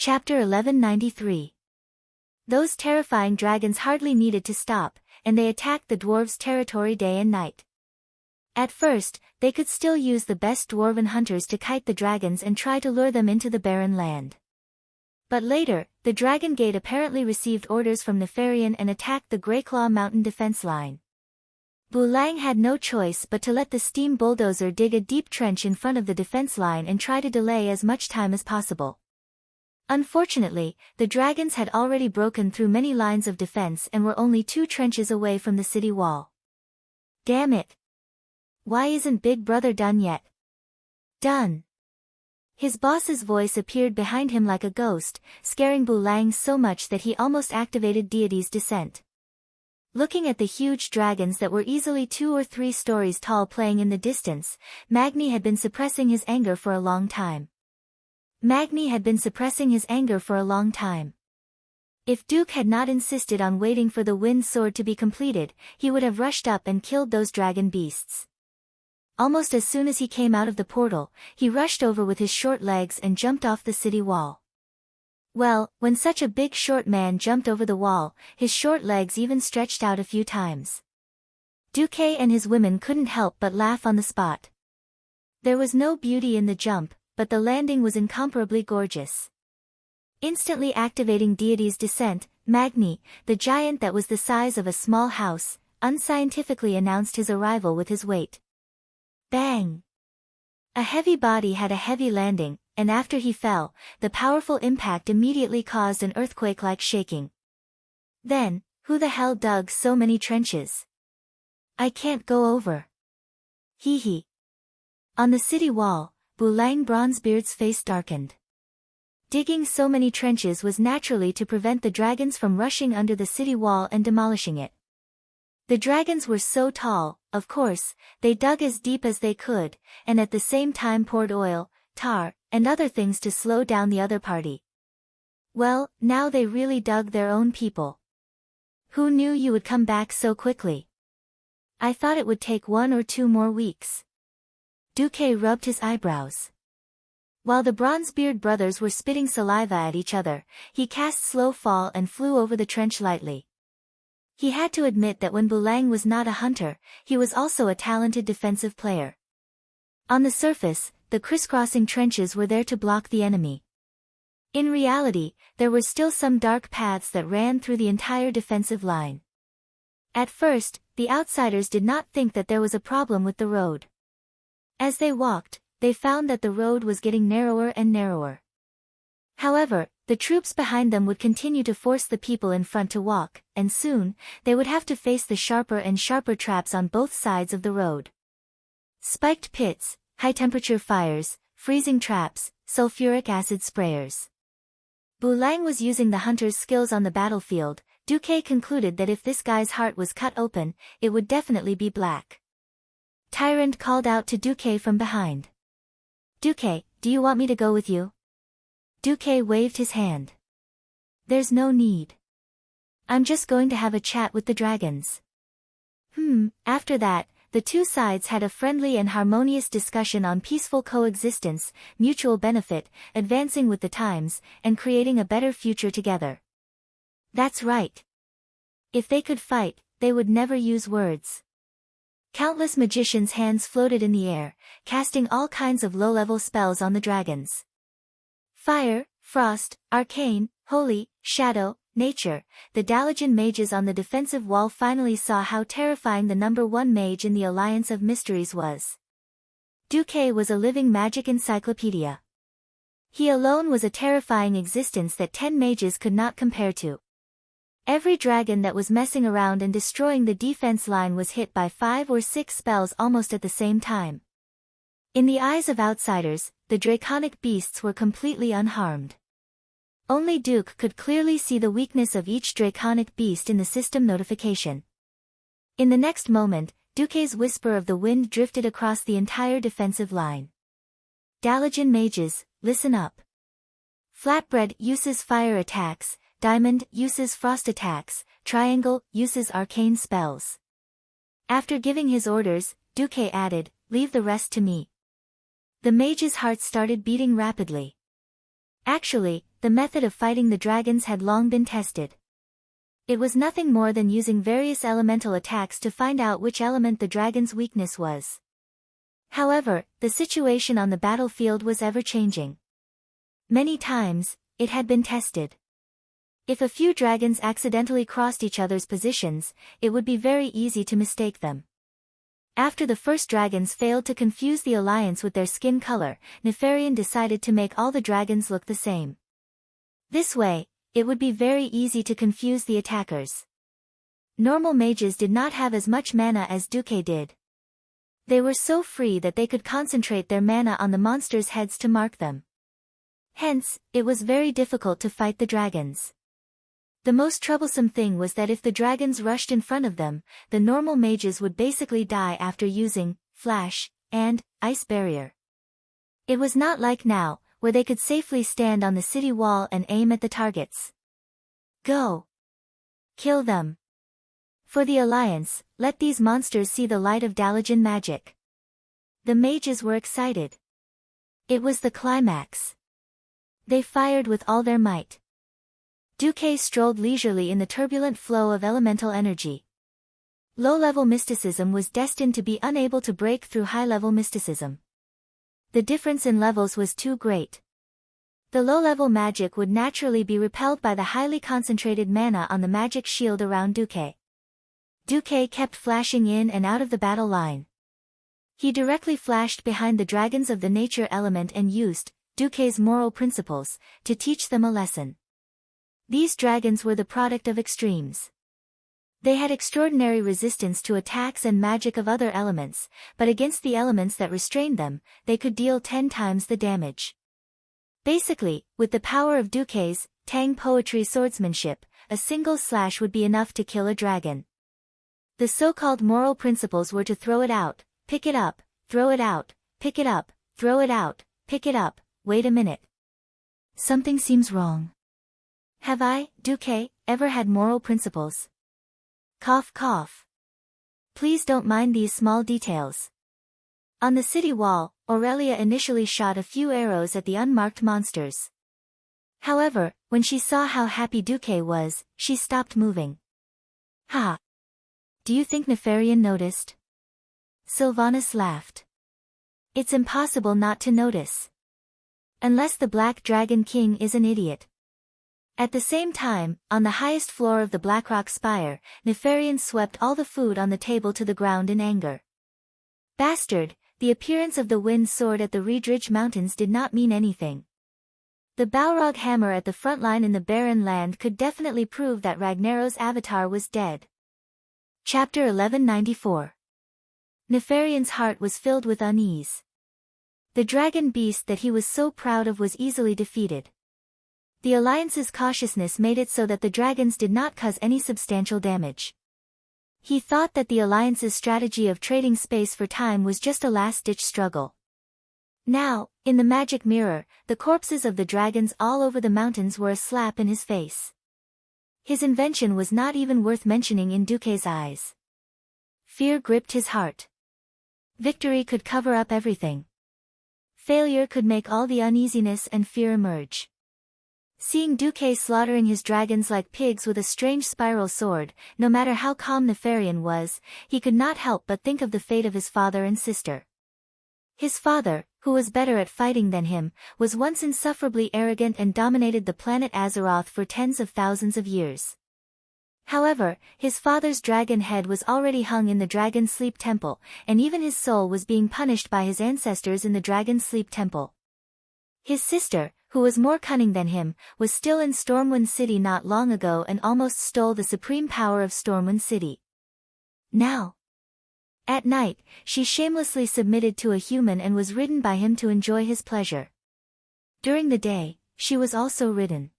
Chapter 1193. Those terrifying dragons hardly needed to stop, and they attacked the dwarves' territory day and night. At first, they could still use the best dwarven hunters to kite the dragons and try to lure them into the barren land. But later, the Dragon Gate apparently received orders from Nefarian and attacked the Greyclaw mountain defense line. Bulang had no choice but to let the steam bulldozer dig a deep trench in front of the defense line and try to delay as much time as possible. Unfortunately, the dragons had already broken through many lines of defense and were only 2 trenches away from the city wall. Damn it! Why isn't Big Brother done yet? Done! His boss's voice appeared behind him like a ghost, scaring Bulang so much that he almost activated Deity's Descent. Looking at the huge dragons that were easily 2 or 3 stories tall playing in the distance, Magni had been suppressing his anger for a long time. If Duke had not insisted on waiting for the wind sword to be completed, he would have rushed up and killed those dragon beasts. Almost as soon as he came out of the portal, he rushed over with his short legs and jumped off the city wall. Well, when such a big short man jumped over the wall, his short legs even stretched out a few times. Duque and his women couldn't help but laugh on the spot. There was no beauty in the jump, but the landing was incomparably gorgeous. Instantly activating Deity's Descent, Magni, the giant that was the size of a small house, unscientifically announced his arrival with his weight. Bang! A heavy body had a heavy landing, and after he fell, the powerful impact immediately caused an earthquake-like shaking. Then, who the hell dug so many trenches? I can't go over. Hee hee. On the city wall, Bulang Bronzebeard's face darkened. Digging so many trenches was naturally to prevent the dragons from rushing under the city wall and demolishing it. The dragons were so tall, of course, they dug as deep as they could, and at the same time poured oil, tar, and other things to slow down the other party. Well, now they really dug their own people. Who knew you would come back so quickly? I thought it would take 1 or 2 more weeks. Duque rubbed his eyebrows. While the Bronzebeard brothers were spitting saliva at each other, he cast Slow Fall and flew over the trench lightly. He had to admit that when Bulang was not a hunter, he was also a talented defensive player. On the surface, the crisscrossing trenches were there to block the enemy. In reality, there were still some dark paths that ran through the entire defensive line. At first, the outsiders did not think that there was a problem with the road. As they walked, they found that the road was getting narrower and narrower. However, the troops behind them would continue to force the people in front to walk, and soon, they would have to face the sharper and sharper traps on both sides of the road. Spiked pits, high-temperature fires, freezing traps, sulfuric acid sprayers. Bulang was using the hunter's skills on the battlefield. Duque concluded that if this guy's heart was cut open, it would definitely be black. Tyrant called out to Duque from behind. Duque, do you want me to go with you? Duque waved his hand. There's no need. I'm just going to have a chat with the dragons. After that, the 2 sides had a friendly and harmonious discussion on peaceful coexistence, mutual benefit, advancing with the times, and creating a better future together. That's right. If they could fight, they would never use words. Countless magicians' hands floated in the air, casting all kinds of low-level spells on the dragons. Fire, frost, arcane, holy, shadow, nature. The Dalajan mages on the defensive wall finally saw how terrifying the number 1 mage in the Alliance of Mysteries was. Duque was a living magic encyclopedia. He alone was a terrifying existence that 10 mages could not compare to. Every dragon that was messing around and destroying the defense line was hit by 5 or 6 spells almost at the same time. In the eyes of outsiders, the draconic beasts were completely unharmed. Only Duke could clearly see the weakness of each draconic beast in the system notification. In the next moment, Duque's whisper of the wind drifted across the entire defensive line. Dalajan mages, listen up. Flatbread uses fire attacks, Diamond uses frost attacks, Triangle uses arcane spells. After giving his orders, Duque added, leave the rest to me. The mage's heart started beating rapidly. Actually, the method of fighting the dragons had long been tested. It was nothing more than using various elemental attacks to find out which element the dragon's weakness was. However, the situation on the battlefield was ever-changing. Many times, it had been tested. If a few dragons accidentally crossed each other's positions, it would be very easy to mistake them. After the first dragons failed to confuse the alliance with their skin color, Nefarian decided to make all the dragons look the same. This way, it would be very easy to confuse the attackers. Normal mages did not have as much mana as Duque did. They were so free that they could concentrate their mana on the monsters' heads to mark them. Hence, it was very difficult to fight the dragons. The most troublesome thing was that if the dragons rushed in front of them, the normal mages would basically die after using Flash and Ice Barrier. It was not like now, where they could safely stand on the city wall and aim at the targets. Go! Kill them! For the Alliance, let these monsters see the light of Dalajan magic. The mages were excited. It was the climax. They fired with all their might. Duque strolled leisurely in the turbulent flow of elemental energy. Low-level mysticism was destined to be unable to break through high-level mysticism. The difference in levels was too great. The low-level magic would naturally be repelled by the highly concentrated mana on the magic shield around Duque. Duque kept flashing in and out of the battle line. He directly flashed behind the dragons of the nature element and used Duque's moral principles to teach them a lesson. These dragons were the product of extremes. They had extraordinary resistance to attacks and magic of other elements, but against the elements that restrained them, they could deal 10 times the damage. Basically, with the power of Duque's Tang poetry swordsmanship, a single slash would be enough to kill a dragon. The so-called moral principles were to throw it out, pick it up, throw it out, pick it up, throw it out, pick it up. Wait a minute. Something seems wrong. Have I, Duque, ever had moral principles? Cough cough. Please don't mind these small details. On the city wall, Aurelia initially shot a few arrows at the unmarked monsters. However, when she saw how happy Duque was, she stopped moving. Ha! Do you think Nefarian noticed? Sylvanas laughed. It's impossible not to notice. Unless the Black Dragon King is an idiot. At the same time, on the highest floor of the Blackrock Spire, Nefarian swept all the food on the table to the ground in anger. Bastard, the appearance of the wind sword at the Riedridge Mountains did not mean anything. The Balrog hammer at the front line in the barren land could definitely prove that Ragnaros's avatar was dead. Chapter 1194. Nefarian's heart was filled with unease. The dragon beast that he was so proud of was easily defeated. The Alliance's cautiousness made it so that the dragons did not cause any substantial damage. He thought that the Alliance's strategy of trading space for time was just a last-ditch struggle. Now, in the magic mirror, the corpses of the dragons all over the mountains were a slap in his face. His invention was not even worth mentioning in Duque's eyes. Fear gripped his heart. Victory could cover up everything. Failure could make all the uneasiness and fear emerge. Seeing Duque slaughtering his dragons like pigs with a strange spiral sword, no matter how calm Nefarian was, he could not help but think of the fate of his father and sister. His father, who was better at fighting than him, was once insufferably arrogant and dominated the planet Azeroth for tens of thousands of years. However, his father's dragon head was already hung in the Dragon Sleep Temple, and even his soul was being punished by his ancestors in the Dragon Sleep Temple. His sister, who was more cunning than him, was still in Stormwind City not long ago and almost stole the supreme power of Stormwind City. Now, at night, she shamelessly submitted to a human and was ridden by him to enjoy his pleasure. During the day, she was also ridden.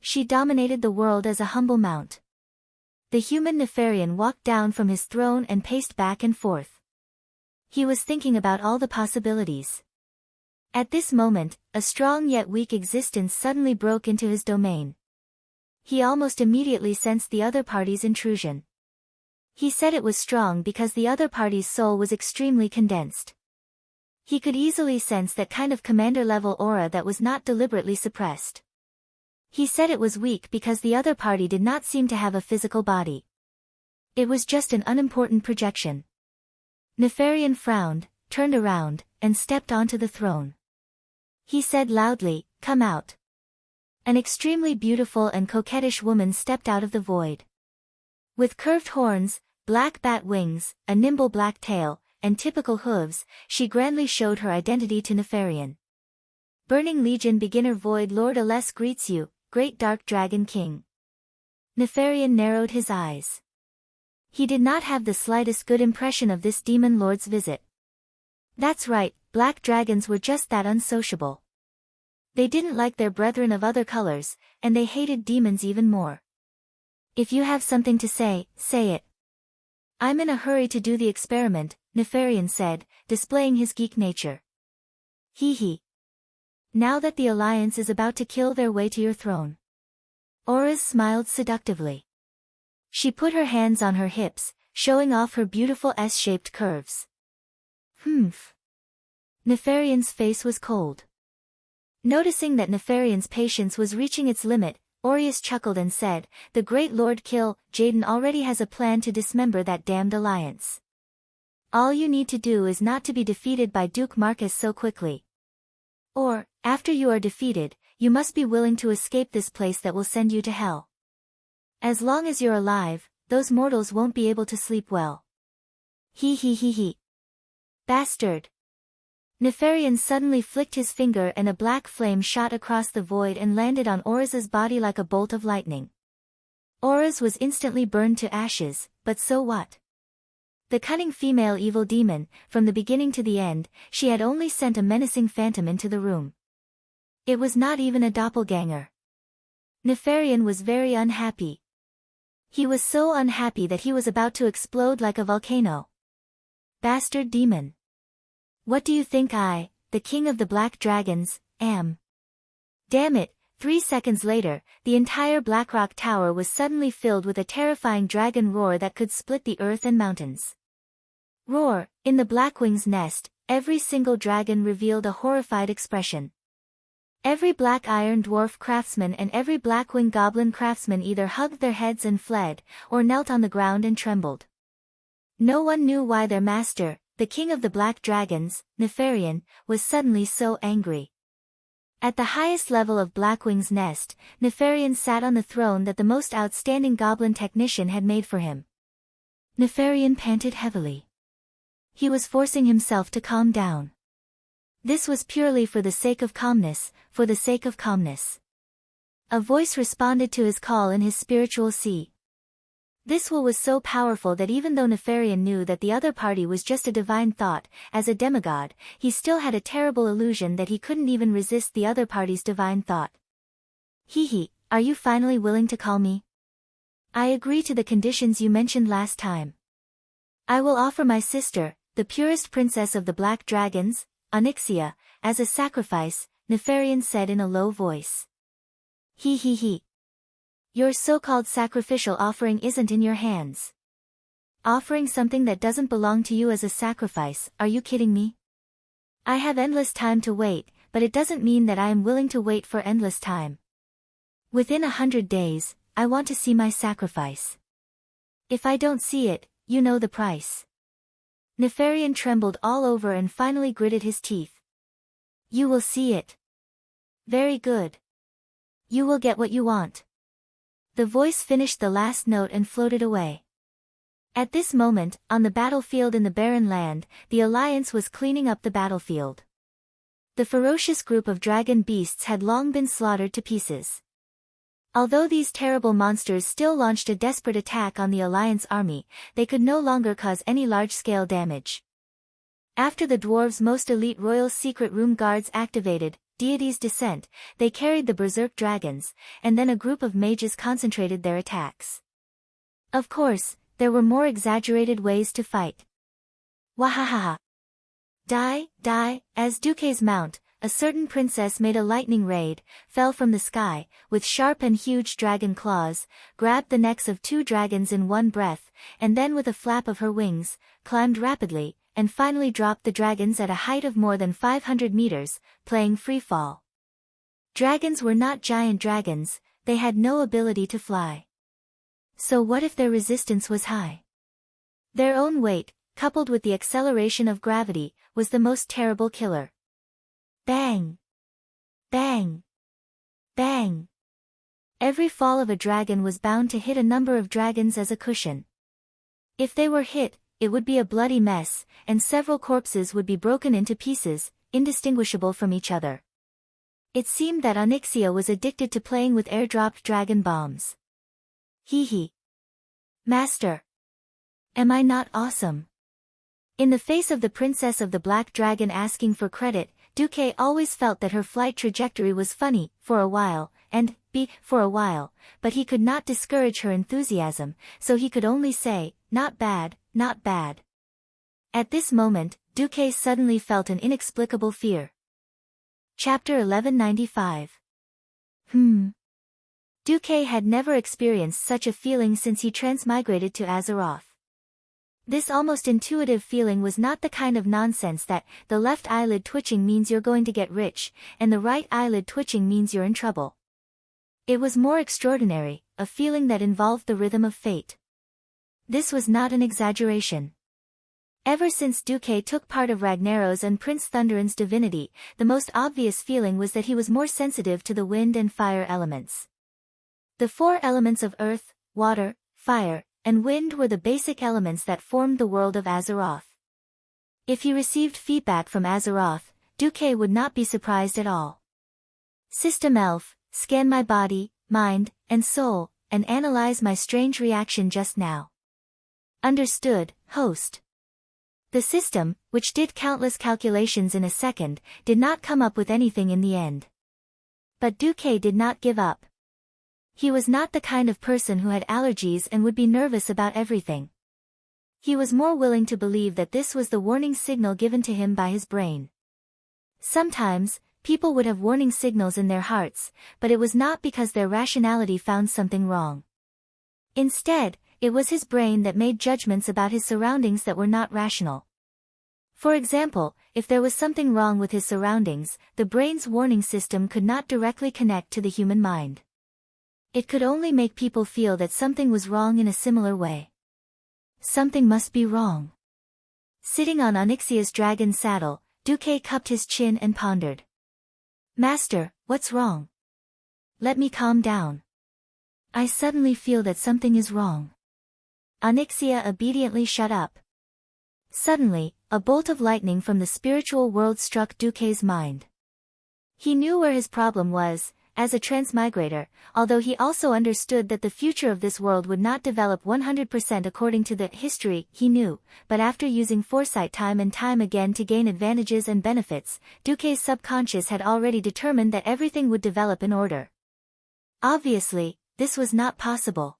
She dominated the world as a humble mount. The human Nefarian walked down from his throne and paced back and forth. He was thinking about all the possibilities. At this moment, a strong yet weak existence suddenly broke into his domain. He almost immediately sensed the other party's intrusion. He said it was strong because the other party's soul was extremely condensed. He could easily sense that kind of commander-level aura that was not deliberately suppressed. He said it was weak because the other party did not seem to have a physical body. It was just an unimportant projection. Nefarian frowned, turned around, and stepped onto the throne. He said loudly, "Come out." An extremely beautiful and coquettish woman stepped out of the void. With curved horns, black bat wings, a nimble black tail, and typical hooves, she grandly showed her identity to Nefarian. "Burning Legion Beginner Void Lord Aless greets you, Great Dark Dragon King." Nefarian narrowed his eyes. He did not have the slightest good impression of this demon lord's visit. That's right, black dragons were just that unsociable. They didn't like their brethren of other colors, and they hated demons even more. "If you have something to say, say it." "I'm in a hurry to do the experiment," Nefarian said, displaying his geek nature. "Hee hee. Now that the Alliance is about to kill their way to your throne." Auras smiled seductively. She put her hands on her hips, showing off her beautiful S-shaped curves. "Humph." Nefarian's face was cold. Noticing that Nefarian's patience was reaching its limit, Aureus chuckled and said, "The great Lord Jaden already has a plan to dismember that damned alliance. All you need to do is not to be defeated by Duke Marcus so quickly. Or, after you are defeated, you must be willing to escape this place that will send you to hell. As long as you're alive, those mortals won't be able to sleep well." "Hee hee hee hee. Bastard." Nefarian suddenly flicked his finger and a black flame shot across the void and landed on Auras' body like a bolt of lightning. Auras was instantly burned to ashes, but so what? The cunning female evil demon, from the beginning to the end, she had only sent a menacing phantom into the room. It was not even a doppelganger. Nefarian was very unhappy. He was so unhappy that he was about to explode like a volcano. Bastard demon. What do you think I, the king of the black dragons, am? Damn it, 3 seconds later, the entire Blackrock Tower was suddenly filled with a terrifying dragon roar that could split the earth and mountains. Roar, in the Blackwing's nest, every single dragon revealed a horrified expression. Every black iron dwarf craftsman and every blackwing goblin craftsman either hugged their heads and fled, or knelt on the ground and trembled. No one knew why their master, the king of the black dragons, Nefarian, was suddenly so angry. At the highest level of Blackwing's nest, Nefarian sat on the throne that the most outstanding goblin technician had made for him. Nefarian panted heavily. He was forcing himself to calm down. This was purely for the sake of calmness, for the sake of calmness. A voice responded to his call in his spiritual sea. This will was so powerful that even though Nefarian knew that the other party was just a divine thought, as a demigod, he still had a terrible illusion that he couldn't even resist the other party's divine thought. "Hee hee, are you finally willing to call me? I agree to the conditions you mentioned last time. I will offer my sister, the purest princess of the black dragons, Onyxia, as a sacrifice," Nefarian said in a low voice. "Hee hee hee. Your so-called sacrificial offering isn't in your hands. Offering something that doesn't belong to you as a sacrifice, are you kidding me? I have endless time to wait, but it doesn't mean that I am willing to wait for endless time. Within 100 days, I want to see my sacrifice. If I don't see it, you know the price." Nefarian trembled all over and finally gritted his teeth. "You will see it. Very good. You will get what you want." The voice finished the last note and floated away. At this moment, on the battlefield in the barren land, the Alliance was cleaning up the battlefield. The ferocious group of dragon beasts had long been slaughtered to pieces. Although these terrible monsters still launched a desperate attack on the Alliance army, they could no longer cause any large-scale damage. After the dwarves' most elite royal secret room guards activated Deity's Descent, they carried the berserk dragons, and then a group of mages concentrated their attacks. Of course, there were more exaggerated ways to fight. Wahahaha. Die, as Duque's mount, a certain princess made a lightning raid, fell from the sky, with sharp and huge dragon claws, grabbed the necks of 2 dragons in one breath, and then with a flap of her wings, climbed rapidly, and finally dropped the dragons at a height of more than 500 meters, playing free fall. Dragons were not giant dragons, they had no ability to fly. So what if their resistance was high? Their own weight, coupled with the acceleration of gravity, was the most terrible killer. Bang! Bang! Bang! Every fall of a dragon was bound to hit a number of dragons as a cushion. If they were hit, it would be a bloody mess, and several corpses would be broken into pieces, indistinguishable from each other. It seemed that Onyxia was addicted to playing with airdropped dragon bombs. Hee hee. Master. Am I not awesome? In the face of the Princess of the Black Dragon asking for credit, Duque always felt that her flight trajectory was funny, for a while, but he could not discourage her enthusiasm, so he could only say, not bad, not bad. At this moment, Duque suddenly felt an inexplicable fear. Chapter 1195. Duque had never experienced such a feeling since he transmigrated to Azeroth. This almost intuitive feeling was not the kind of nonsense that, the left eyelid twitching means you're going to get rich, and the right eyelid twitching means you're in trouble. It was more extraordinary, a feeling that involved the rhythm of fate. This was not an exaggeration. Ever since Duque took part of Ragnaros and Prince Thunderon's divinity, the most obvious feeling was that he was more sensitive to the wind and fire elements. The four elements of earth, water, fire, and wind were the basic elements that formed the world of Azeroth. If he received feedback from Azeroth, Duque would not be surprised at all. System Elf, scan my body, mind, and soul, and analyze my strange reaction just now. Understood, host. The system, which did countless calculations in a second, did not come up with anything in the end. But Duque did not give up. He was not the kind of person who had allergies and would be nervous about everything. He was more willing to believe that this was the warning signal given to him by his brain. Sometimes, people would have warning signals in their hearts, but it was not because their rationality found something wrong. Instead, it was his brain that made judgments about his surroundings that were not rational. For example, if there was something wrong with his surroundings, the brain's warning system could not directly connect to the human mind. It could only make people feel that something was wrong in a similar way. Something must be wrong. Sitting on Onyxia's dragon saddle, Duque cupped his chin and pondered. Master, what's wrong? Let me calm down. I suddenly feel that something is wrong. Onyxia obediently shut up. Suddenly, a bolt of lightning from the spiritual world struck Duque's mind. He knew where his problem was, as a transmigrator, although he also understood that the future of this world would not develop 100% according to the history he knew, but after using foresight time and time again to gain advantages and benefits, Duque's subconscious had already determined that everything would develop in order. Obviously, this was not possible.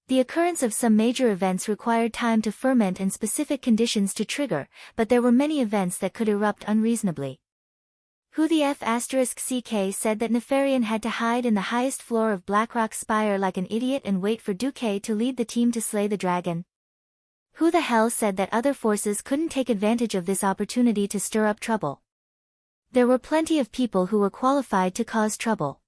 The occurrence of some major events required time to ferment and specific conditions to trigger, but there were many events that could erupt unreasonably. Who the F***CK said that Nefarian had to hide in the highest floor of Blackrock Spire like an idiot and wait for Duque to lead the team to slay the dragon? Who the hell said that other forces couldn't take advantage of this opportunity to stir up trouble? There were plenty of people who were qualified to cause trouble.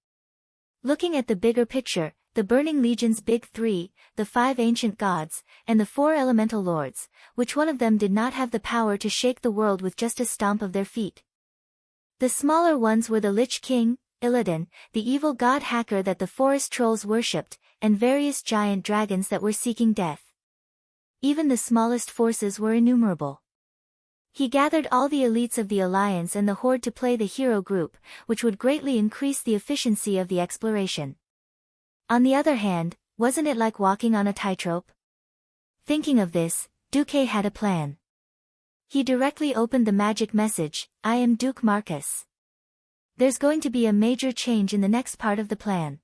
Looking at the bigger picture, the Burning Legion's big three, the 5 ancient gods, and the 4 elemental lords, which one of them did not have the power to shake the world with just a stomp of their feet? The smaller ones were the Lich King, Illidan, the evil god hacker that the forest trolls worshipped, and various giant dragons that were seeking death. Even the smallest forces were innumerable. He gathered all the elites of the Alliance and the Horde to play the hero group, which would greatly increase the efficiency of the exploration. On the other hand, wasn't it like walking on a tightrope? Thinking of this, Duque had a plan. He directly opened the magic message, I am Duke Marcus. There's going to be a major change in the next part of the plan.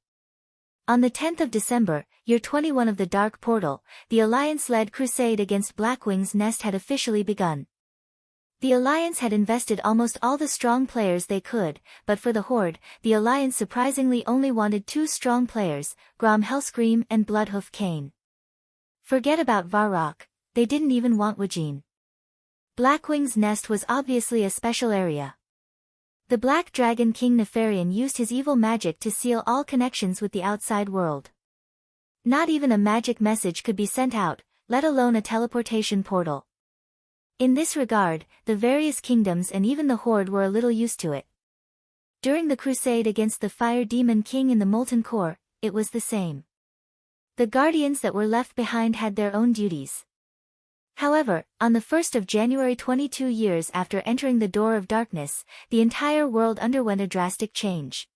On the 10th of December, year 21 of the Dark Portal, the Alliance-led crusade against Blackwing's Nest had officially begun. The Alliance had invested almost all the strong players they could, but for the Horde, the Alliance surprisingly only wanted 2 strong players, Grom Hellscream and Bloodhoof Cain. Forget about Varrock, they didn't even want Wajin. Blackwing's Nest was obviously a special area. The Black Dragon King Nefarian used his evil magic to seal all connections with the outside world. Not even a magic message could be sent out, let alone a teleportation portal. In this regard, the various kingdoms and even the Horde were a little used to it. During the crusade against the Fire Demon King in the Molten Core, it was the same. The guardians that were left behind had their own duties. However, on the 1st of January 22 years after entering the Door of Darkness, the entire world underwent a drastic change.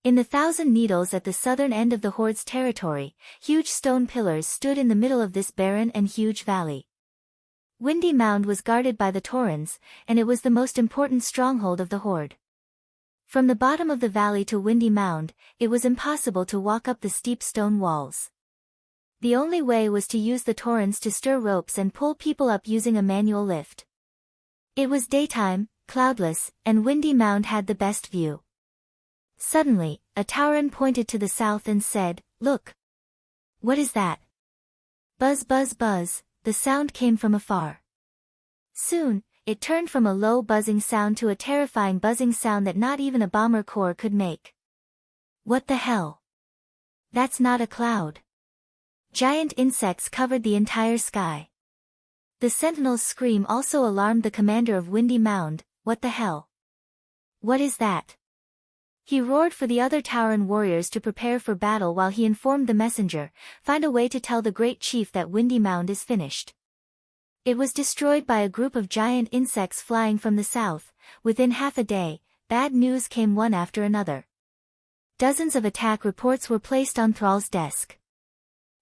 In the Thousand Needles at the southern end of the Horde's territory, huge stone pillars stood in the middle of this barren and huge valley. Windy Mound was guarded by the Taurens, and it was the most important stronghold of the Horde. From the bottom of the valley to Windy Mound, it was impossible to walk up the steep stone walls. The only way was to use the Taurens to stir ropes and pull people up using a manual lift. It was daytime, cloudless, and Windy Mound had the best view. Suddenly, a Tauren pointed to the south and said, "Look! What is that?" Buzz buzz buzz, the sound came from afar. Soon, it turned from a low buzzing sound to a terrifying buzzing sound that not even a bomber core could make. What the hell? That's not a cloud. Giant insects covered the entire sky. The sentinel's scream also alarmed the commander of Windy Mound. What the hell? What is that? He roared for the other Tauren warriors to prepare for battle while he informed the messenger, "Find a way to tell the great chief that Windy Mound is finished." It was destroyed by a group of giant insects flying from the south. Within half a day, bad news came one after another. Dozens of attack reports were placed on Thrall's desk.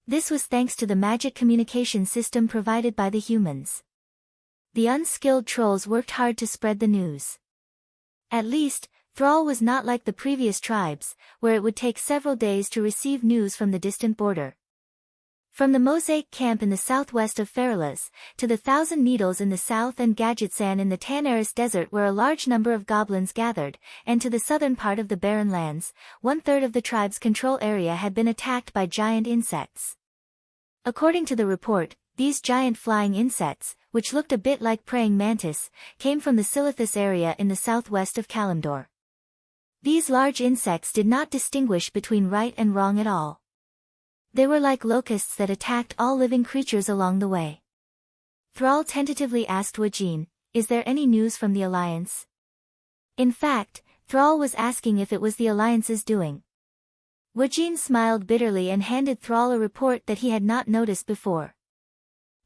This was thanks to the magic communication system provided by the humans. The unskilled trolls worked hard to spread the news. At least, Thrall was not like the previous tribes, where it would take several days to receive news from the distant border. From the Mosaic Camp in the southwest of Feralas, to the Thousand Needles in the south and Gadgetsan in the Tanaris Desert where a large number of goblins gathered, and to the southern part of the Barren Lands, 1/3 of the tribe's control area had been attacked by giant insects. According to the report, these giant flying insects, which looked a bit like praying mantis, came from the Silithus area in the southwest of Kalimdor. These large insects did not distinguish between right and wrong at all. They were like locusts that attacked all living creatures along the way. Thrall tentatively asked Wajin, "Is there any news from the Alliance?" In fact, Thrall was asking if it was the Alliance's doing. Wajin smiled bitterly and handed Thrall a report that he had not noticed before.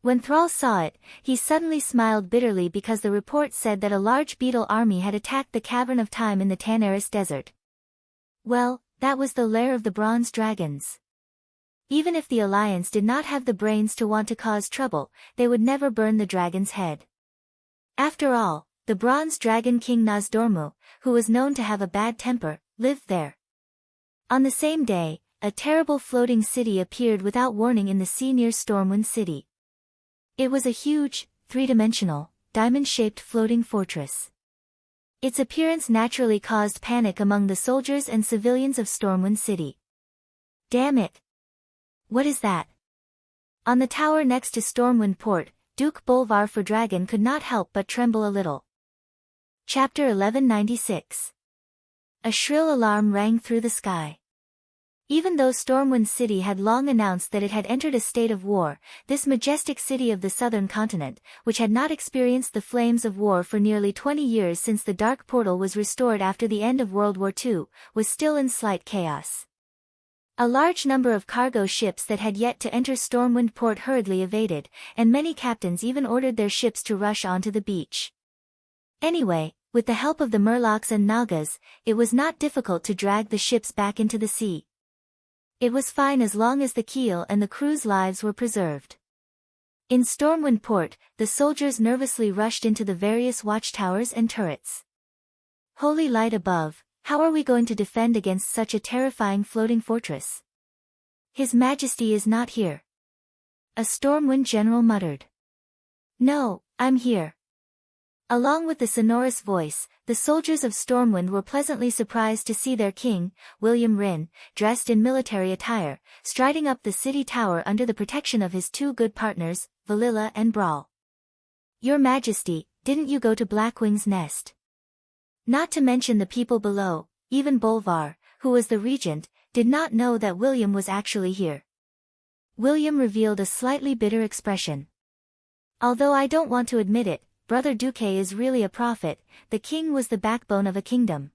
When Thrall saw it, he suddenly smiled bitterly because the report said that a large beetle army had attacked the Cavern of Time in the Tanaris Desert. Well, that was the lair of the Bronze Dragons. Even if the Alliance did not have the brains to want to cause trouble, they would never burn the dragon's head. After all, the Bronze Dragon King Nozdormu, who was known to have a bad temper, lived there. On the same day, a terrible floating city appeared without warning in the sea near Stormwind City. It was a huge, three-dimensional, diamond-shaped floating fortress. Its appearance naturally caused panic among the soldiers and civilians of Stormwind City. Damn it! What is that? On the tower next to Stormwind Port, Duke Bolvar for Dragon could not help but tremble a little. Chapter 1196. A shrill alarm rang through the sky. Even though Stormwind City had long announced that it had entered a state of war, this majestic city of the southern continent, which had not experienced the flames of war for nearly 20 years since the Dark Portal was restored after the end of World War II, was still in slight chaos. A large number of cargo ships that had yet to enter Stormwind Port hurriedly evaded, and many captains even ordered their ships to rush onto the beach. Anyway, with the help of the Murlocs and Nagas, it was not difficult to drag the ships back into the sea. It was fine as long as the keel and the crew's lives were preserved. In Stormwind Port, the soldiers nervously rushed into the various watchtowers and turrets. Holy light above, how are we going to defend against such a terrifying floating fortress? His Majesty is not here. A Stormwind general muttered. No, I'm here. Along with the sonorous voice, the soldiers of Stormwind were pleasantly surprised to see their king, William Ryn, dressed in military attire, striding up the city tower under the protection of his two good partners, Valilla and Brawl. Your Majesty, didn't you go to Blackwing's nest? Not to mention the people below, even Bolvar, who was the regent, did not know that William was actually here. William revealed a slightly bitter expression. Although I don't want to admit it, Brother Duque is really a prophet. The king was the backbone of a kingdom.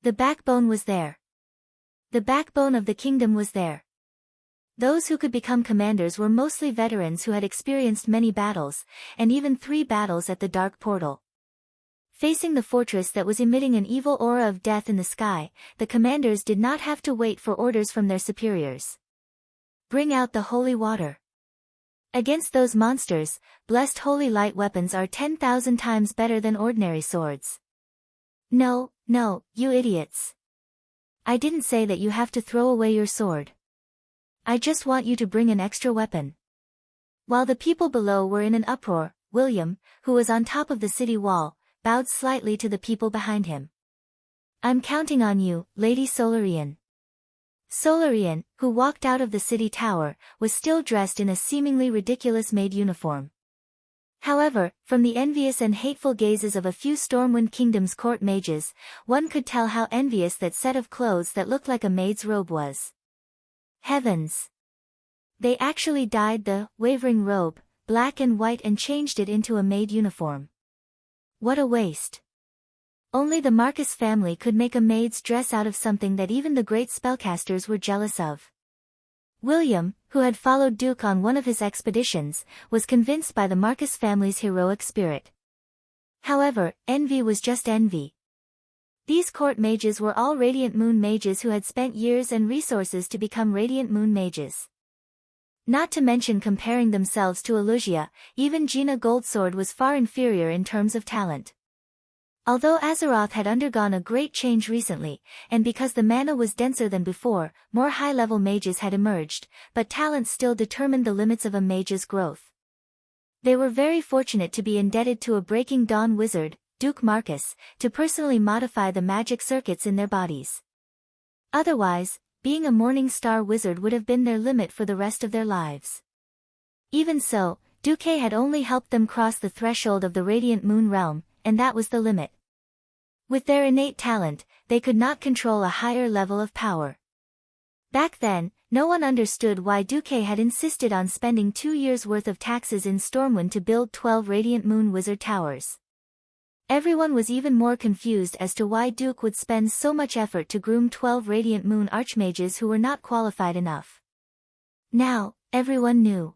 The backbone was there. The backbone of the kingdom was there. Those who could become commanders were mostly veterans who had experienced many battles, and even 3 battles at the Dark Portal. Facing the fortress that was emitting an evil aura of death in the sky, the commanders did not have to wait for orders from their superiors. Bring out the holy water. Against those monsters, blessed holy light weapons are 10,000 times better than ordinary swords. No, you idiots. I didn't say that you have to throw away your sword. I just want you to bring an extra weapon. While the people below were in an uproar, William, who was on top of the city wall, bowed slightly to the people behind him. I'm counting on you, Lady Solarian. Solarian, who walked out of the city tower, was still dressed in a seemingly ridiculous maid uniform. However, from the envious and hateful gazes of a few Stormwind Kingdom's court mages, one could tell how envious that set of clothes that looked like a maid's robe was. Heavens! They actually dyed the wavering robe black and white and changed it into a maid uniform. What a waste! Only the Marcus family could make a maid's dress out of something that even the great spellcasters were jealous of. William, who had followed Duke on one of his expeditions, was convinced by the Marcus family's heroic spirit. However, envy was just envy. These court mages were all Radiant Moon mages who had spent years and resources to become Radiant Moon mages. Not to mention comparing themselves to Elusia, even Gina Goldsword was far inferior in terms of talent. Although Azeroth had undergone a great change recently, and because the mana was denser than before, more high-level mages had emerged, but talent still determined the limits of a mage's growth. They were very fortunate to be indebted to a Breaking Dawn wizard, Duke Marcus, to personally modify the magic circuits in their bodies. Otherwise, being a Morning Star wizard would have been their limit for the rest of their lives. Even so, Duque had only helped them cross the threshold of the Radiant Moon realm, and that was the limit. With their innate talent, they could not control a higher level of power. Back then, no one understood why Duque had insisted on spending 2 years' worth of taxes in Stormwind to build 12 Radiant Moon wizard towers. Everyone was even more confused as to why Duke would spend so much effort to groom 12 Radiant Moon archmages who were not qualified enough. Now, everyone knew.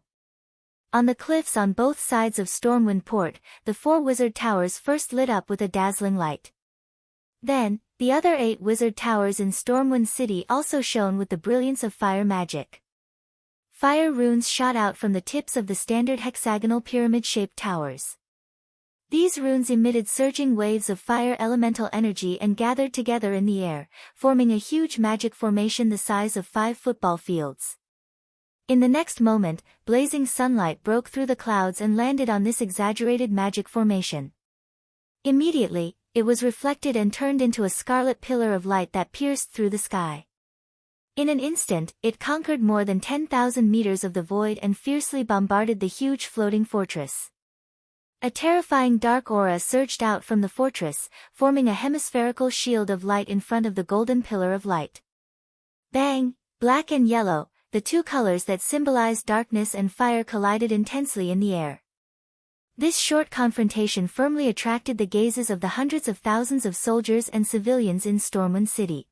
On the cliffs on both sides of Stormwind Port, the 4 wizard towers first lit up with a dazzling light. Then, the other 8 wizard towers in Stormwind City also shone with the brilliance of fire magic. Fire runes shot out from the tips of the standard hexagonal pyramid-shaped towers. These runes emitted surging waves of fire elemental energy and gathered together in the air, forming a huge magic formation the size of 5 football fields. In the next moment, blazing sunlight broke through the clouds and landed on this exaggerated magic formation. Immediately, it was reflected and turned into a scarlet pillar of light that pierced through the sky. In an instant, it conquered more than 10,000 meters of the void and fiercely bombarded the huge floating fortress. A terrifying dark aura surged out from the fortress, forming a hemispherical shield of light in front of the golden pillar of light. Bang! Black and yellow, the 2 colors that symbolized darkness and fire collided intensely in the air. This short confrontation firmly attracted the gazes of the hundreds of thousands of soldiers and civilians in Stormwind City.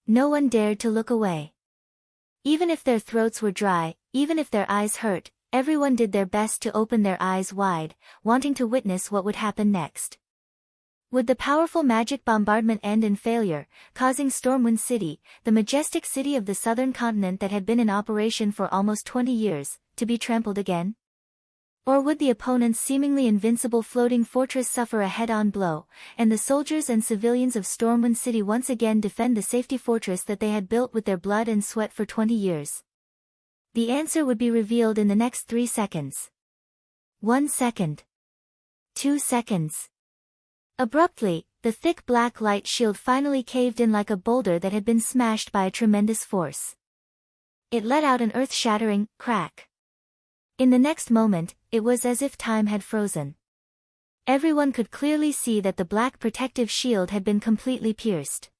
No one dared to look away. Even if their throats were dry, even if their eyes hurt, everyone did their best to open their eyes wide, wanting to witness what would happen next. Would the powerful magic bombardment end in failure, causing Stormwind City, the majestic city of the southern continent that had been in operation for almost 20 years, to be trampled again? Or would the opponent's seemingly invincible floating fortress suffer a head-on blow, and the soldiers and civilians of Stormwind City once again defend the safety fortress that they had built with their blood and sweat for 20 years? The answer would be revealed in the next 3 seconds. 1 second. 2 seconds. Abruptly, the thick black light shield finally caved in like a boulder that had been smashed by a tremendous force. It let out an earth-shattering crack. In the next moment, it was as if time had frozen. Everyone could clearly see that the black protective shield had been completely pierced.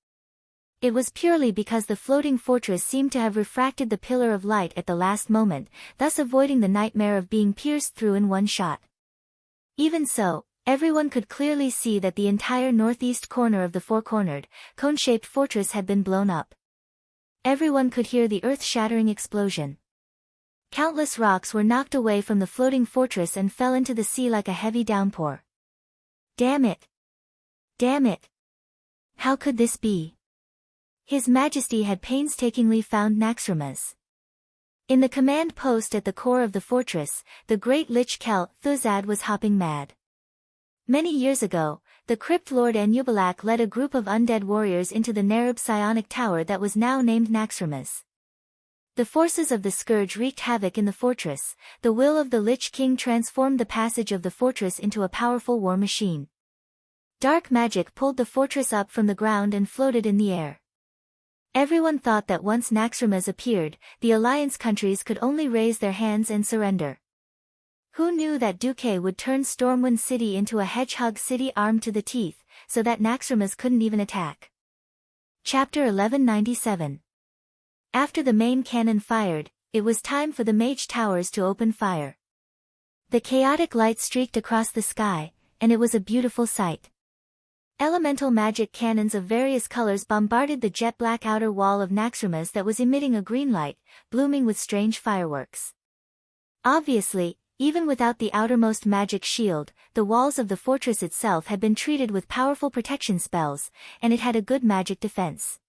It was purely because the floating fortress seemed to have refracted the pillar of light at the last moment, thus avoiding the nightmare of being pierced through in one shot. Even so, everyone could clearly see that the entire northeast corner of the four-cornered, cone-shaped fortress had been blown up. Everyone could hear the earth-shattering explosion. Countless rocks were knocked away from the floating fortress and fell into the sea like a heavy downpour. Damn it! Damn it! How could this be? His Majesty had painstakingly found Naxxramas. In the command post at the core of the fortress, the great Lich Kel Thuzad was hopping mad. Many years ago, the Crypt Lord Anubilak led a group of undead warriors into the Nerub Psionic Tower that was now named Naxxramas. The forces of the Scourge wreaked havoc in the fortress. The will of the Lich King transformed the passage of the fortress into a powerful war machine. Dark magic pulled the fortress up from the ground and floated in the air. Everyone thought that once Naxxramas appeared, the Alliance countries could only raise their hands and surrender. Who knew that Duque would turn Stormwind City into a hedgehog city armed to the teeth, so that Naxxramas couldn't even attack? Chapter 1197. After the main cannon fired, it was time for the mage towers to open fire. The chaotic light streaked across the sky, and it was a beautiful sight. Elemental magic cannons of various colors bombarded the jet-black outer wall of Naxxramas that was emitting a green light, blooming with strange fireworks. Obviously, even without the outermost magic shield, the walls of the fortress itself had been treated with powerful protection spells, and it had a good magic defense.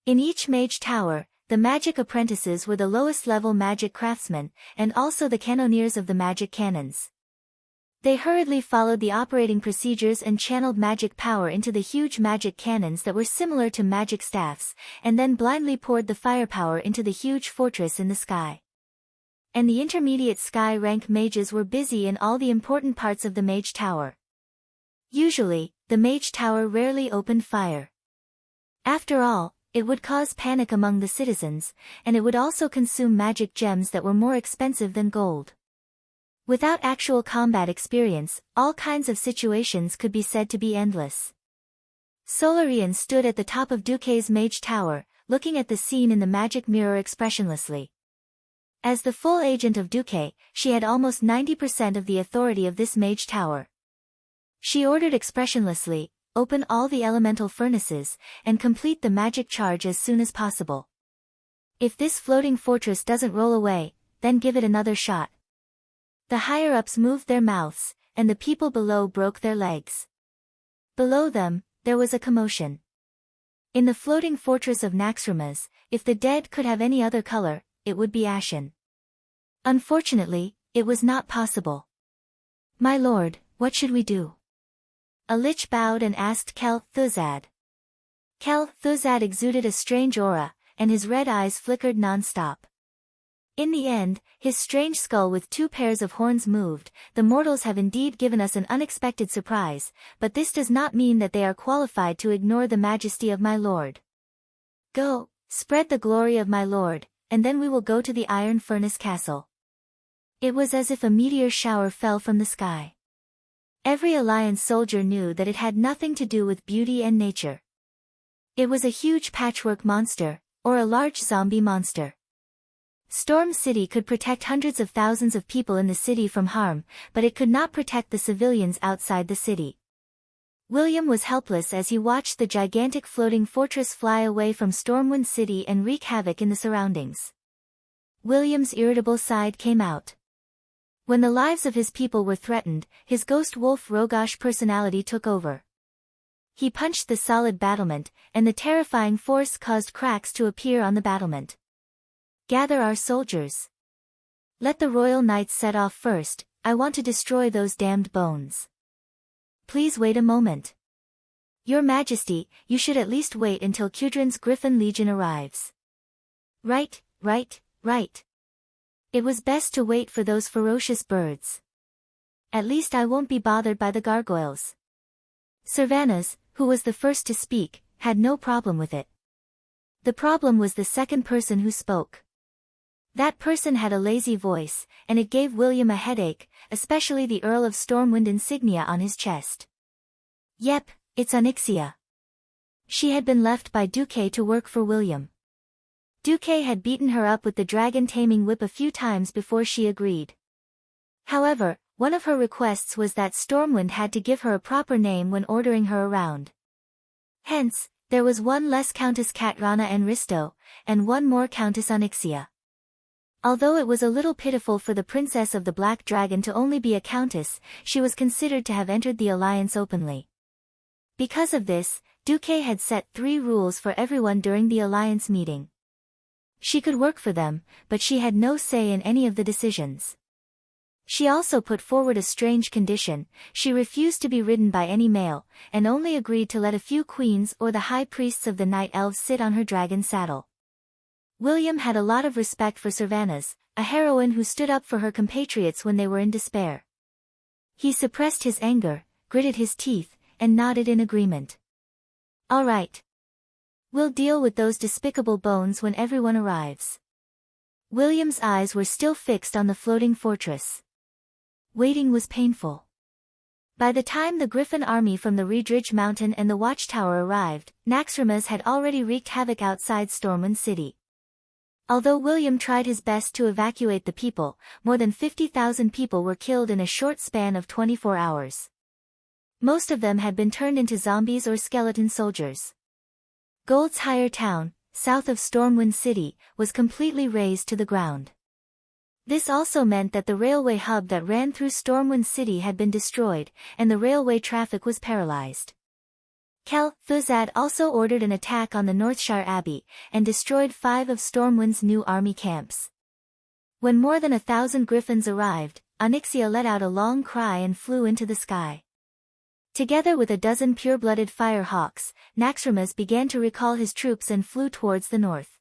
In each mage tower, the magic apprentices were the lowest-level magic craftsmen, and also the cannoneers of the magic cannons. They hurriedly followed the operating procedures and channeled magic power into the huge magic cannons that were similar to magic staffs, and then blindly poured the firepower into the huge fortress in the sky. And the intermediate sky rank mages were busy in all the important parts of the mage tower. Usually, the mage tower rarely opened fire. After all, it would cause panic among the citizens, and it would also consume magic gems that were more expensive than gold. Without actual combat experience, all kinds of situations could be said to be endless. Solarian stood at the top of Duque's mage tower, looking at the scene in the magic mirror expressionlessly. As the full agent of Duque, she had almost 90% of the authority of this mage tower. She ordered expressionlessly, open all the elemental furnaces, and complete the magic charge as soon as possible. If this floating fortress doesn't roll away, then give it another shot. The higher-ups moved their mouths, and the people below broke their legs. Below them, there was a commotion. In the floating fortress of Naxxramas, if the dead could have any other color, it would be ashen. Unfortunately, it was not possible. "My lord, what should we do?" A lich bowed and asked Kel Thuzad. Kel Thuzad exuded a strange aura, and his red eyes flickered non-stop. In the end, his strange skull with two pairs of horns moved. The mortals have indeed given us an unexpected surprise, but this does not mean that they are qualified to ignore the majesty of my lord. Go, spread the glory of my lord, and then we will go to the Iron Furnace Castle. It was as if a meteor shower fell from the sky. Every Alliance soldier knew that it had nothing to do with beauty and nature. It was a huge patchwork monster, or a large zombie monster. Storm City could protect hundreds of thousands of people in the city from harm, but it could not protect the civilians outside the city. William was helpless as he watched the gigantic floating fortress fly away from Stormwind City and wreak havoc in the surroundings. William's irritable side came out. When the lives of his people were threatened, his ghost wolf roguish personality took over. He punched the solid battlement, and the terrifying force caused cracks to appear on the battlement. Gather our soldiers. Let the royal knights set off first. I want to destroy those damned bones. Please wait a moment. Your Majesty, you should at least wait until Kudrin's Griffin Legion arrives. Right. It was best to wait for those ferocious birds. At least I won't be bothered by the gargoyles. Servanas, who was the first to speak, had no problem with it. The problem was the second person who spoke. That person had a lazy voice, and it gave William a headache, especially the Earl of Stormwind insignia on his chest. Yep, it's Onyxia. She had been left by Duque to work for William. Duque had beaten her up with the dragon-taming whip a few times before she agreed. However, one of her requests was that Stormwind had to give her a proper name when ordering her around. Hence, there was one less Countess Katrana Enristo, and one more Countess Onyxia. Although it was a little pitiful for the Princess of the Black Dragon to only be a countess, she was considered to have entered the alliance openly. Because of this, Duque had set 3 rules for everyone during the alliance meeting. She could work for them, but she had no say in any of the decisions. She also put forward a strange condition: she refused to be ridden by any male, and only agreed to let a few queens or the high priests of the night elves sit on her dragon saddle. William had a lot of respect for Servanas, a heroine who stood up for her compatriots when they were in despair. He suppressed his anger, gritted his teeth, and nodded in agreement. All right. We'll deal with those despicable bones when everyone arrives. William's eyes were still fixed on the floating fortress. Waiting was painful. By the time the Griffin army from the Riedridge Mountain and the Watchtower arrived, Naxxramas had already wreaked havoc outside Stormwind City. Although William tried his best to evacuate the people, more than 50,000 people were killed in a short span of 24 hours. Most of them had been turned into zombies or skeleton soldiers. Gold's Higher Town, south of Stormwind City, was completely razed to the ground. This also meant that the railway hub that ran through Stormwind City had been destroyed, and the railway traffic was paralyzed. Kel Thuzad also ordered an attack on the Northshire Abbey, and destroyed 5 of Stormwind's new army camps. When more than 1,000 griffins arrived, Onyxia let out a long cry and flew into the sky. Together with a dozen pure-blooded fire hawks, Naxxramas began to recall his troops and flew towards the north.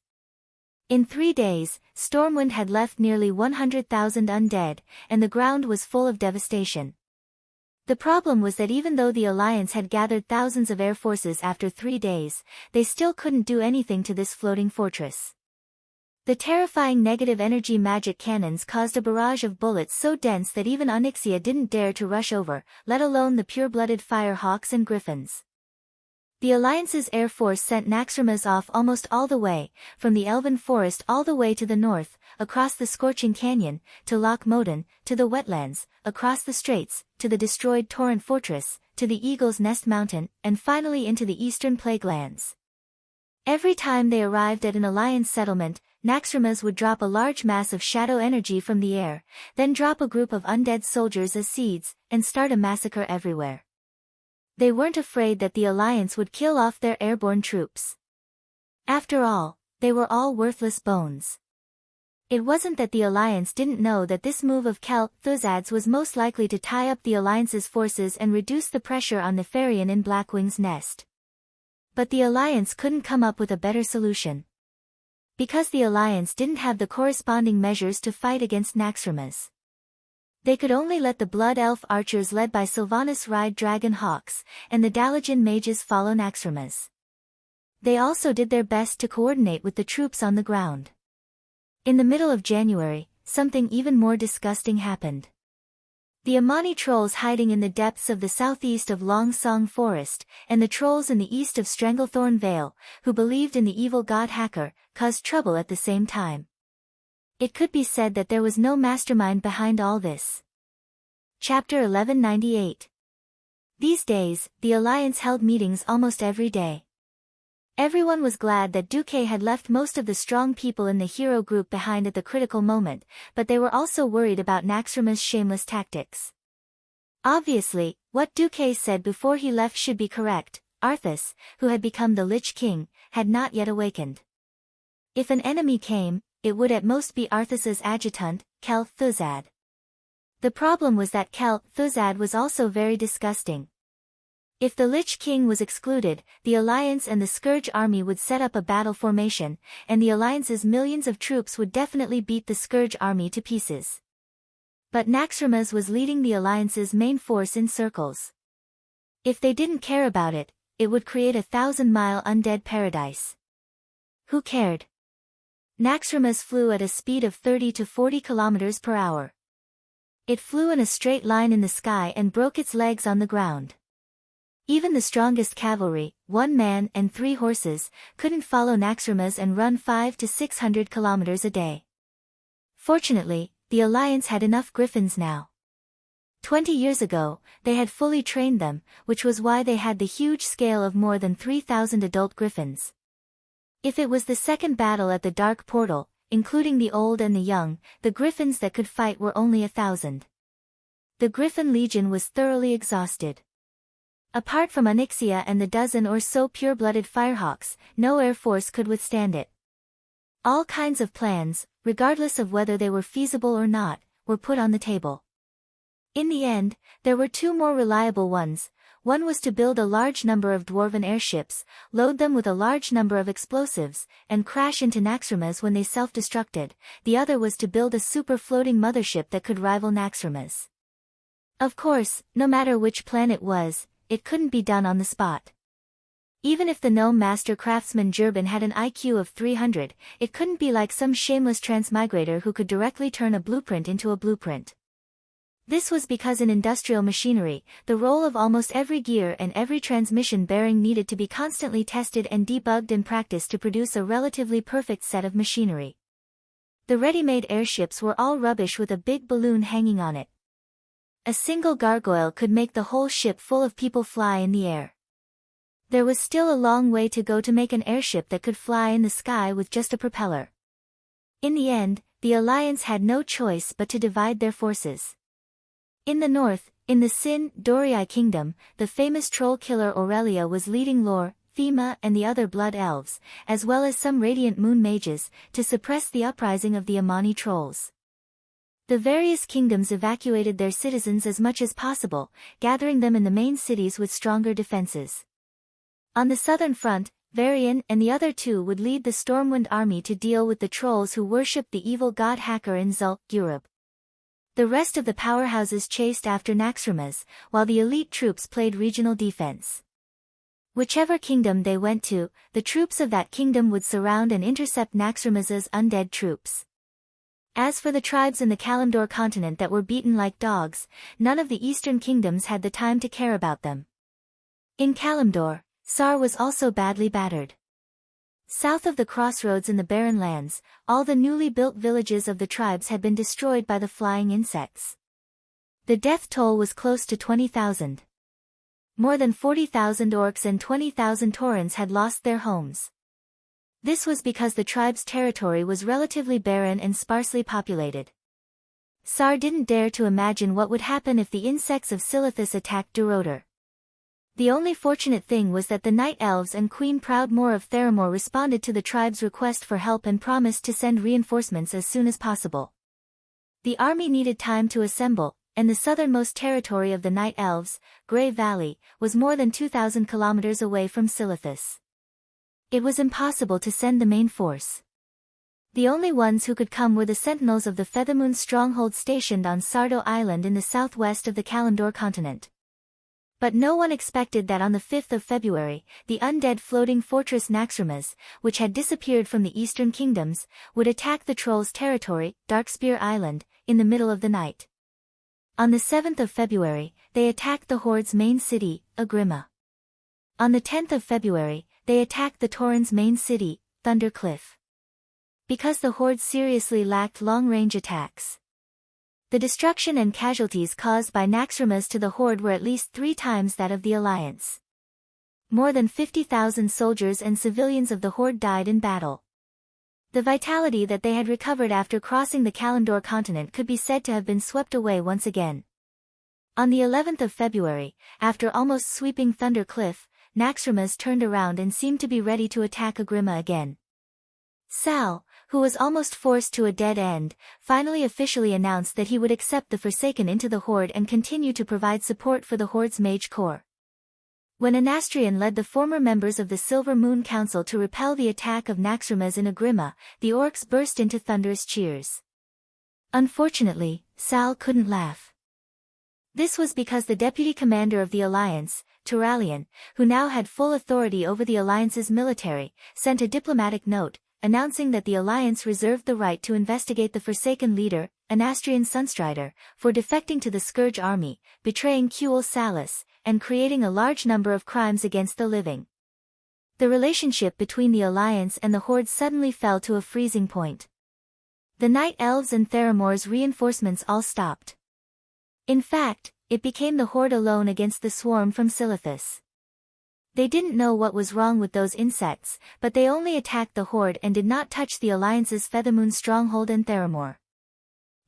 In 3 days, Stormwind had left nearly 100,000 undead, and the ground was full of devastation. The problem was that even though the Alliance had gathered thousands of air forces after 3 days, they still couldn't do anything to this floating fortress. The terrifying negative energy magic cannons caused a barrage of bullets so dense that even Onyxia didn't dare to rush over, let alone the pure-blooded fire hawks and griffins. The Alliance's air force sent Naxxramas off almost all the way, from the Elven Forest all the way to the north, across the Scorching Canyon, to Loch Moden, to the wetlands, across the straits, to the destroyed Torrent Fortress, to the Eagle's Nest Mountain, and finally into the eastern Plague Lands. Every time they arrived at an Alliance settlement, Naxxramas would drop a large mass of shadow energy from the air, then drop a group of undead soldiers as seeds, and start a massacre everywhere. They weren't afraid that the Alliance would kill off their airborne troops. After all, they were all worthless bones. It wasn't that the Alliance didn't know that this move of Kel Thuzad's was most likely to tie up the Alliance's forces and reduce the pressure on Nefarian in Blackwing's nest. But the Alliance couldn't come up with a better solution. Because the Alliance didn't have the corresponding measures to fight against Naxxramas. They could only let the Blood Elf archers led by Sylvanas ride dragon hawks, and the Dalajan mages follow Naxxramas. They also did their best to coordinate with the troops on the ground. In the middle of January, something even more disgusting happened. The Amani trolls hiding in the depths of the southeast of Long Song Forest, and the trolls in the east of Stranglethorn Vale, who believed in the evil god Hacker, caused trouble at the same time. It could be said that there was no mastermind behind all this. Chapter 1198. These days, the Alliance held meetings almost every day. Everyone was glad that Duque had left most of the strong people in the hero group behind at the critical moment, but they were also worried about Naxxramas' shameless tactics. Obviously, what Duque said before he left should be correct. Arthas, who had become the Lich King, had not yet awakened. If an enemy came, it would at most be Arthas's adjutant, Kel Thuzad. The problem was that Kel Thuzad was also very disgusting. If the Lich King was excluded, the Alliance and the Scourge army would set up a battle formation, and the Alliance's millions of troops would definitely beat the Scourge army to pieces. But Naxxramas was leading the Alliance's main force in circles. If they didn't care about it, it would create a 1,000-mile undead paradise. Who cared? Naxxramas flew at a speed of 30 to 40 kilometers per hour. It flew in a straight line in the sky and broke its legs on the ground. Even the strongest cavalry, 1 man and 3 horses, couldn't follow Naxxramas and run 5 to 600 kilometers a day. Fortunately, the Alliance had enough griffins now. 20 years ago, they had fully trained them, which was why they had the huge scale of more than 3,000 adult griffins. If it was the second battle at the Dark Portal, including the old and the young, the griffins that could fight were only 1,000. The Griffin Legion was thoroughly exhausted. Apart from Onyxia and the dozen or so pure-blooded firehawks, no air force could withstand it. All kinds of plans, regardless of whether they were feasible or not, were put on the table. In the end, there were 2 more reliable ones. One was to build a large number of dwarven airships, load them with a large number of explosives, and crash into Naxxramas when they self-destructed. The other was to build a super-floating mothership that could rival Naxxramas. Of course, no matter which plan it was, it couldn't be done on the spot. Even if the gnome master craftsman Jurbin had an IQ of 300, it couldn't be like some shameless transmigrator who could directly turn a blueprint into a blueprint. This was because in industrial machinery, the role of almost every gear and every transmission bearing needed to be constantly tested and debugged in practice to produce a relatively perfect set of machinery. The ready-made airships were all rubbish with a big balloon hanging on it. A single gargoyle could make the whole ship full of people fly in the air. There was still a long way to go to make an airship that could fly in the sky with just a propeller. In the end, the Alliance had no choice but to divide their forces. In the north, in the Sin Dorii kingdom, the famous troll killer Aurelia was leading Lore, Thema and the other blood elves, as well as some radiant moon mages, to suppress the uprising of the Amani trolls. The various kingdoms evacuated their citizens as much as possible, gathering them in the main cities with stronger defenses. On the southern front, Varian and the other 2 would lead the Stormwind army to deal with the trolls who worshipped the evil god Hacker in Zul, Europe. The rest of the powerhouses chased after Naxxramas, while the elite troops played regional defense. Whichever kingdom they went to, the troops of that kingdom would surround and intercept Naxxramas's undead troops. As for the tribes in the Kalimdor continent that were beaten like dogs, none of the eastern kingdoms had the time to care about them. In Kalimdor, Sar was also badly battered. South of the crossroads in the barren lands, all the newly built villages of the tribes had been destroyed by the flying insects. The death toll was close to 20,000. More than 40,000 orcs and 20,000 taurens had lost their homes. This was because the tribe's territory was relatively barren and sparsely populated. Sar didn't dare to imagine what would happen if the insects of Silithus attacked Duroder. The only fortunate thing was that the Night Elves and Queen Proudmoore of Theramore responded to the tribe's request for help and promised to send reinforcements as soon as possible. The army needed time to assemble, and the southernmost territory of the Night Elves, Grey Valley, was more than 2,000 kilometers away from Silithus. It was impossible to send the main force. The only ones who could come were the sentinels of the Feathermoon stronghold stationed on Sardo Island in the southwest of the Kalimdor continent. But no one expected that on the 5th of February, the undead floating fortress Naxxramas, which had disappeared from the eastern kingdoms, would attack the trolls' territory, Darkspear Island, in the middle of the night. On the 7th of February, they attacked the Horde's main city, Agrima. On the 10th of February, they attacked the Tauren's main city, Thundercliff. Because the Horde seriously lacked long-range attacks. The destruction and casualties caused by Naxxramas to the Horde were at least 3 times that of the Alliance. More than 50,000 soldiers and civilians of the Horde died in battle. The vitality that they had recovered after crossing the Kalimdor continent could be said to have been swept away once again. On the 11th of February, after almost sweeping Thundercliff, Naxxramas turned around and seemed to be ready to attack Agrima again. Sal, who was almost forced to a dead end, finally officially announced that he would accept the Forsaken into the Horde and continue to provide support for the Horde's Mage Corps. When Anastrian led the former members of the Silver Moon Council to repel the attack of Naxxramas in Agrima, the orcs burst into thunderous cheers. Unfortunately, Sal couldn't laugh. This was because the deputy commander of the Alliance, Turalian, who now had full authority over the Alliance's military, sent a diplomatic note, announcing that the Alliance reserved the right to investigate the Forsaken leader, an Astrian Sunstrider, for defecting to the Scourge army, betraying Kuel Salus, and creating a large number of crimes against the living. The relationship between the Alliance and the Horde suddenly fell to a freezing point. The Night Elves and Theramore's reinforcements all stopped. In fact, it became the Horde alone against the swarm from Silithus. They didn't know what was wrong with those insects, but they only attacked the Horde and did not touch the Alliance's Feathermoon stronghold and Theramore.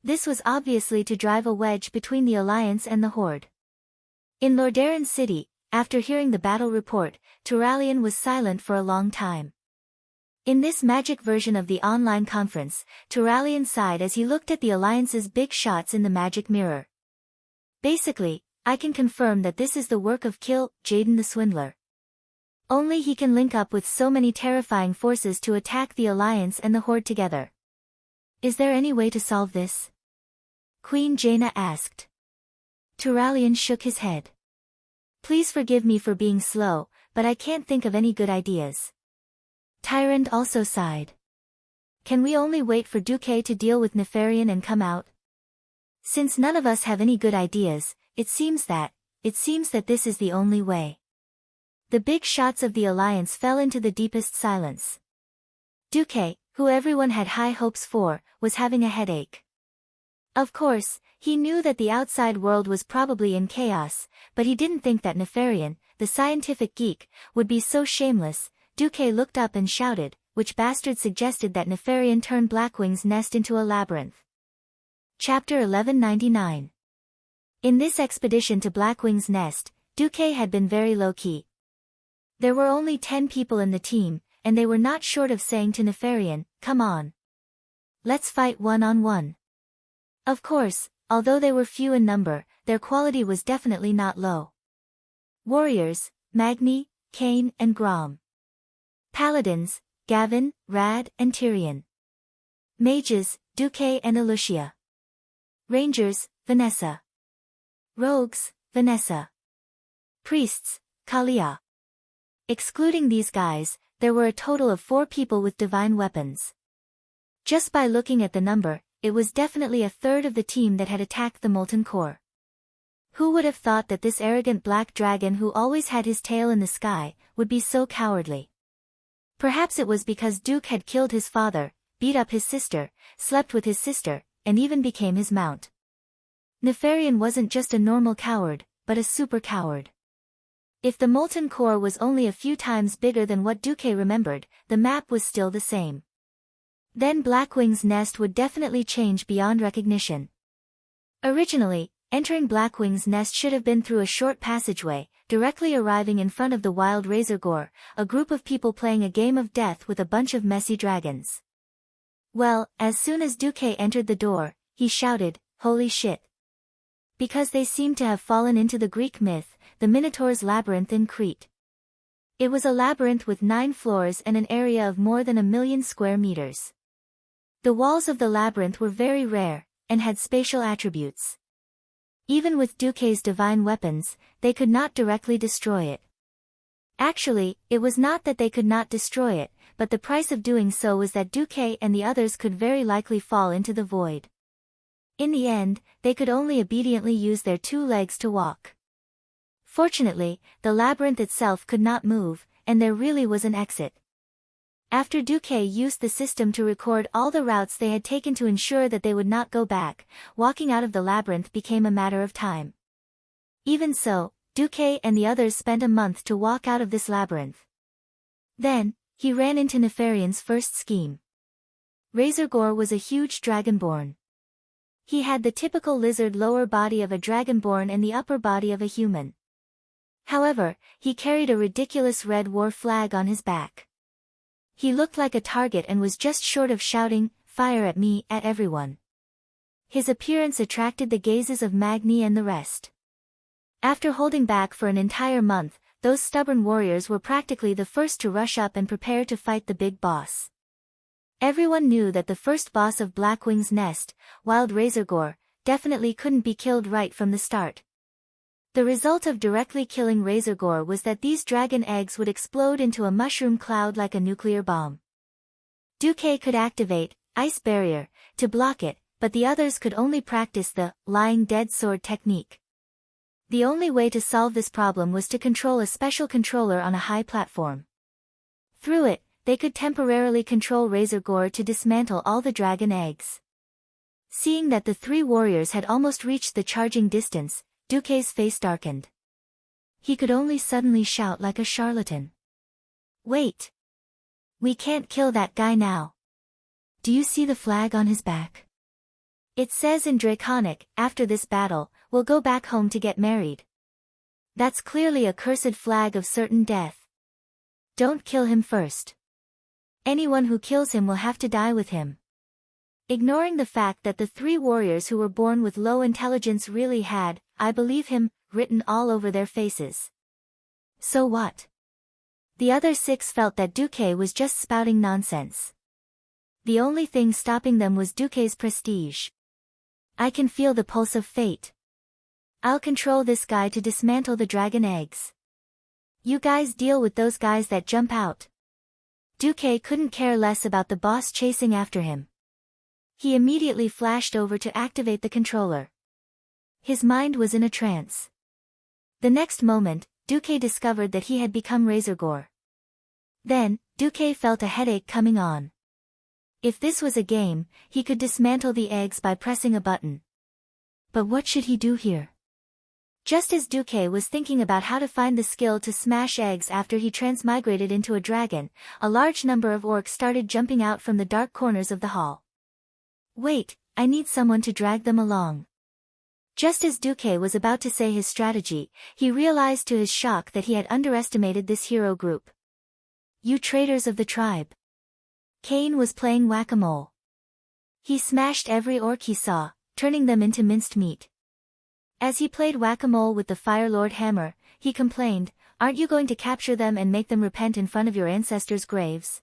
This was obviously to drive a wedge between the Alliance and the Horde. In Lordaeron City, after hearing the battle report, Turalyon was silent for a long time. In this magic version of the online conference, Turalyon sighed as he looked at the Alliance's big shots in the magic mirror. Basically, I can confirm that this is the work of Jaden the Swindler. Only he can link up with so many terrifying forces to attack the Alliance and the Horde together. Is there any way to solve this? Queen Jaina asked. Turalyon shook his head. Please forgive me for being slow, but I can't think of any good ideas. Tyrande also sighed. Can we only wait for Duque to deal with Nefarian and come out? Since none of us have any good ideas, it seems that this is the only way. The big shots of the Alliance fell into the deepest silence. Duque, who everyone had high hopes for, was having a headache. Of course, he knew that the outside world was probably in chaos, but he didn't think that Nefarian, the scientific geek, would be so shameless. Duque looked up and shouted, which bastard suggested that Nefarian turn Blackwing's nest into a labyrinth. Chapter 1199. In this expedition to Blackwing's nest, Duque had been very low-key. There were only 10 people in the team, and they were not short of saying to Nefarian, "Come on. Let's fight one-on-one." Of course, although they were few in number, their quality was definitely not low. Warriors, Magni, Kane and Grom. Paladins, Gavin, Rad and Tyrion. Mages, Duque and Elucia. Rangers, Vanessa. Rogues, Vanessa. Priests, Kalia. Excluding these guys, there were a total of 4 people with divine weapons. Just by looking at the number, it was definitely a third of the team that had attacked the Molten Core. Who would have thought that this arrogant black dragon who always had his tail in the sky, would be so cowardly? Perhaps it was because Duke had killed his father, beat up his sister, slept with his sister, and even became his mount. Nefarian wasn't just a normal coward, but a super coward. If the Molten Core was only a few times bigger than what Duque remembered, the map was still the same. Then Blackwing's nest would definitely change beyond recognition. Originally, entering Blackwing's nest should have been through a short passageway, directly arriving in front of the wild Razorgore, a group of people playing a game of death with a bunch of messy dragons. Well, as soon as Duque entered the door, he shouted, "Holy shit!" Because they seemed to have fallen into the Greek myth, the Minotaur's labyrinth in Crete. It was a labyrinth with 9 floors and an area of more than 1,000,000 square meters. The walls of the labyrinth were very rare, and had spatial attributes. Even with Duque's divine weapons, they could not directly destroy it. Actually, it was not that they could not destroy it, but the price of doing so was that Duque and the others could very likely fall into the void. In the end, they could only obediently use their 2 legs to walk. Fortunately, the labyrinth itself could not move, and there really was an exit. After Duque used the system to record all the routes they had taken to ensure that they would not go back, walking out of the labyrinth became a matter of time. Even so, Duque and the others spent a month to walk out of this labyrinth. Then, he ran into Nefarian's first scheme. Razorgore was a huge dragonborn. He had the typical lizard lower body of a dragonborn and the upper body of a human. However, he carried a ridiculous red war flag on his back. He looked like a target and was just short of shouting, "Fire at me," at everyone. His appearance attracted the gazes of Magni and the rest. After holding back for an entire month, those stubborn warriors were practically the first to rush up and prepare to fight the big boss. Everyone knew that the first boss of Blackwing's nest, Wild Razorgore, definitely couldn't be killed right from the start. The result of directly killing Razorgore was that these dragon eggs would explode into a mushroom cloud like a nuclear bomb. Duque could activate Ice Barrier to block it, but the others could only practice the lying dead sword technique. The only way to solve this problem was to control a special controller on a high platform. Through it, they could temporarily control Razor Gore to dismantle all the dragon eggs. Seeing that the three warriors had almost reached the charging distance, Duque's face darkened. He could only suddenly shout like a charlatan. Wait! We can't kill that guy now. Do you see the flag on his back? It says in Draconic, after this battle, we'll go back home to get married. That's clearly a cursed flag of certain death. Don't kill him first. Anyone who kills him will have to die with him. Ignoring the fact that the three warriors who were born with low intelligence really had, I believe him, written all over their faces. So what? The other six felt that Duque was just spouting nonsense. The only thing stopping them was Duque's prestige. I can feel the pulse of fate. I'll control this guy to dismantle the dragon eggs. You guys deal with those guys that jump out. Duque couldn't care less about the boss chasing after him. He immediately flashed over to activate the controller. His mind was in a trance. The next moment, Duque discovered that he had become Razor Gore. Then, Duque felt a headache coming on. If this was a game, he could dismantle the eggs by pressing a button. But what should he do here? Just as Duque was thinking about how to find the skill to smash eggs after he transmigrated into a dragon, a large number of orcs started jumping out from the dark corners of the hall. Wait, I need someone to drag them along. Just as Duque was about to say his strategy, he realized to his shock that he had underestimated this hero group. You traitors of the tribe. Cain was playing whack-a-mole. He smashed every orc he saw, turning them into minced meat. As he played whack-a-mole with the Fire Lord hammer, he complained, "Aren't you going to capture them and make them repent in front of your ancestors' graves?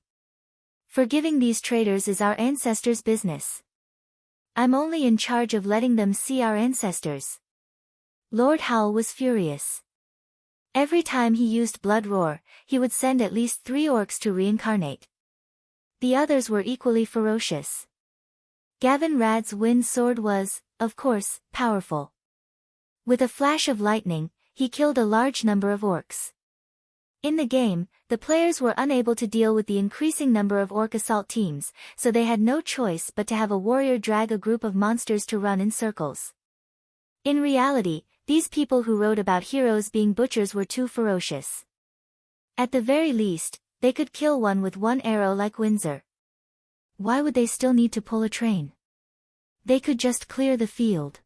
Forgiving these traitors is our ancestors' business. I'm only in charge of letting them see our ancestors." Lord Howl was furious. Every time he used Blood Roar, he would send at least 3 orcs to reincarnate. The others were equally ferocious. Gavin Rad's wind sword was, of course, powerful. With a flash of lightning, he killed a large number of orcs. In the game, the players were unable to deal with the increasing number of orc assault teams, so they had no choice but to have a warrior drag a group of monsters to run in circles. In reality, these people who wrote about heroes being butchers were too ferocious. At the very least, they could kill one with one arrow like Windsor. Why would they still need to pull a train? They could just clear the field.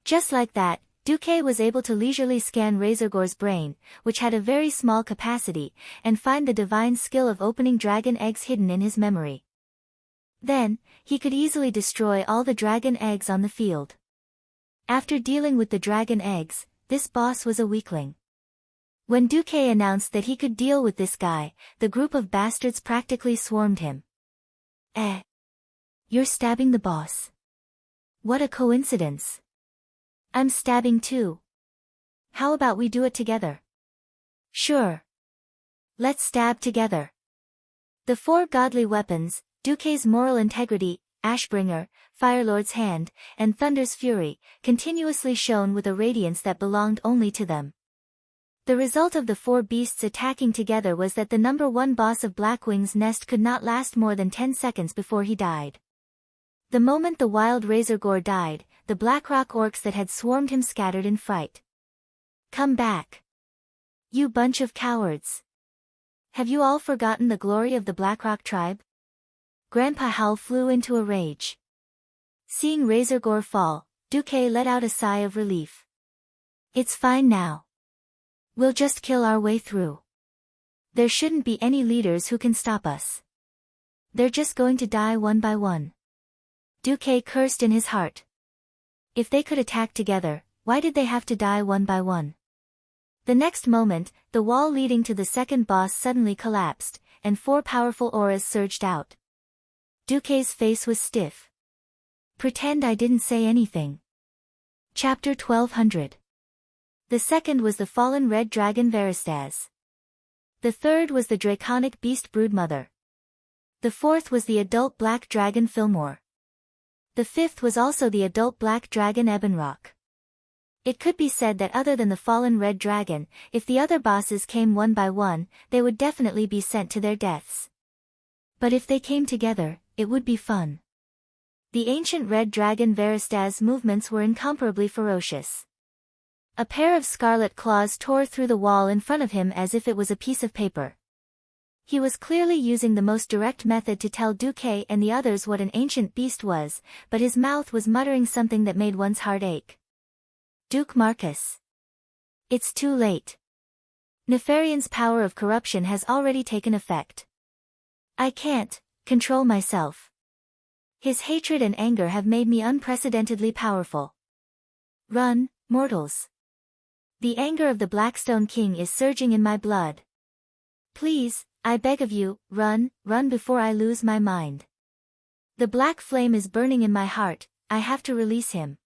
Just like that, Duque was able to leisurely scan Razor Gore's brain, which had a very small capacity, and find the divine skill of opening dragon eggs hidden in his memory. Then, he could easily destroy all the dragon eggs on the field. After dealing with the dragon eggs, this boss was a weakling. When Duque announced that he could deal with this guy, the group of bastards practically swarmed him. You're stabbing the boss. What a coincidence. I'm stabbing too. How about we do it together? Sure. Let's stab together. The 4 godly weapons, Duque's moral integrity, Ashbringer, Firelord's hand, and Thunder's fury, continuously shone with a radiance that belonged only to them. The result of the 4 beasts attacking together was that the number 1 boss of Blackwing's nest could not last more than 10 seconds before he died. The moment the wild Razor Gore died, the Blackrock orcs that had swarmed him scattered in fright. Come back. You bunch of cowards. Have you all forgotten the glory of the Blackrock tribe? Grandpa Howl flew into a rage. Seeing Razor Gore fall, Duque let out a sigh of relief. It's fine now. We'll just kill our way through. There shouldn't be any leaders who can stop us. They're just going to die one by one. Duque cursed in his heart. If they could attack together, why did they have to die one by one? The next moment, the wall leading to the second boss suddenly collapsed, and 4 powerful auras surged out. Duque's face was stiff. Pretend I didn't say anything. Chapter 1200. The second was the fallen red dragon Varistaz. The third was the draconic beast Broodmother. The fourth was the adult black dragon Fillmore. The fifth was also the adult black dragon Ebonrock. It could be said that other than the fallen red dragon, if the other bosses came one by one, they would definitely be sent to their deaths. But if they came together, it would be fun. The ancient red dragon Veristaz's movements were incomparably ferocious. A pair of scarlet claws tore through the wall in front of him as if it was a piece of paper. He was clearly using the most direct method to tell Duque and the others what an ancient beast was, but his mouth was muttering something that made one's heart ache. Duke Marcus. It's too late. Nefarian's power of corruption has already taken effect. I can't control myself. His hatred and anger have made me unprecedentedly powerful. Run, mortals. The anger of the Blackstone King is surging in my blood. Please, I beg of you, run before I lose my mind. The black flame is burning in my heart, I have to release him.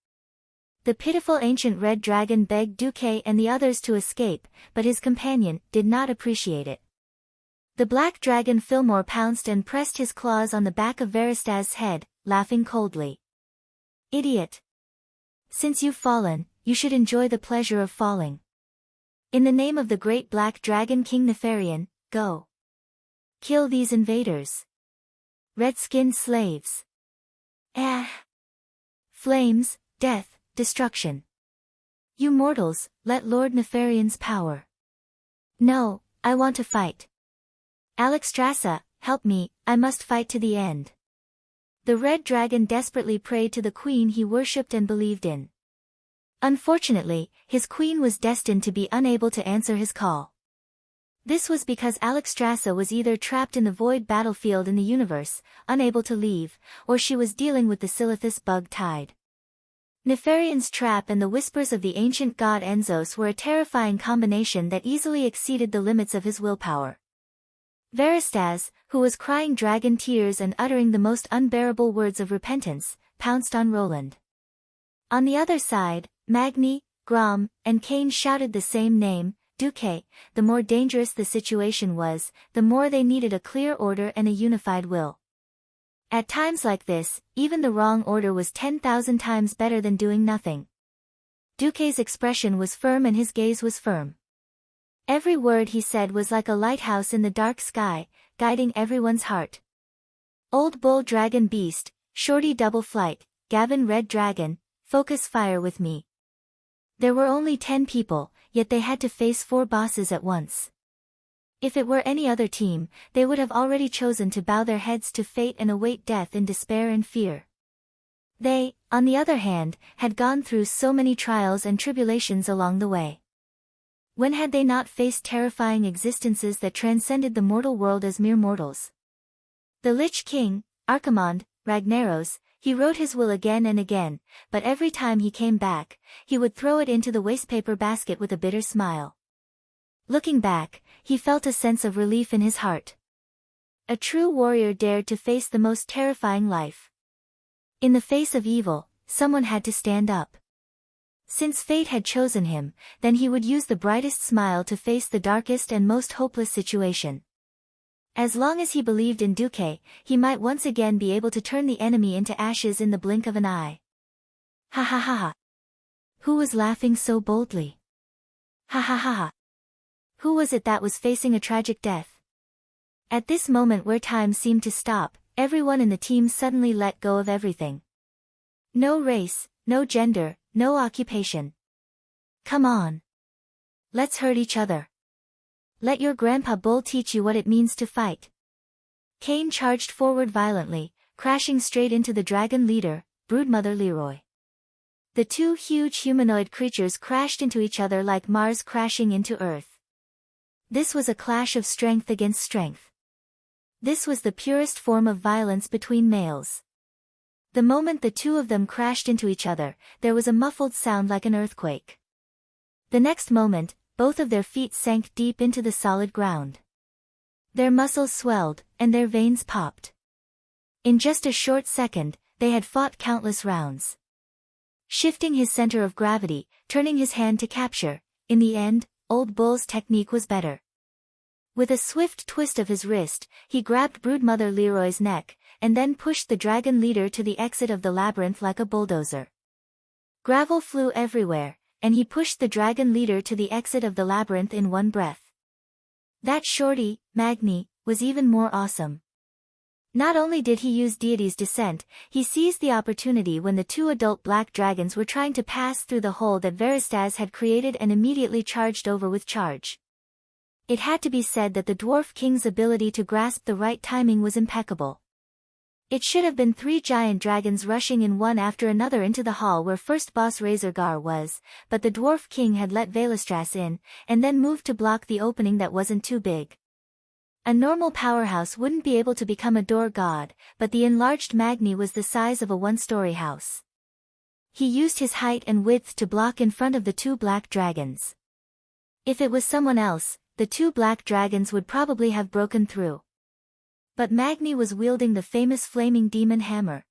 The pitiful ancient red dragon begged Duque and the others to escape, but his companion did not appreciate it. The black dragon Fillmore pounced and pressed his claws on the back of Veristaz's head, laughing coldly. Idiot! Since you've fallen, you should enjoy the pleasure of falling. In the name of the great black dragon King Nefarian, go. Kill these invaders. Red-skinned slaves. Flames, death, destruction. You mortals, let Lord Nefarian's power. No, I want to fight. Alexstrasza, help me, I must fight to the end. The red dragon desperately prayed to the queen he worshipped and believed in. Unfortunately, his queen was destined to be unable to answer his call. This was because Alexstrasza was either trapped in the void battlefield in the universe, unable to leave, or she was dealing with the Silithus bug tide. Nefarian's trap and the whispers of the ancient god Enzos were a terrifying combination that easily exceeded the limits of his willpower. Veristaz, who was crying dragon tears and uttering the most unbearable words of repentance, pounced on Roland. On the other side, Magni, Grom, and Cain shouted the same name, Duque. The more dangerous the situation was, the more they needed a clear order and a unified will. At times like this, even the wrong order was 10,000 times better than doing nothing. Duque's expression was firm and his gaze was firm. Every word he said was like a lighthouse in the dark sky, guiding everyone's heart. Old Bull Dragon Beast, Shorty Double Flight, Gavin Red Dragon, focus fire with me. There were only 10 people, yet they had to face 4 bosses at once. If it were any other team, they would have already chosen to bow their heads to fate and await death in despair and fear. They, on the other hand, had gone through so many trials and tribulations along the way. When had they not faced terrifying existences that transcended the mortal world as mere mortals? The Lich King, Archimonde, Ragnaros, he wrote his will again and again, but every time he came back, he would throw it into the wastepaper basket with a bitter smile. Looking back, he felt a sense of relief in his heart. A true warrior dared to face the most terrifying life. In the face of evil, someone had to stand up. Since fate had chosen him, then he would use the brightest smile to face the darkest and most hopeless situation. As long as he believed in Duque, he might once again be able to turn the enemy into ashes in the blink of an eye. Ha ha ha ha. Who was laughing so boldly? Ha ha ha ha. Who was it that was facing a tragic death? At this moment where time seemed to stop, everyone in the team suddenly let go of everything. No race, no gender, no occupation. Come on. Let's hurt each other. Let your Grandpa Bull teach you what it means to fight. Cain charged forward violently, crashing straight into the dragon leader, Broodmother Leroy. The 2 huge humanoid creatures crashed into each other like Mars crashing into Earth. This was a clash of strength against strength. This was the purest form of violence between males. The moment the 2 of them crashed into each other, there was a muffled sound like an earthquake. The next moment, both of their feet sank deep into the solid ground. Their muscles swelled, and their veins popped. In just a short second, they had fought countless rounds. Shifting his center of gravity, turning his hand to capture, in the end, Old Bull's technique was better. With a swift twist of his wrist, he grabbed Broodmother Leroy's neck, and then pushed the dragon leader to the exit of the labyrinth like a bulldozer. Gravel flew everywhere, and he pushed the dragon leader to the exit of the labyrinth in one breath. That shorty, Magni, was even more awesome. Not only did he use Deity's Descent, he seized the opportunity when the two adult black dragons were trying to pass through the hole that Veristaz had created and immediately charged over with charge. It had to be said that the Dwarf King's ability to grasp the right timing was impeccable. It should have been 3 giant dragons rushing in one after another into the hall where first boss Razorgar was, but the Dwarf King had let Velistras in, and then moved to block the opening that wasn't too big. A normal powerhouse wouldn't be able to become a door god, but the enlarged Magni was the size of a one-story house. He used his height and width to block in front of the 2 black dragons. If it was someone else, the 2 black dragons would probably have broken through. But Magni was wielding the famous flaming demon hammer.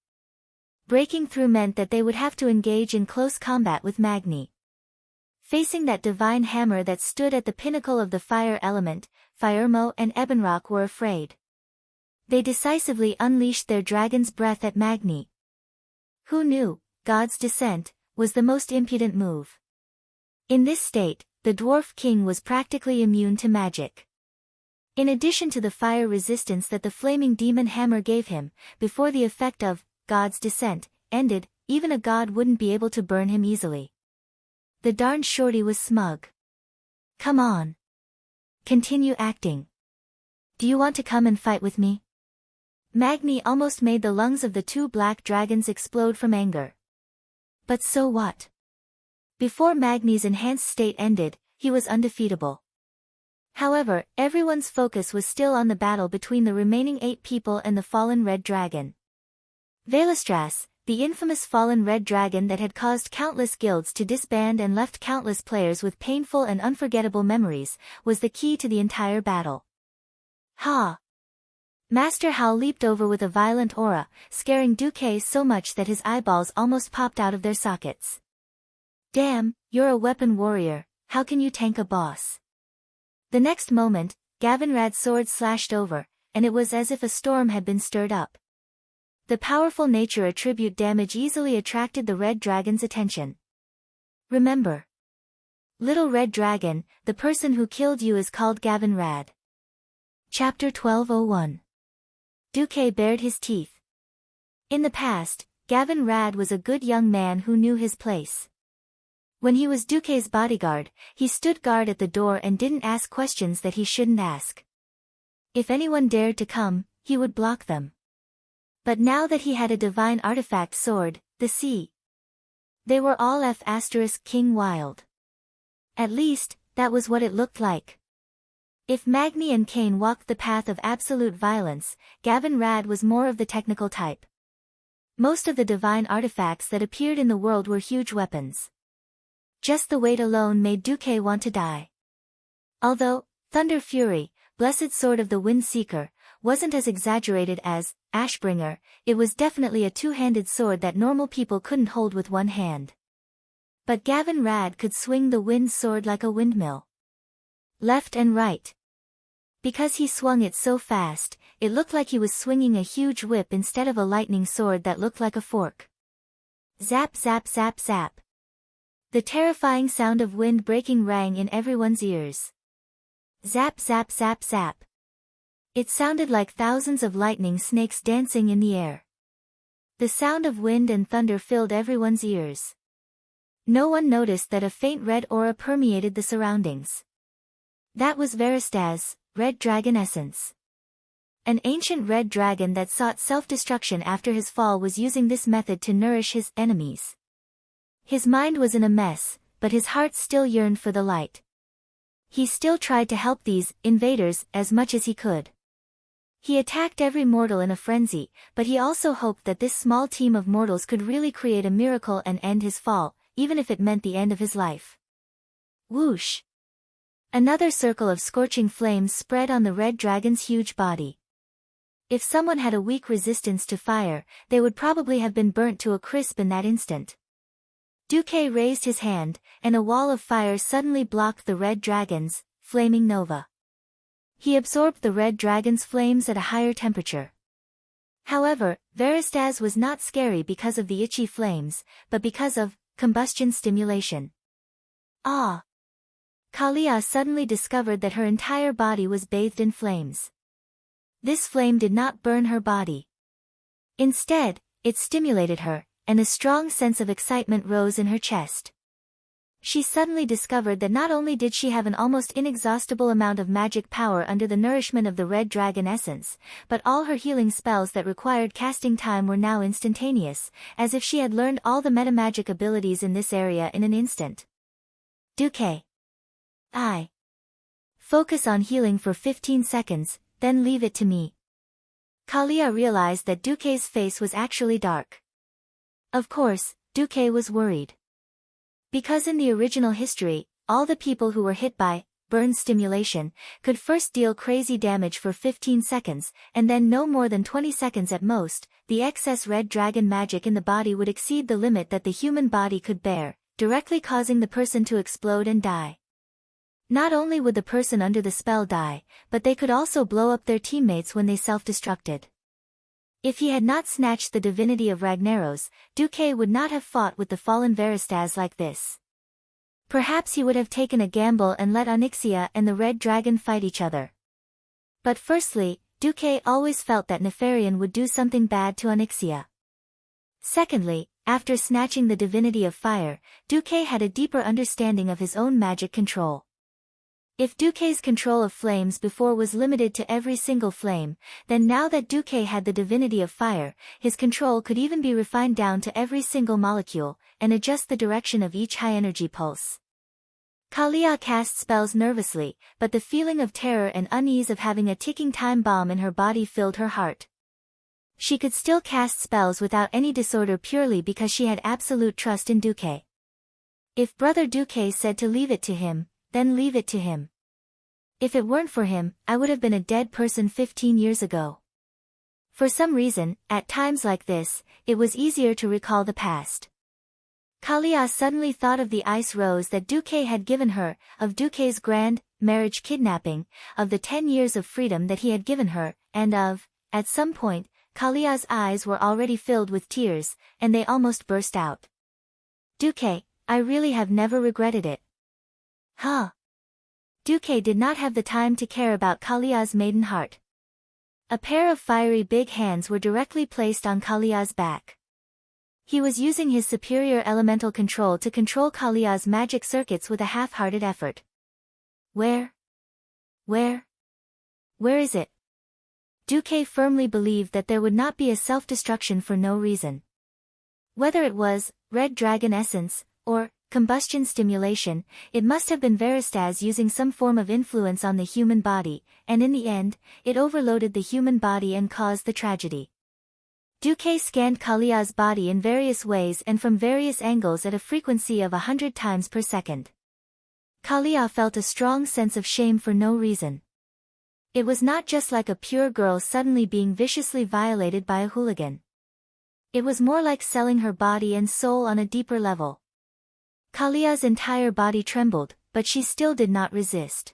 Breaking through meant that they would have to engage in close combat with Magni. Facing that divine hammer that stood at the pinnacle of the fire element, Firemo and Ebonrock were afraid. They decisively unleashed their dragon's breath at Magni. Who knew, God's Descent, was the most impudent move. In this state, the Dwarf King was practically immune to magic. In addition to the fire resistance that the flaming demon hammer gave him, before the effect of God's Descent ended, even a god wouldn't be able to burn him easily. The darned shorty was smug. Come on. Continue acting. Do you want to come and fight with me? Magni almost made the lungs of the 2 black dragons explode from anger. But so what? Before Magni's enhanced state ended, he was undefeatable. However, everyone's focus was still on the battle between the remaining 8 people and the fallen red dragon. Velistras, the infamous fallen red dragon that had caused countless guilds to disband and left countless players with painful and unforgettable memories, was the key to the entire battle. Ha! Master Hal leaped over with a violent aura, scaring Duque so much that his eyeballs almost popped out of their sockets. Damn, you're a weapon warrior, how can you tank a boss? The next moment, Gavinrad's sword slashed over, and it was as if a storm had been stirred up. The powerful nature attribute damage easily attracted the red dragon's attention. Remember. Little red dragon, the person who killed you is called Gavinrad. Chapter 1201. Duque bared his teeth. In the past, Gavinrad was a good young man who knew his place. When he was Duque's bodyguard, he stood guard at the door and didn't ask questions that he shouldn't ask. If anyone dared to come, he would block them. But now that he had a divine artifact sword, the sea. They were all King wild. At least, that was what it looked like. If Magni and Cain walked the path of absolute violence, Gavinrad was more of the technical type. Most of the divine artifacts that appeared in the world were huge weapons. Just the weight alone made Duque want to die. Although, Thunder Fury, Blessed Sword of the Wind Seeker, wasn't as exaggerated as Ashbringer, it was definitely a 2-handed sword that normal people couldn't hold with one hand. But Gavinrad could swing the wind sword like a windmill. Left and right. Because he swung it so fast, it looked like he was swinging a huge whip instead of a lightning sword that looked like a fork. Zap zap zap zap. The terrifying sound of wind breaking rang in everyone's ears. Zap zap zap zap. It sounded like thousands of lightning snakes dancing in the air. The sound of wind and thunder filled everyone's ears. No one noticed that a faint red aura permeated the surroundings. That was Veristaz, red dragon essence. An ancient red dragon that sought self-destruction after his fall was using this method to nourish his enemies. His mind was in a mess, but his heart still yearned for the light. He still tried to help these invaders as much as he could. He attacked every mortal in a frenzy, but he also hoped that this small team of mortals could really create a miracle and end his fall, even if it meant the end of his life. Whoosh! Another circle of scorching flames spread on the red dragon's huge body. If someone had a weak resistance to fire, they would probably have been burnt to a crisp in that instant. Duque raised his hand, and a wall of fire suddenly blocked the red dragon's flaming nova. He absorbed the red dragon's flames at a higher temperature. However, Veristaz was not scary because of the itchy flames, but because of combustion stimulation. Ah! Kalia suddenly discovered that her entire body was bathed in flames. This flame did not burn her body. Instead, it stimulated her, and a strong sense of excitement rose in her chest. She suddenly discovered that not only did she have an almost inexhaustible amount of magic power under the nourishment of the red dragon essence, but all her healing spells that required casting time were now instantaneous, as if she had learned all the metamagic abilities in this area in an instant. Duque. I. Focus on healing for 15 seconds, then leave it to me. Kalia realized that Duque's face was actually dark. Of course, Duque was worried. Because in the original history, all the people who were hit by burn stimulation could first deal crazy damage for 15 seconds, and then no more than 20 seconds at most, the excess red dragon magic in the body would exceed the limit that the human body could bear, directly causing the person to explode and die. Not only would the person under the spell die, but they could also blow up their teammates when they self-destructed. If he had not snatched the divinity of Ragnaros, Duque would not have fought with the fallen Veristaz like this. Perhaps he would have taken a gamble and let Onyxia and the red dragon fight each other. But firstly, Duque always felt that Nefarian would do something bad to Onyxia. Secondly, after snatching the divinity of fire, Duque had a deeper understanding of his own magic control. If Duque's control of flames before was limited to every single flame, then now that Duque had the divinity of fire, his control could even be refined down to every single molecule, and adjust the direction of each high-energy pulse. Kalia cast spells nervously, but the feeling of terror and unease of having a ticking time bomb in her body filled her heart. She could still cast spells without any disorder purely because she had absolute trust in Duque. If Brother Duque said to leave it to him, then leave it to him. If it weren't for him, I would have been a dead person 15 years ago. For some reason, at times like this, it was easier to recall the past. Kalia suddenly thought of the ice rose that Duque had given her, of Duque's grand marriage kidnapping, of the 10 years of freedom that he had given her, and at some point, Kalia's eyes were already filled with tears, and they almost burst out. Duque, I really have never regretted it. Huh? Duque did not have the time to care about Kalia's maiden heart. A pair of fiery big hands were directly placed on Kalia's back. He was using his superior elemental control to control Kalia's magic circuits with a half-hearted effort. Where is it? Duque firmly believed that there would not be a self-destruction for no reason. Whether it was red dragon essence, or combustion stimulation, it must have been Veristaz using some form of influence on the human body, and in the end, it overloaded the human body and caused the tragedy. Duque scanned Kalia's body in various ways and from various angles at a frequency of 100 times per second. Kalia felt a strong sense of shame for no reason. It was not just like a pure girl suddenly being viciously violated by a hooligan. It was more like selling her body and soul on a deeper level. Kalia's entire body trembled, but she still did not resist.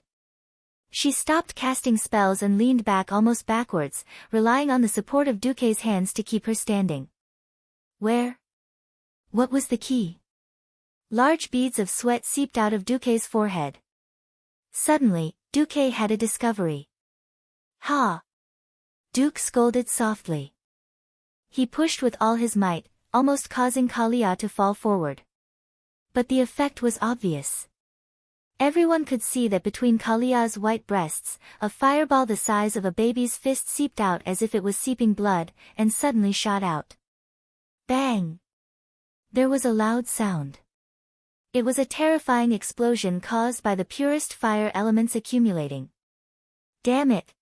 She stopped casting spells and leaned back almost backwards, relying on the support of Duque's hands to keep her standing. What was the key? Large beads of sweat seeped out of Duque's forehead. Suddenly, Duque had a discovery. Ha! Duque scolded softly. He pushed with all his might, almost causing Kalia to fall forward. But the effect was obvious. Everyone could see that between Kalia's white breasts, a fireball the size of a baby's fist seeped out as if it was seeping blood, and suddenly shot out. Bang! There was a loud sound. It was a terrifying explosion caused by the purest fire elements accumulating. Damn it!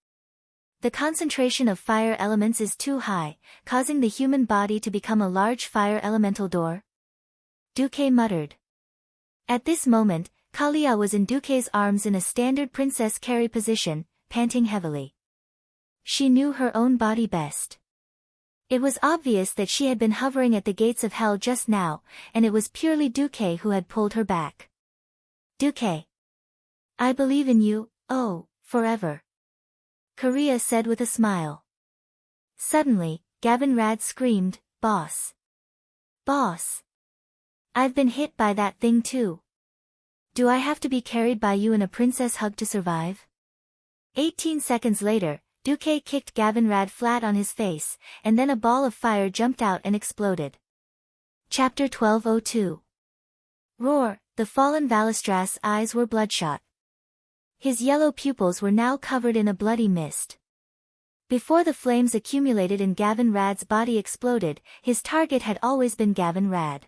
The concentration of fire elements is too high, causing the human body to become a large fire elemental door. Duque muttered. At this moment, Kalia was in Duque's arms in a standard princess carry position, panting heavily. She knew her own body best. It was obvious that she had been hovering at the gates of hell just now, and it was purely Duque who had pulled her back. Duque. I believe in you, oh, forever. Korea said with a smile. Suddenly, Gavinrad screamed, "Boss! Boss! I've been hit by that thing too. Do I have to be carried by you in a princess hug to survive?" 18 seconds later, Duque kicked Gavinrad flat on his face, and then a ball of fire jumped out and exploded. Chapter 12:02. Roar. The fallen Valistras' eyes were bloodshot. His yellow pupils were now covered in a bloody mist. Before the flames accumulated and Gavinrad's body exploded, his target had always been Gavinrad.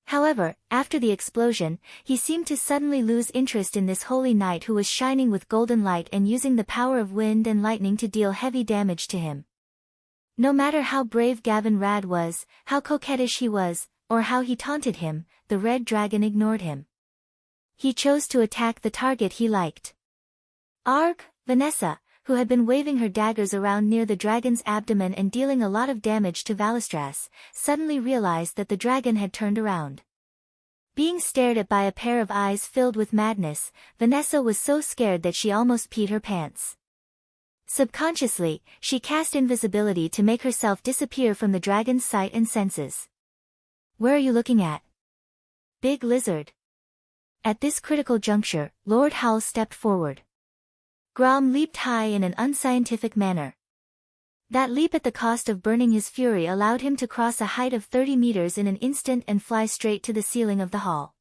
However, after the explosion, he seemed to suddenly lose interest in this holy knight who was shining with golden light and using the power of wind and lightning to deal heavy damage to him. No matter how brave Gavinrad was, how coquettish he was, or how he taunted him, the red dragon ignored him. He chose to attack the target he liked. Arg! Vanessa, who had been waving her daggers around near the dragon's abdomen and dealing a lot of damage to Valistras, suddenly realized that the dragon had turned around. Being stared at by a pair of eyes filled with madness, Vanessa was so scared that she almost peed her pants. Subconsciously, she cast invisibility to make herself disappear from the dragon's sight and senses. "Where are you looking at? Big lizard." At this critical juncture, Lord Howl stepped forward. Grom leaped high in an unscientific manner. That leap at the cost of burning his fury allowed him to cross a height of 30 meters in an instant and fly straight to the ceiling of the hall.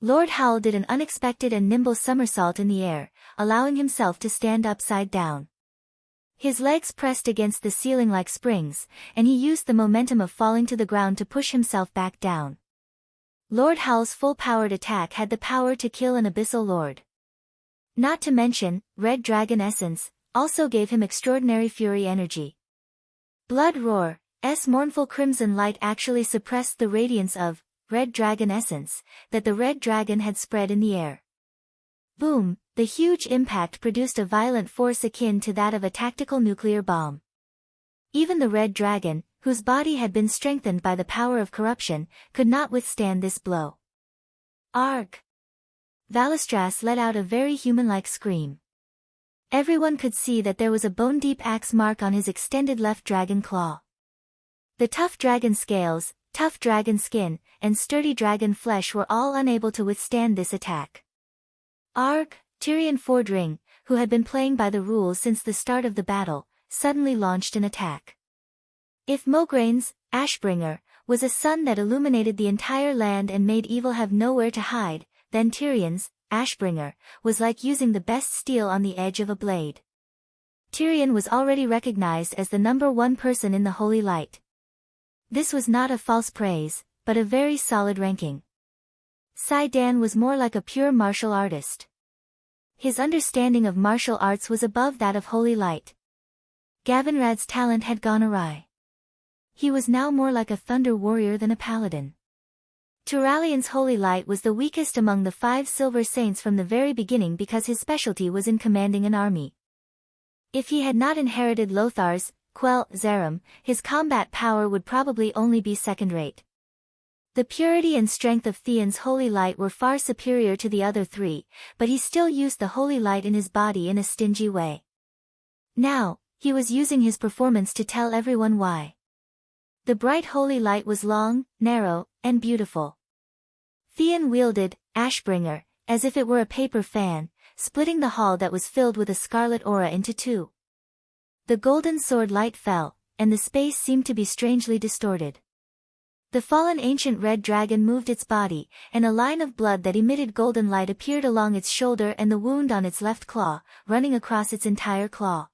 Lord Howl did an unexpected and nimble somersault in the air, allowing himself to stand upside down. His legs pressed against the ceiling like springs, and he used the momentum of falling to the ground to push himself back down. Lord Howl's full-powered attack had the power to kill an abyssal lord. Not to mention, Red Dragon Essence, also gave him extraordinary fury energy. Blood Roar's mournful crimson light actually suppressed the radiance of Red Dragon Essence that the red dragon had spread in the air. Boom! The huge impact produced a violent force akin to that of a tactical nuclear bomb. Even the red dragon, whose body had been strengthened by the power of corruption, could not withstand this blow. Arg! Valistras let out a very human-like scream. Everyone could see that there was a bone-deep axe mark on his extended left dragon claw. The tough dragon scales, tough dragon skin, and sturdy dragon flesh were all unable to withstand this attack. Arg! Tyrion Fordring, who had been playing by the rules since the start of the battle, suddenly launched an attack. If Mograine's Ashbringer was a sun that illuminated the entire land and made evil have nowhere to hide, then Tyrion's Ashbringer was like using the best steel on the edge of a blade. Tyrion was already recognized as the #1 person in the Holy Light. This was not a false praise, but a very solid ranking. Sai-Dan was more like a pure martial artist. His understanding of martial arts was above that of Holy Light. Gavinrad's talent had gone awry. He was now more like a thunder warrior than a paladin. Turalian's Holy Light was the weakest among the 5 Silver Saints from the very beginning because his specialty was in commanding an army. If he had not inherited Lothar's Quell Zerum, his combat power would probably only be second-rate. The purity and strength of Theon's Holy Light were far superior to the other 3, but he still used the Holy Light in his body in a stingy way. Now, he was using his performance to tell everyone why. The bright Holy Light was long, narrow, and beautiful. Theon wielded Ashbringer as if it were a paper fan, splitting the hall that was filled with a scarlet aura into 2. The golden sword light fell, and the space seemed to be strangely distorted. The fallen ancient red dragon moved its body, and a line of blood that emitted golden light appeared along its shoulder and the wound on its left claw, running across its entire claw.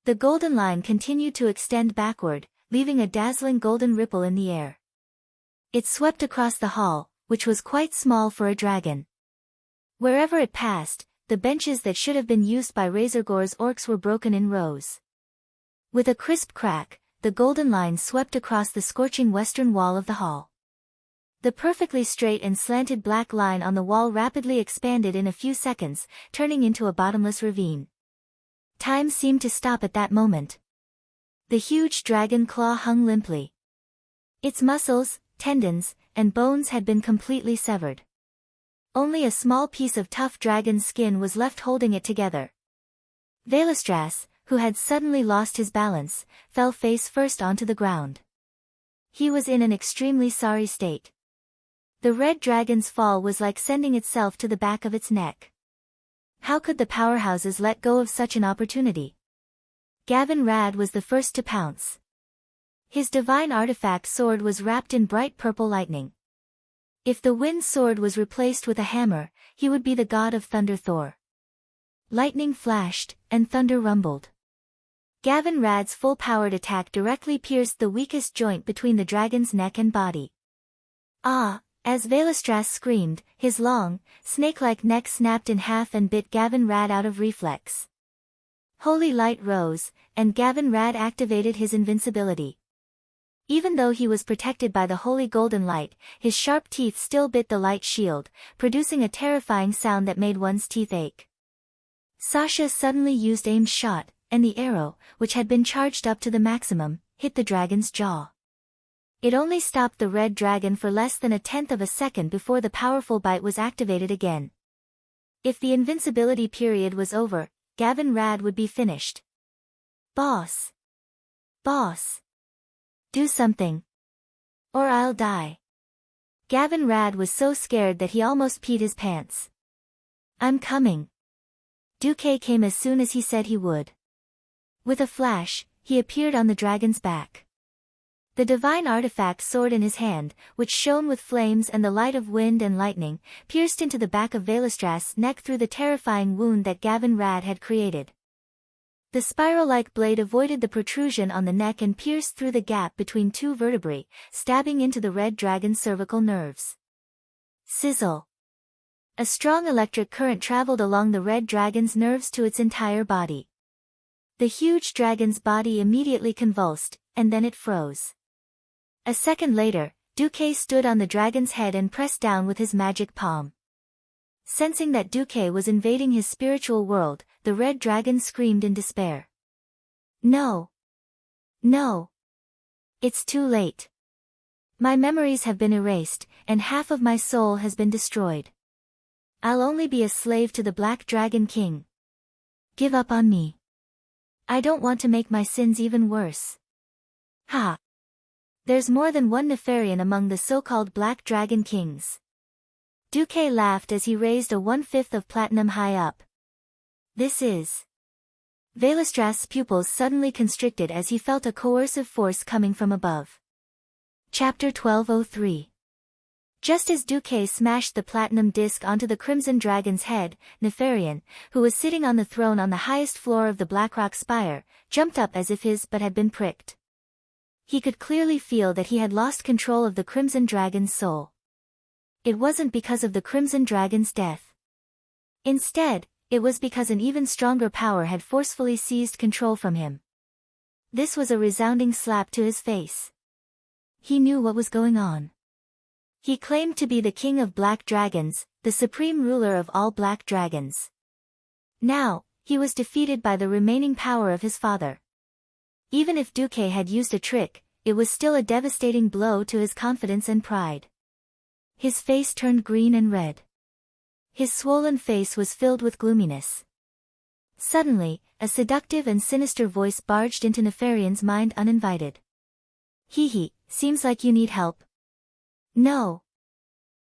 The golden line continued to extend backward, leaving a dazzling golden ripple in the air. It swept across the hall, which was quite small for a dragon. Wherever it passed, the benches that should have been used by Razorgore's orcs were broken in rows. With a crisp crack, the golden line swept across the scorching western wall of the hall. The perfectly straight and slanted black line on the wall rapidly expanded in a few seconds, turning into a bottomless ravine. Time seemed to stop at that moment. The huge dragon claw hung limply. Its muscles, tendons, and bones had been completely severed. Only a small piece of tough dragon skin was left holding it together. Veilostras, who had suddenly lost his balance, fell face first onto the ground. He was in an extremely sorry state. The red dragon's fall was like sending itself to the back of its neck. How could the powerhouses let go of such an opportunity? Gavin Rad was the first to pounce. His divine artifact sword was wrapped in bright purple lightning. If the wind sword was replaced with a hammer, he would be the god of thunder Thor. Lightning flashed, and thunder rumbled. Gavin Rad's full-powered attack directly pierced the weakest joint between the dragon's neck and body. Ah! As Veilostras screamed, his long, snake-like neck snapped in half and bit Gavin Rad out of reflex. Holy light rose, and Gavin Rad activated his invincibility. Even though he was protected by the holy golden light, his sharp teeth still bit the light shield, producing a terrifying sound that made one's teeth ache. Sasha suddenly used aimed shot, and the arrow, which had been charged up to the maximum, hit the dragon's jaw. It only stopped the red dragon for less than 1/10 of a second before the powerful bite was activated again. If the invincibility period was over, Gavin Rad would be finished. Boss! Boss! Do something! Or I'll die! Gavin Rad was so scared that he almost peed his pants. I'm coming! Duque came as soon as he said he would. With a flash, he appeared on the dragon's back. The divine artifact sword in his hand, which shone with flames and the light of wind and lightning, pierced into the back of Veilostras' neck through the terrifying wound that Gavin Rad had created. The spiral-like blade avoided the protrusion on the neck and pierced through the gap between two vertebrae, stabbing into the red dragon's cervical nerves. Sizzle! A strong electric current traveled along the red dragon's nerves to its entire body. The huge dragon's body immediately convulsed, and then it froze. A second later, Duque stood on the dragon's head and pressed down with his magic palm. Sensing that Duque was invading his spiritual world, the red dragon screamed in despair. No! No! It's too late. My memories have been erased, and half of my soul has been destroyed. I'll only be a slave to the Black Dragon King. Give up on me. I don't want to make my sins even worse. Ha! There's more than one Nefarian among the so-called Black Dragon Kings. Duque laughed as he raised a 1/5 of platinum high up. This is... Veilostras' pupils suddenly constricted as he felt a coercive force coming from above. Chapter 1203. Just as Duque smashed the platinum disc onto the Crimson Dragon's head, Nefarian, who was sitting on the throne on the highest floor of the Blackrock Spire, jumped up as if his butt had been pricked. He could clearly feel that he had lost control of the Crimson Dragon's soul. It wasn't because of the Crimson Dragon's death. Instead, it was because an even stronger power had forcefully seized control from him. This was a resounding slap to his face. He knew what was going on. He claimed to be the king of black dragons, the supreme ruler of all black dragons. Now, he was defeated by the remaining power of his father. Even if Duque had used a trick, it was still a devastating blow to his confidence and pride. His face turned green and red. His swollen face was filled with gloominess. Suddenly, a seductive and sinister voice barged into Nefarian's mind uninvited. Hee, seems like you need help. No.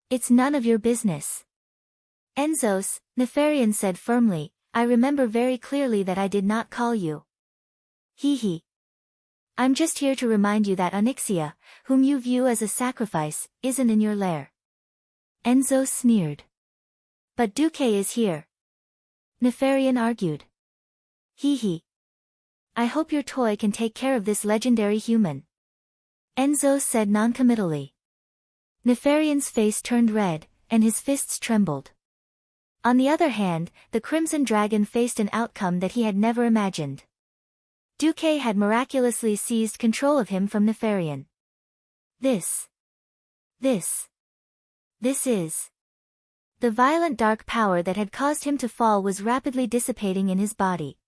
It's none of your business. Enzos, Nefarian said firmly, I remember very clearly that I did not call you. Hee. I'm just here to remind you that Onyxia, whom you view as a sacrifice, isn't in your lair. Enzos sneered. But Duque is here. Nefarian argued. Hee. I hope your toy can take care of this legendary human. Enzos said noncommittally. Nefarian's face turned red, and his fists trembled. On the other hand, the Crimson Dragon faced an outcome that he had never imagined. Duque had miraculously seized control of him from Nefarian. This is... The violent dark power that had caused him to fall was rapidly dissipating in his body.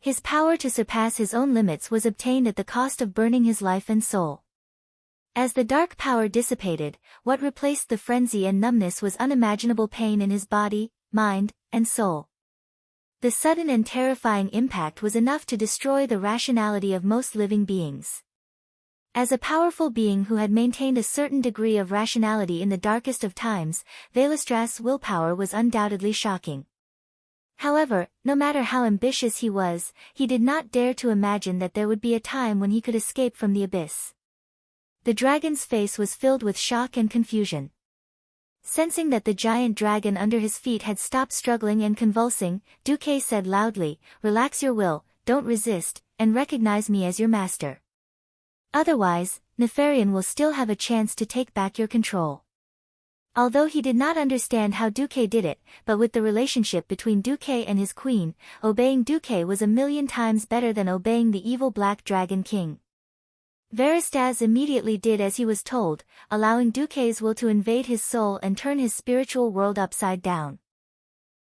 His power to surpass his own limits was obtained at the cost of burning his life and soul. As the dark power dissipated, what replaced the frenzy and numbness was unimaginable pain in his body, mind, and soul. The sudden and terrifying impact was enough to destroy the rationality of most living beings. As a powerful being who had maintained a certain degree of rationality in the darkest of times, Velistra's willpower was undoubtedly shocking. However, no matter how ambitious he was, he did not dare to imagine that there would be a time when he could escape from the abyss. The dragon's face was filled with shock and confusion. Sensing that the giant dragon under his feet had stopped struggling and convulsing, Duque said loudly, "Relax your will, don't resist, and recognize me as your master. Otherwise, Nefarian will still have a chance to take back your control." Although he did not understand how Duque did it, but with the relationship between Duque and his queen, obeying Duque was a million times better than obeying the evil Black Dragon King. Veristas immediately did as he was told, allowing Duque's will to invade his soul and turn his spiritual world upside down.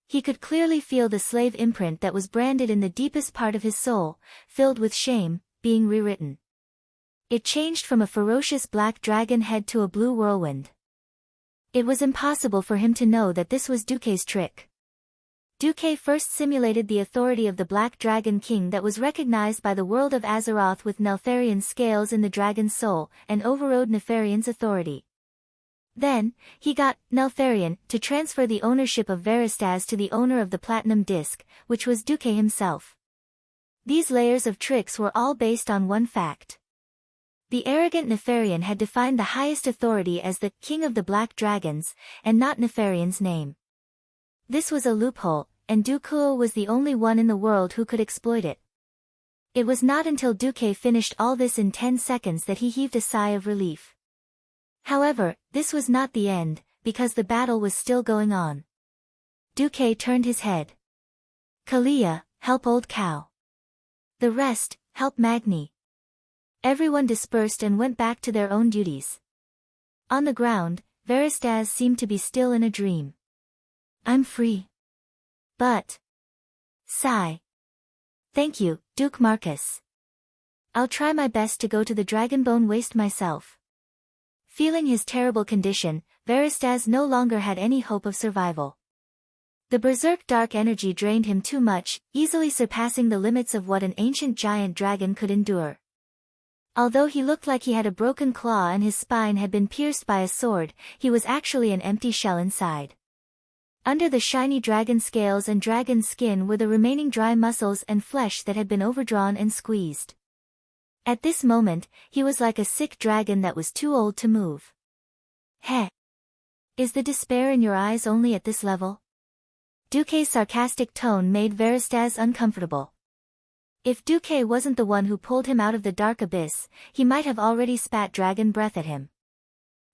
He could clearly feel the slave imprint that was branded in the deepest part of his soul, filled with shame, being rewritten. It changed from a ferocious black dragon head to a blue whirlwind. It was impossible for him to know that this was Duque's trick. Duque first simulated the authority of the Black Dragon King that was recognized by the world of Azeroth with Neltharian's scales in the dragon's soul, and overrode Nefarian's authority. Then, he got Neltharian to transfer the ownership of Veristas to the owner of the Platinum Disc, which was Duque himself. These layers of tricks were all based on one fact. The arrogant Nefarian had defined the highest authority as the King of the Black Dragons, and not Nefarian's name. This was a loophole, and Duque was the only one in the world who could exploit it. It was not until Duque finished all this in 10 seconds that he heaved a sigh of relief. However, this was not the end, because the battle was still going on. Duque turned his head. "Kalia, help old cow. The rest, help Magni." Everyone dispersed and went back to their own duties. On the ground, Veristas seemed to be still in a dream. "I'm free. But..." Sigh. "Thank you, Duke Marcus. I'll try my best to go to the Dragonbone Waste myself." Feeling his terrible condition, Veristas no longer had any hope of survival. The berserk dark energy drained him too much, easily surpassing the limits of what an ancient giant dragon could endure. Although he looked like he had a broken claw and his spine had been pierced by a sword, he was actually an empty shell inside. Under the shiny dragon scales and dragon skin were the remaining dry muscles and flesh that had been overdrawn and squeezed. At this moment, he was like a sick dragon that was too old to move. "Heh! Is the despair in your eyes only at this level?" Duque's sarcastic tone made Veristas uncomfortable. If Duque wasn't the one who pulled him out of the dark abyss, he might have already spat dragon breath at him.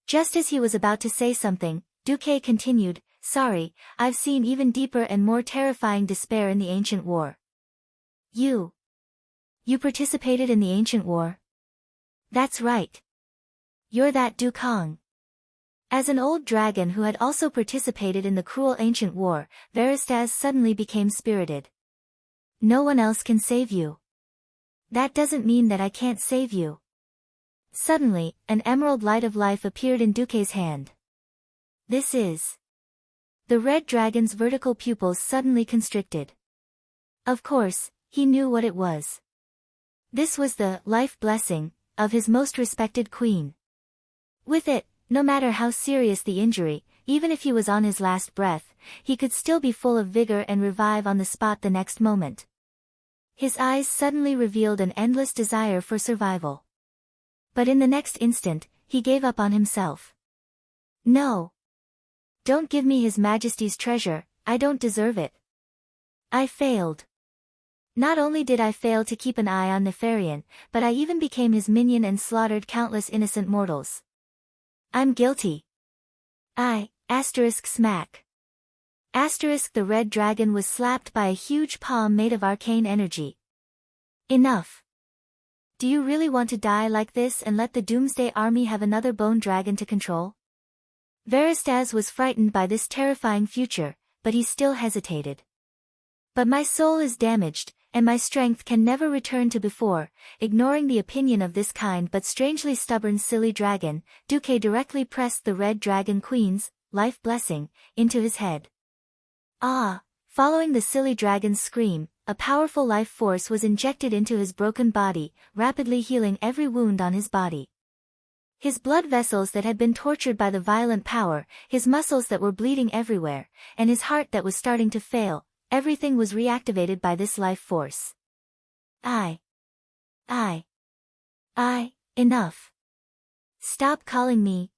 Just as he was about to say something, Duque continued, "Sorry, I've seen even deeper and more terrifying despair in the ancient war." You participated in the ancient war?" "That's right. You're that Dukong." As an old dragon who had also participated in the cruel ancient war, Veristas suddenly became spirited. "No one else can save you." "That doesn't mean that I can't save you." Suddenly, an emerald light of life appeared in Duque's hand. "This is..." The red dragon's vertical pupils suddenly constricted. Of course, he knew what it was. This was the life blessing of his most respected queen. With it, no matter how serious the injury, even if he was on his last breath, he could still be full of vigor and revive on the spot the next moment. His eyes suddenly revealed an endless desire for survival. But in the next instant, he gave up on himself. "No. Don't give me His Majesty's treasure, I don't deserve it. I failed. Not only did I fail to keep an eye on Nefarian, but I even became his minion and slaughtered countless innocent mortals. I'm guilty. Smack. The red dragon was slapped by a huge palm made of arcane energy. Enough. Do you really want to die like this and let the Doomsday Army have another bone dragon to control? Veristas was frightened by this terrifying future, but he still hesitated. But my soul is damaged, and my strength can never return to before. Ignoring the opinion of this kind but strangely stubborn silly dragon, Duque directly pressed the Red Dragon Queen's life blessing into his head. Following the silly dragon's scream, a powerful life force was injected into his broken body, rapidly healing every wound on his body. His blood vessels that had been tortured by the violent power, his muscles that were bleeding everywhere, and his heart that was starting to fail, everything was reactivated by this life force. Enough. Stop calling me.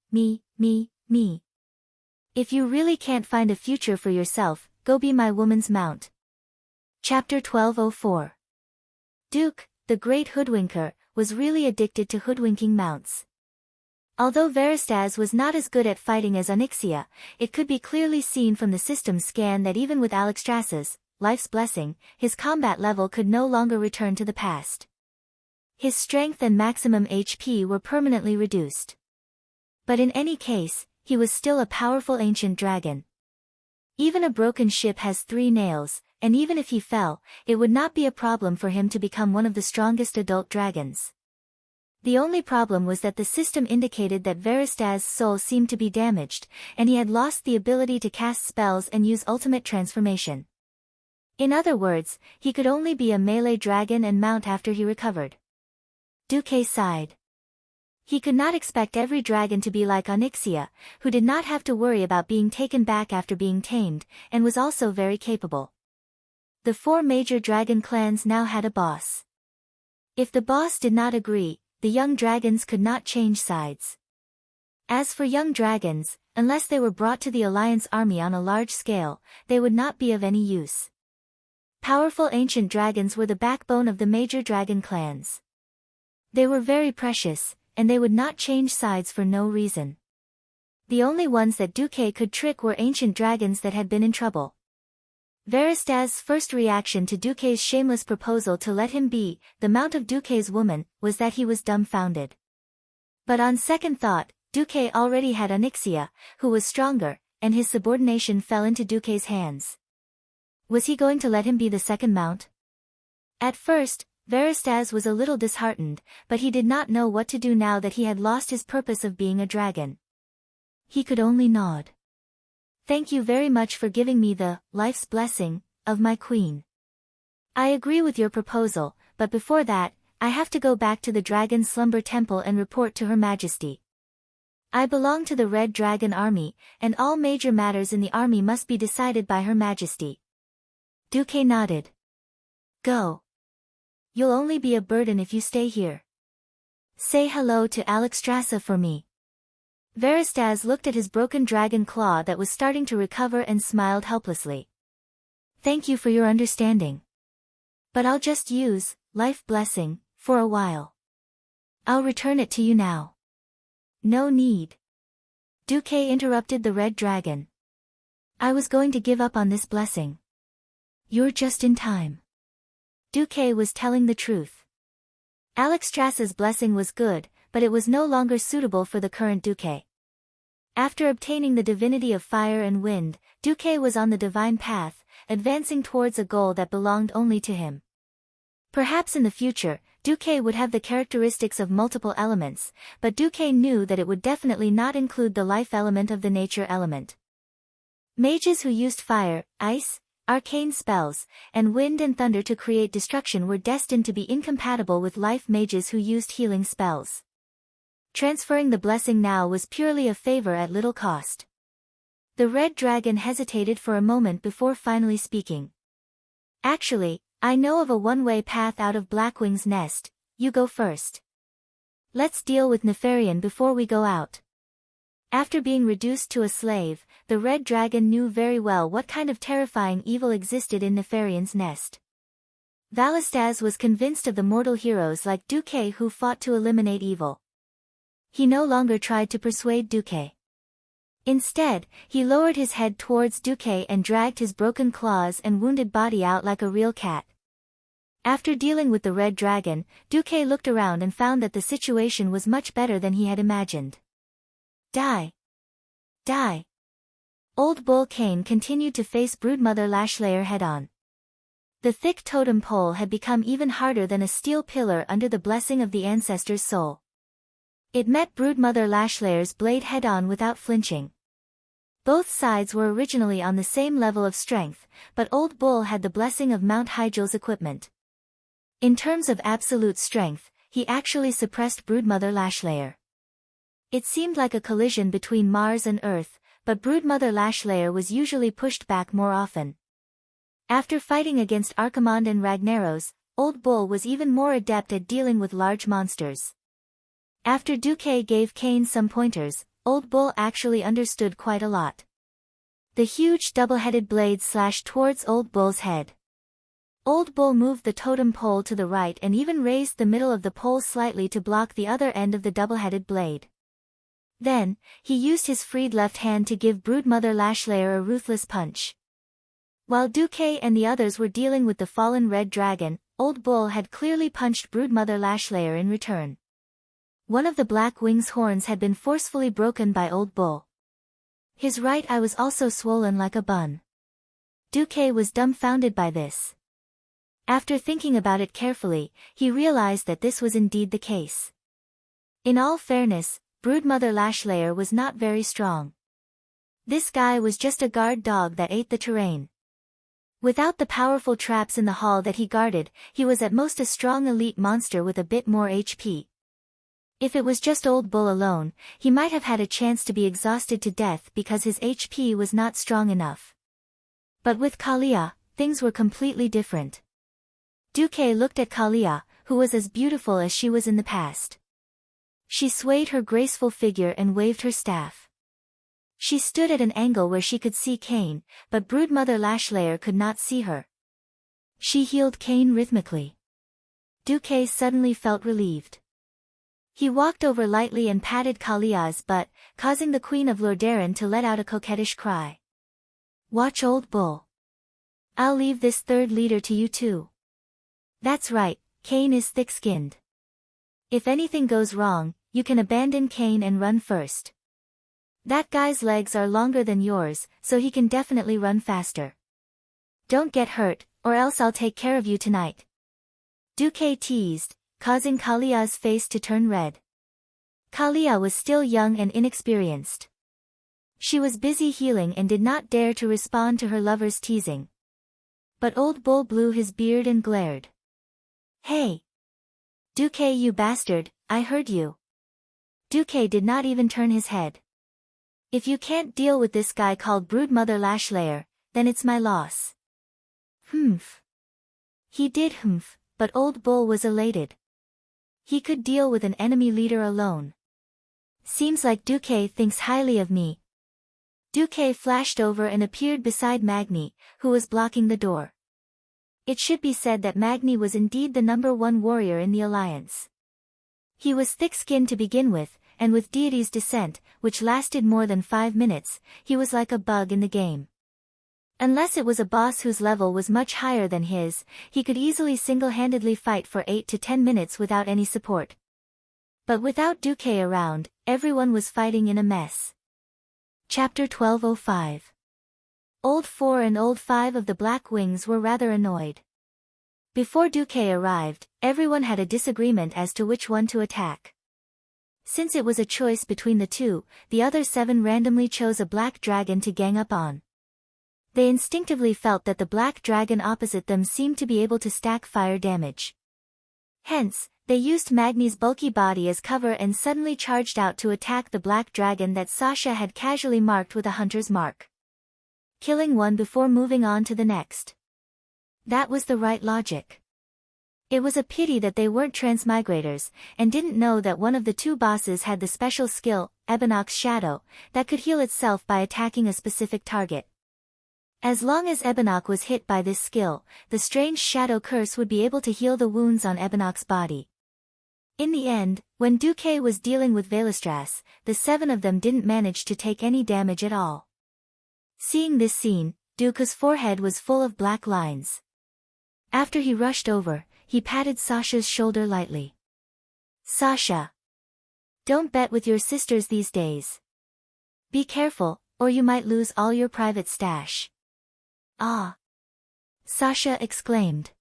If you really can't find a future for yourself, go be my woman's mount. Chapter 1204. Duke, the great hoodwinker, was really addicted to hoodwinking mounts. Although Veristaz was not as good at fighting as Onyxia, it could be clearly seen from the system scan that even with Alexstrasza's life's blessing, his combat level could no longer return to the past. His strength and maximum HP were permanently reduced. But in any case, he was still a powerful ancient dragon. Even a broken ship has 3 nails, and even if he fell, it would not be a problem for him to become one of the strongest adult dragons. The only problem was that the system indicated that Veristaz's soul seemed to be damaged, and he had lost the ability to cast spells and use ultimate transformation. In other words, he could only be a melee dragon and mount after he recovered. Duque sighed. He could not expect every dragon to be like Onyxia, who did not have to worry about being taken back after being tamed, and was also very capable. The 4 major dragon clans now had a boss. If the boss did not agree, the young dragons could not change sides. As for young dragons, unless they were brought to the Alliance army on a large scale, they would not be of any use. Powerful ancient dragons were the backbone of the major dragon clans. They were very precious, and they would not change sides for no reason. The only ones that Duque could trick were ancient dragons that had been in trouble. Veristaz's first reaction to Duque's shameless proposal to let him be the mount of Duque's woman was that he was dumbfounded. But on second thought, Duque already had Onyxia, who was stronger, and his subordination fell into Duque's hands. Was he going to let him be the second mount? At first, Veristaz was a little disheartened, but he did not know what to do now that he had lost his purpose of being a dragon. He could only nod. Thank you very much for giving me the life's blessing of my queen. I agree with your proposal, but before that, I have to go back to the Dragon Slumber Temple and report to Her Majesty. I belong to the Red Dragon Army, and all major matters in the army must be decided by Her Majesty. Duque nodded. Go. You'll only be a burden if you stay here. Say hello to Alexstrasza for me. Veristaz looked at his broken dragon claw that was starting to recover and smiled helplessly. Thank you for your understanding. But I'll just use life blessing for a while. I'll return it to you now. No need. Duque interrupted the red dragon. I was going to give up on this blessing. You're just in time. Duque was telling the truth. Alexstrasza's blessing was good, but it was no longer suitable for the current Duque. After obtaining the divinity of fire and wind, Duque was on the divine path, advancing towards a goal that belonged only to him. Perhaps in the future, Duque would have the characteristics of multiple elements, but Duque knew that it would definitely not include the life element of the nature element. Mages who used fire, ice, arcane spells, and wind and thunder to create destruction were destined to be incompatible with life mages who used healing spells. Transferring the blessing now was purely a favor at little cost. The red dragon hesitated for a moment before finally speaking. Actually, I know of a one-way path out of Blackwing's nest. You go first. Let's deal with Nefarian before we go out. After being reduced to a slave, the red dragon knew very well what kind of terrifying evil existed in Nefarian's nest. Valistaz was convinced of the mortal heroes like Duque who fought to eliminate evil. He no longer tried to persuade Duque. Instead, he lowered his head towards Duque and dragged his broken claws and wounded body out like a real cat. After dealing with the red dragon, Duque looked around and found that the situation was much better than he had imagined. Die! Die! Old Bull Kane continued to face Broodmother Lashlayer head-on. The thick totem pole had become even harder than a steel pillar under the blessing of the ancestor's soul. It met Broodmother Lashlayer's blade head-on without flinching. Both sides were originally on the same level of strength, but Old Bull had the blessing of Mount Hyjal's equipment. In terms of absolute strength, he actually suppressed Broodmother Lashlayer. It seemed like a collision between Mars and Earth, but Broodmother Lashlayer was usually pushed back more often. After fighting against Archimonde and Ragnaros, Old Bull was even more adept at dealing with large monsters. After Duque gave Cain some pointers, Old Bull actually understood quite a lot. The huge double-headed blade slashed towards Old Bull's head. Old Bull moved the totem pole to the right and even raised the middle of the pole slightly to block the other end of the double-headed blade. Then, he used his freed left hand to give Broodmother Lashlayer a ruthless punch. While Duque and the others were dealing with the fallen red dragon, Old Bull had clearly punched Broodmother Lashlayer in return. One of the Black Wing's horns had been forcefully broken by Old Bull. His right eye was also swollen like a bun. Duque was dumbfounded by this. After thinking about it carefully, he realized that this was indeed the case. In all fairness, Broodmother Lashlayer was not very strong. This guy was just a guard dog that ate the terrain. Without the powerful traps in the hall that he guarded, he was at most a strong elite monster with a bit more HP. If it was just Old Bull alone, he might have had a chance to be exhausted to death because his HP was not strong enough. But with Kalia, things were completely different. Duque looked at Kalia, who was as beautiful as she was in the past. She swayed her graceful figure and waved her staff. She stood at an angle where she could see Cain, but Broodmother Lashlayer could not see her. She healed Cain rhythmically. Duque suddenly felt relieved. He walked over lightly and patted Kalia's butt, causing the Queen of Lordaeron to let out a coquettish cry. "Watch Old Bull. I'll leave this third leader to you too." "That's right, Cain is thick-skinned. If anything goes wrong, you can abandon Cain and run first. That guy's legs are longer than yours, so he can definitely run faster. Don't get hurt, or else I'll take care of you tonight." Duque teased, causing Kalia's face to turn red. Kalia was still young and inexperienced. She was busy healing and did not dare to respond to her lover's teasing. But Old Bull blew his beard and glared. "Hey! Duque, you bastard, I heard you." Duque did not even turn his head. "If you can't deal with this guy called Broodmother Lashlayer, then it's my loss." Humph. He did humph, but Old Bull was elated. He could deal with an enemy leader alone. "Seems like Duque thinks highly of me." Duque flashed over and appeared beside Magni, who was blocking the door. It should be said that Magni was indeed the #1 warrior in the alliance. He was thick-skinned to begin with, and with Deity's Descent, which lasted more than 5 minutes, he was like a bug in the game. Unless it was a boss whose level was much higher than his, he could easily single-handedly fight for 8 to 10 minutes without any support. But without Duque around, everyone was fighting in a mess. Chapter 1205. Old 4 and Old 5 of the Black Wings were rather annoyed. Before Duque arrived, everyone had a disagreement as to which one to attack. Since it was a choice between the two, the other 7 randomly chose a black dragon to gang up on. They instinctively felt that the black dragon opposite them seemed to be able to stack fire damage. Hence, they used Magni's bulky body as cover and suddenly charged out to attack the black dragon that Sasha had casually marked with a hunter's mark. Killing one before moving on to the next. That was the right logic. It was a pity that they weren't transmigrators, and didn't know that one of the 2 bosses had the special skill, Ebonok's Shadow, that could heal itself by attacking a specific target. As long as Ebonok was hit by this skill, the strange shadow curse would be able to heal the wounds on Ebonok's body. In the end, when Duque was dealing with Valestras, the 7 of them didn't manage to take any damage at all. Seeing this scene, Duque's forehead was full of black lines. After he rushed over, he patted Sasha's shoulder lightly. "Sasha. Don't bet with your sisters these days. Be careful, or you might lose all your private stash." "Ah!" Sasha exclaimed.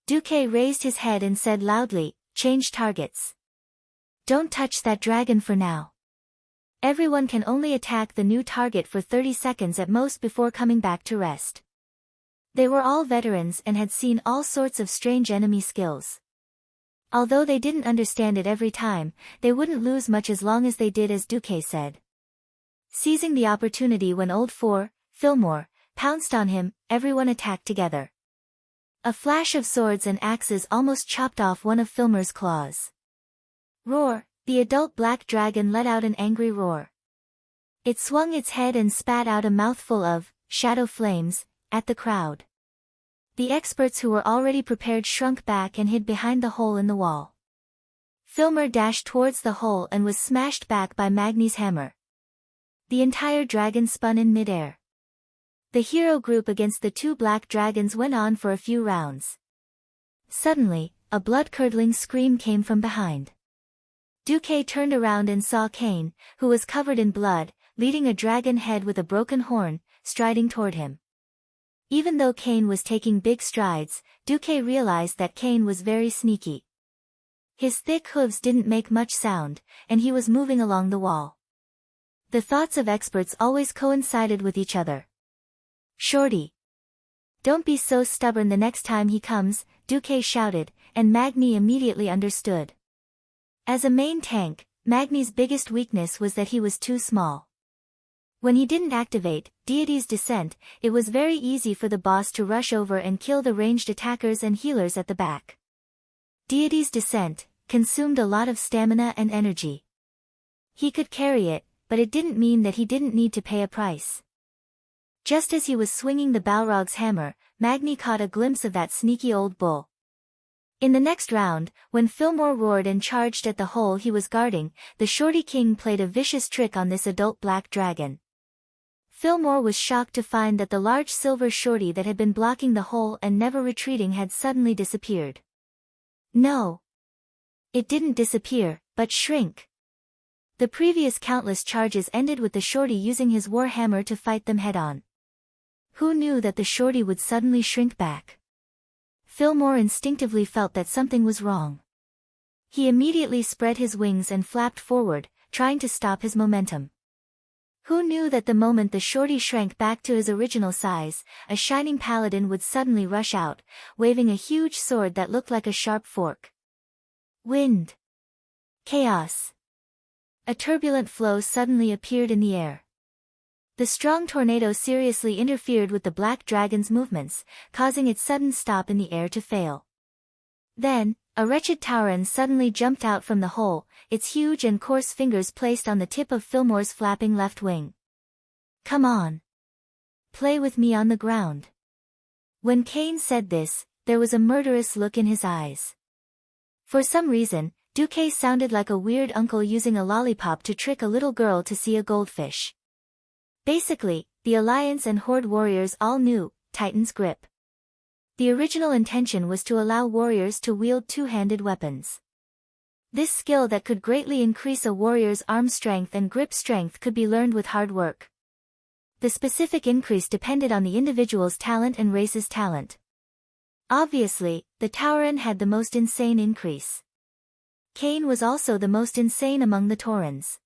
Duque raised his head and said loudly, "Change targets. Don't touch that dragon for now." Everyone can only attack the new target for 30 seconds at most before coming back to rest. They were all veterans and had seen all sorts of strange enemy skills. Although they didn't understand it every time, they wouldn't lose much as long as they did as Duque said. Seizing the opportunity when Old Fillmore pounced on him, everyone attacked together. A flash of swords and axes almost chopped off one of Fillmore's claws. Roar! The adult black dragon let out an angry roar. It swung its head and spat out a mouthful of shadow flames at the crowd. The experts who were already prepared shrunk back and hid behind the hole in the wall. Fillmore dashed towards the hole and was smashed back by Magni's hammer. The entire dragon spun in midair. The hero group against the two black dragons went on for a few rounds. Suddenly, a blood-curdling scream came from behind. Duque turned around and saw Kane, who was covered in blood, leading a dragon head with a broken horn, striding toward him. Even though Kane was taking big strides, Duque realized that Kane was very sneaky. His thick hooves didn't make much sound, and he was moving along the wall. The thoughts of experts always coincided with each other. "Shorty! Don't be so stubborn the next time he comes," Duque shouted, and Magni immediately understood. As a main tank, Magni's biggest weakness was that he was too small. When he didn't activate Deity's Descent, it was very easy for the boss to rush over and kill the ranged attackers and healers at the back. Deity's Descent consumed a lot of stamina and energy. He could carry it, but it didn't mean that he didn't need to pay a price. Just as he was swinging the Balrog's hammer, Magni caught a glimpse of that sneaky old bull. In the next round, when Fillmore roared and charged at the hole he was guarding, the Shorty King played a vicious trick on this adult black dragon. Fillmore was shocked to find that the large silver shorty that had been blocking the hole and never retreating had suddenly disappeared. No. It didn't disappear, but shrink. The previous countless charges ended with the shorty using his war hammer to fight them head-on. Who knew that the shorty would suddenly shrink back? Fillmore instinctively felt that something was wrong. He immediately spread his wings and flapped forward, trying to stop his momentum. Who knew that the moment the shorty shrank back to his original size, a shining paladin would suddenly rush out, waving a huge sword that looked like a sharp fork. Wind. Chaos. A turbulent flow suddenly appeared in the air. The strong tornado seriously interfered with the black dragon's movements, causing its sudden stop in the air to fail. Then, a wretched tauren suddenly jumped out from the hole, its huge and coarse fingers placed on the tip of Fillmore's flapping left wing. "Come on. Play with me on the ground." When Kane said this, there was a murderous look in his eyes. For some reason, Duque sounded like a weird uncle using a lollipop to trick a little girl to see a goldfish. Basically, the Alliance and Horde warriors all knew Titan's grip. The original intention was to allow warriors to wield two-handed weapons. This skill that could greatly increase a warrior's arm strength and grip strength could be learned with hard work. The specific increase depended on the individual's talent and race's talent. Obviously, the tauren had the most insane increase. Kane was also the most insane among the taurens.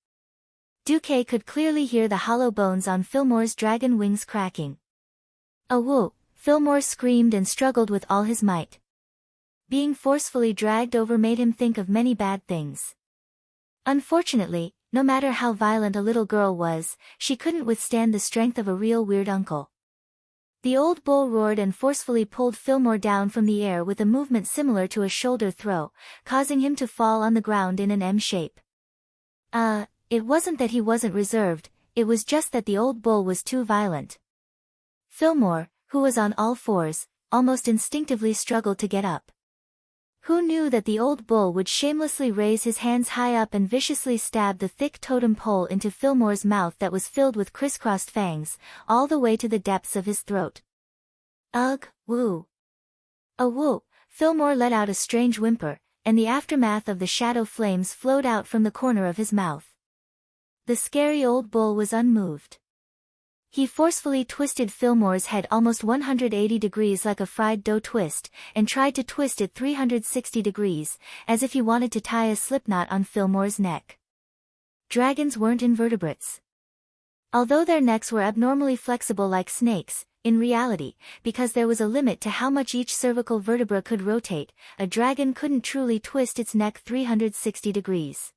Duque could clearly hear the hollow bones on Fillmore's dragon wings cracking. "A whoop!" Fillmore screamed and struggled with all his might. Being forcefully dragged over made him think of many bad things. Unfortunately, no matter how violent a little girl was, she couldn't withstand the strength of a real weird uncle. The old bull roared and forcefully pulled Fillmore down from the air with a movement similar to a shoulder throw, causing him to fall on the ground in an M shape. It wasn't that he wasn't reserved, it was just that the old bull was too violent. Fillmore, who was on all fours, almost instinctively struggled to get up. Who knew that the old bull would shamelessly raise his hands high up and viciously stab the thick totem pole into Fillmore's mouth that was filled with crisscrossed fangs, all the way to the depths of his throat. "Ugh, woo." A woo, Fillmore let out a strange whimper, and the aftermath of the shadow flames flowed out from the corner of his mouth. The scary old bull was unmoved. He forcefully twisted Fillmore's head almost 180 degrees like a fried dough twist, and tried to twist it 360 degrees, as if he wanted to tie a slipknot on Fillmore's neck. Dragons weren't invertebrates. Although their necks were abnormally flexible like snakes, in reality, because there was a limit to how much each cervical vertebra could rotate, a dragon couldn't truly twist its neck 360 degrees.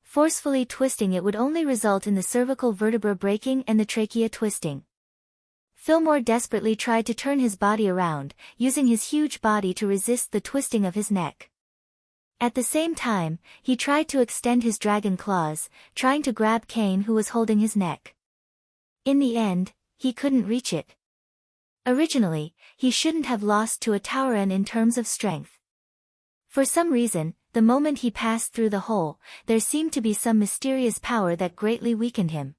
Forcefully twisting it would only result in the cervical vertebra breaking and the trachea twisting. Fillmore desperately tried to turn his body around, using his huge body to resist the twisting of his neck. At the same time, he tried to extend his dragon claws, trying to grab Cain, who was holding his neck. In the end, he couldn't reach it. Originally, he shouldn't have lost to a Tauren in terms of strength. For some reason, the moment he passed through the hole, there seemed to be some mysterious power that greatly weakened him.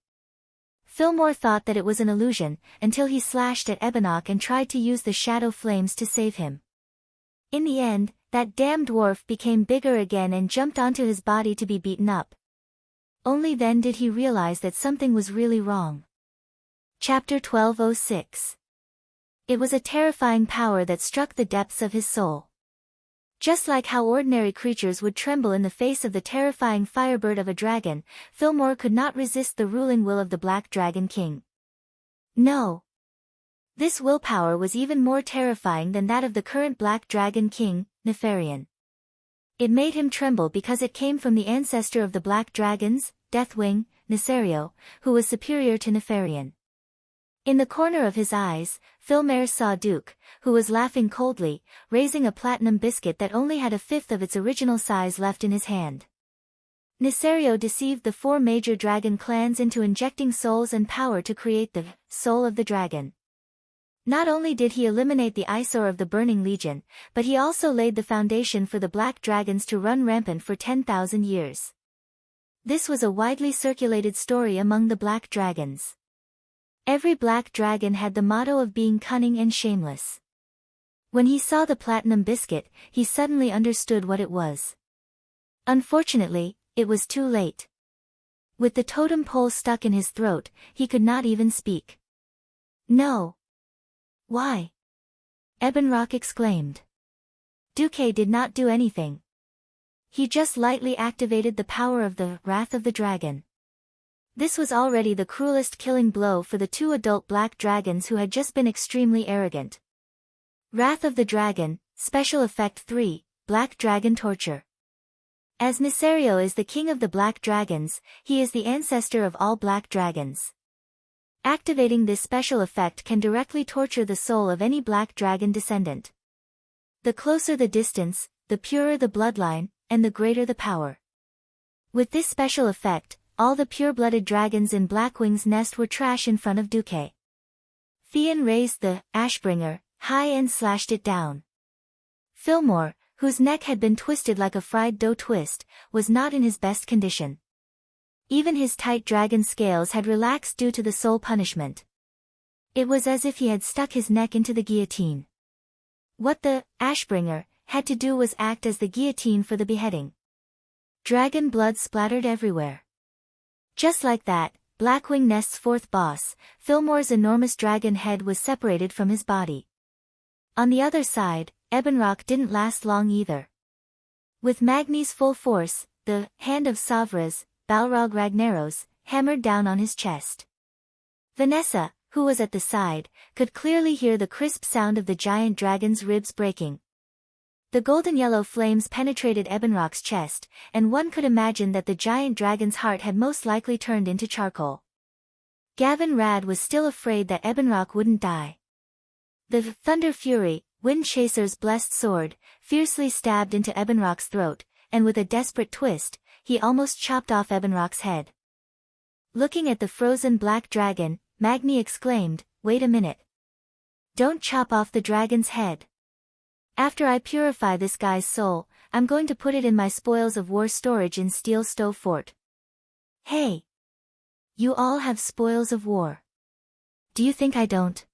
Fillmore thought that it was an illusion, until he slashed at Ebonok and tried to use the shadow flames to save him. In the end, that damn dwarf became bigger again and jumped onto his body to be beaten up. Only then did he realize that something was really wrong. Chapter 1206. It was a terrifying power that struck the depths of his soul. Just like how ordinary creatures would tremble in the face of the terrifying firebird of a dragon, Fillmore could not resist the ruling will of the Black Dragon King. No. This willpower was even more terrifying than that of the current Black Dragon King, Nefarian. It made him tremble because it came from the ancestor of the Black Dragons, Deathwing, Nesario, who was superior to Nefarian. In the corner of his eyes, Fillmore saw Duke, who was laughing coldly, raising a platinum biscuit that only had a fifth of its original size left in his hand. Nesario deceived the 4 major dragon clans into injecting souls and power to create the Soul of the Dragon. Not only did he eliminate the eyesore of the Burning Legion, but he also laid the foundation for the Black Dragons to run rampant for 10,000 years. This was a widely circulated story among the Black Dragons. Every Black Dragon had the motto of being cunning and shameless. When he saw the platinum biscuit, he suddenly understood what it was. Unfortunately, it was too late. With the totem pole stuck in his throat, he could not even speak. No. Why? Ebonrock exclaimed. Duque did not do anything. He just lightly activated the power of the Wrath of the Dragon. This was already the cruelest killing blow for the 2 adult Black Dragons who had just been extremely arrogant. Wrath of the Dragon, Special Effect 3, Black Dragon Torture. As Nesario is the king of the Black Dragons, he is the ancestor of all Black Dragons. Activating this special effect can directly torture the soul of any Black Dragon descendant. The closer the distance, the purer the bloodline, and the greater the power. With this special effect, all the pure-blooded dragons in Blackwing's nest were trash in front of Duque. Theon raised the Ashbringer high and slashed it down. Fillmore, whose neck had been twisted like a fried dough twist, was not in his best condition. Even his tight dragon scales had relaxed due to the soul punishment. It was as if he had stuck his neck into the guillotine. What the Ashbringer had to do was act as the guillotine for the beheading. Dragon blood splattered everywhere. Just like that, Blackwing Nest's 4th boss, Fillmore's enormous dragon head was separated from his body. On the other side, Ebonrock didn't last long either. With Magni's full force, the Hand of Savras, Balrog Ragnaros, hammered down on his chest. Vanessa, who was at the side, could clearly hear the crisp sound of the giant dragon's ribs breaking. The golden-yellow flames penetrated Ebonrock's chest, and one could imagine that the giant dragon's heart had most likely turned into charcoal. Gavin Rad was still afraid that Ebonrock wouldn't die. The Thunder Fury, Wind Chaser's blessed sword, fiercely stabbed into Ebonrock's throat, and with a desperate twist, he almost chopped off Ebonrock's head. Looking at the frozen black dragon, Magni exclaimed, "Wait a minute. Don't chop off the dragon's head. After I purify this guy's soul, I'm going to put it in my spoils of war storage in Steel Stove Fort." Hey! You all have spoils of war. Do you think I don't?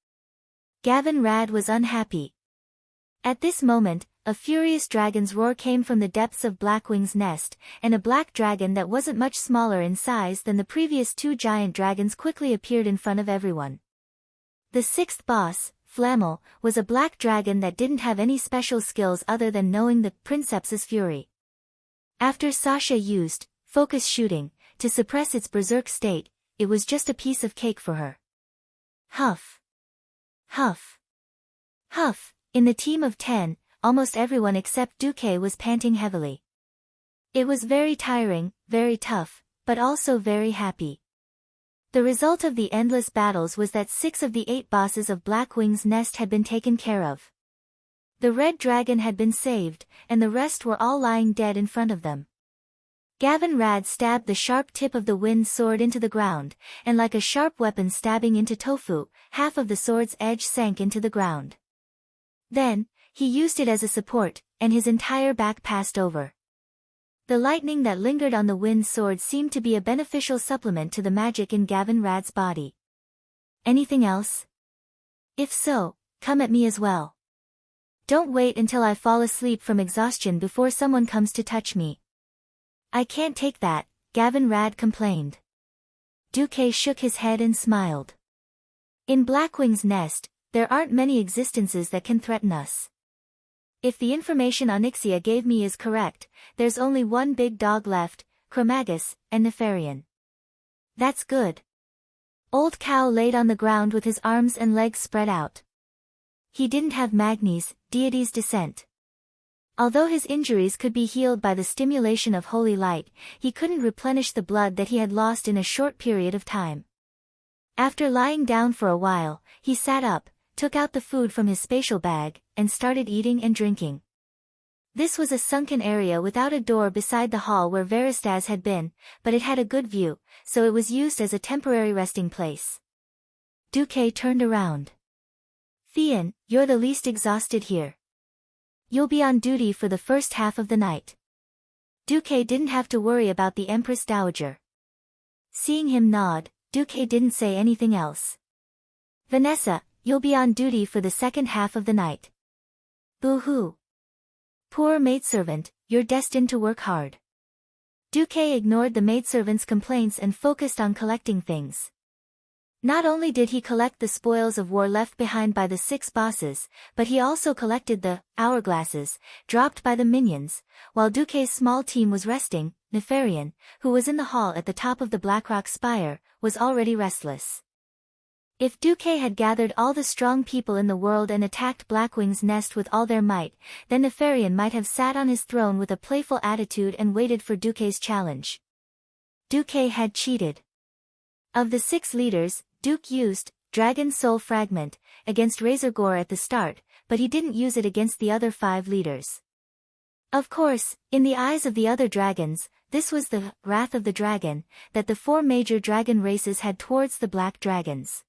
Gavin Rad was unhappy. At this moment, a furious dragon's roar came from the depths of Blackwing's nest, and a black dragon that wasn't much smaller in size than the previous 2 giant dragons quickly appeared in front of everyone. The 6th boss, Flammel, was a black dragon that didn't have any special skills other than knowing the Princeps's fury. After Sasha used focus shooting to suppress its berserk state, it was just a piece of cake for her. Huff. Huff. Huff. In the team of 10, almost everyone except Duque was panting heavily. It was very tiring, very tough, but also very happy. The result of the endless battles was that 6 of the 8 bosses of Blackwing's nest had been taken care of. The red dragon had been saved, and the rest were all lying dead in front of them. Gavin Rad stabbed the sharp tip of the wind sword into the ground, and like a sharp weapon stabbing into tofu, half of the sword's edge sank into the ground. Then, he used it as a support, and his entire back passed over. The lightning that lingered on the wind sword seemed to be a beneficial supplement to the magic in Gavin Rad's body. Anything else? If so, come at me as well. Don't wait until I fall asleep from exhaustion before someone comes to touch me. I can't take that, Gavin Rad complained. Duque shook his head and smiled. In Blackwing's nest, there aren't many existences that can threaten us. If the information Onyxia gave me is correct, there's only one big dog left, Chromagus, and Nefarian. That's good. Old Cow laid on the ground with his arms and legs spread out. He didn't have Magni's, deity's descent. Although his injuries could be healed by the stimulation of holy light, he couldn't replenish the blood that he had lost in a short period of time. After lying down for a while, he sat up, took out the food from his spatial bag, and started eating and drinking. This was a sunken area without a door beside the hall where Veristas had been, but it had a good view, so it was used as a temporary resting place. Duque turned around. Theon, you're the least exhausted here. You'll be on duty for the first half of the night. Duque didn't have to worry about the Empress Dowager. Seeing him nod, Duque didn't say anything else. Vanessa, you'll be on duty for the second half of the night. Boo-hoo. Poor maidservant, you're destined to work hard. Duque ignored the maidservant's complaints and focused on collecting things. Not only did he collect the spoils of war left behind by the 6 bosses, but he also collected the hourglasses dropped by the minions. While Duque's small team was resting, Nefarian, who was in the hall at the top of the Blackrock Spire, was already restless. If Duque had gathered all the strong people in the world and attacked Blackwing's nest with all their might, then Nefarian might have sat on his throne with a playful attitude and waited for Duque's challenge. Duque had cheated. Of the 6 leaders, Duke used Dragon Soul Fragment against Razorgore at the start, but he didn't use it against the other 5 leaders. Of course, in the eyes of the other dragons, this was the wrath of the dragon that the 4 major dragon races had towards the black dragons.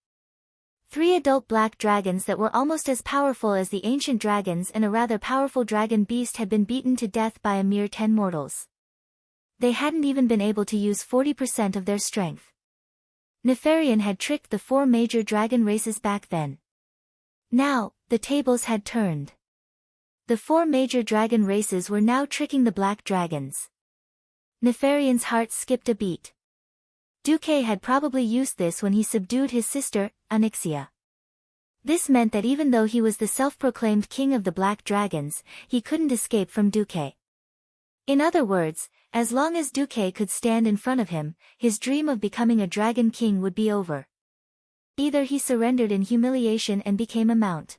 3 adult black dragons that were almost as powerful as the ancient dragons and a rather powerful dragon beast had been beaten to death by a mere 10 mortals. They hadn't even been able to use 40% of their strength. Nefarian had tricked the 4 major dragon races back then. Now, the tables had turned. The 4 major dragon races were now tricking the black dragons. Nefarian's heart skipped a beat. Duque had probably used this when he subdued his sister, Onyxia. This meant that even though he was the self-proclaimed king of the black dragons, he couldn't escape from Duque. In other words, as long as Duque could stand in front of him, his dream of becoming a dragon king would be over. Either he surrendered in humiliation and became a mount,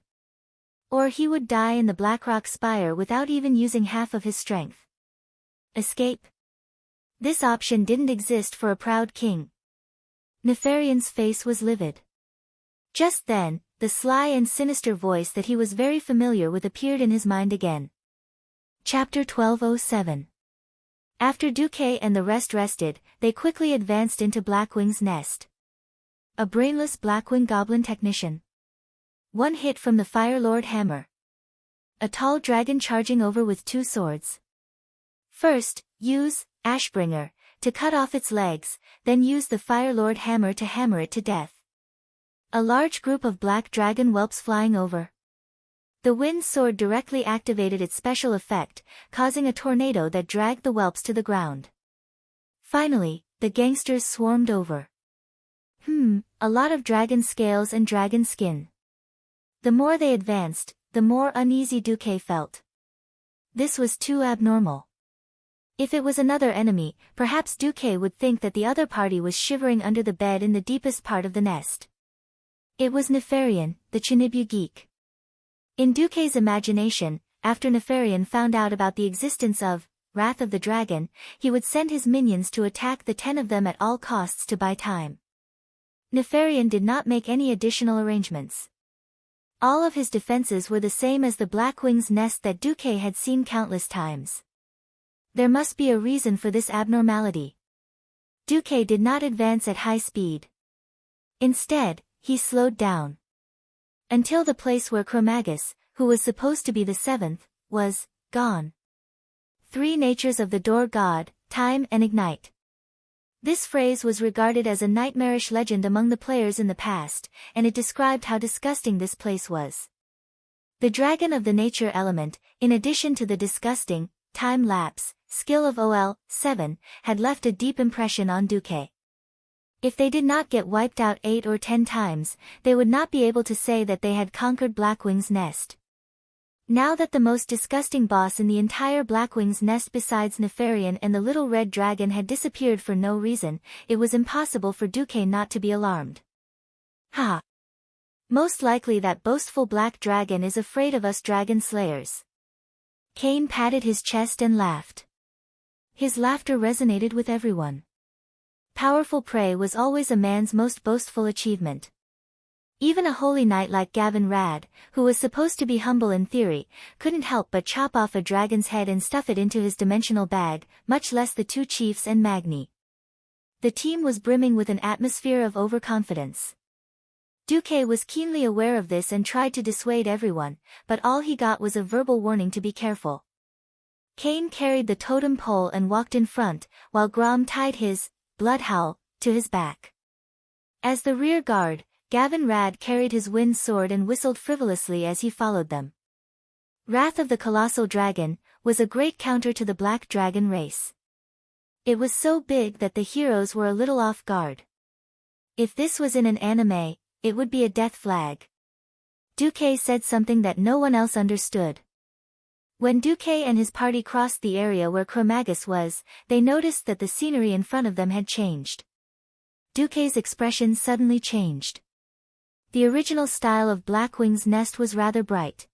or he would die in the Blackrock Spire without even using half of his strength. Escape? This option didn't exist for a proud king. Nefarian's face was livid. Just then, the sly and sinister voice that he was very familiar with appeared in his mind again. Chapter 1207. After Duque and the rest rested, they quickly advanced into Blackwing's nest. A brainless Blackwing goblin technician. 1 hit from the Fire Lord hammer. A tall dragon charging over with 2 swords. First, use Ashbringer to cut off its legs, then use the Fire Lord hammer to hammer it to death. A large group of black dragon whelps flying over. The wind sword directly activated its special effect, causing a tornado that dragged the whelps to the ground. Finally, the gangsters swarmed over. A lot of dragon scales and dragon skin. The more they advanced, the more uneasy Duque felt. This was too abnormal. If it was another enemy, perhaps Duque would think that the other party was shivering under the bed in the deepest part of the nest. It was Nefarian, the Chinibyu geek. In Duque's imagination, after Nefarian found out about the existence of Wrath of the Dragon, he would send his minions to attack the 10 of them at all costs to buy time. Nefarian did not make any additional arrangements. All of his defenses were the same as the Blackwing's nest that Duque had seen countless times. There must be a reason for this abnormality. Duque did not advance at high speed. Instead, he slowed down. Until the place where Chromagus, who was supposed to be the 7th, was gone. 3 natures of the door god, time and ignite. This phrase was regarded as a nightmarish legend among the players in the past, and it described how disgusting this place was. The dragon of the nature element, in addition to the disgusting time lapse skill of OL-7, had left a deep impression on Duque. If they did not get wiped out 8 or 10 times, they would not be able to say that they had conquered Blackwing's nest. Now that the most disgusting boss in the entire Blackwing's nest besides Nefarian and the little red dragon had disappeared for no reason, it was impossible for Duque not to be alarmed. Ha! Most likely that boastful black dragon is afraid of us dragon slayers. Cain patted his chest and laughed. His laughter resonated with everyone. Powerful prey was always a man's most boastful achievement. Even a holy knight like Gavin Rad, who was supposed to be humble in theory, couldn't help but chop off a dragon's head and stuff it into his dimensional bag, much less the 2 chiefs and Magni. The team was brimming with an atmosphere of overconfidence. Duque was keenly aware of this and tried to dissuade everyone, but all he got was a verbal warning to be careful. Cain carried the totem pole and walked in front, while Grom tied his bloodhowl to his back. As the rear guard, Gavin Rad carried his wind sword and whistled frivolously as he followed them. Wrath of the Colossal Dragon was a great counter to the Black Dragon race. It was so big that the heroes were a little off guard. If this was in an anime, it would be a death flag. Duque said something that no one else understood. When Duque and his party crossed the area where Chromagus was, they noticed that the scenery in front of them had changed. Duque's expression suddenly changed. The original style of Blackwing's nest was rather bright.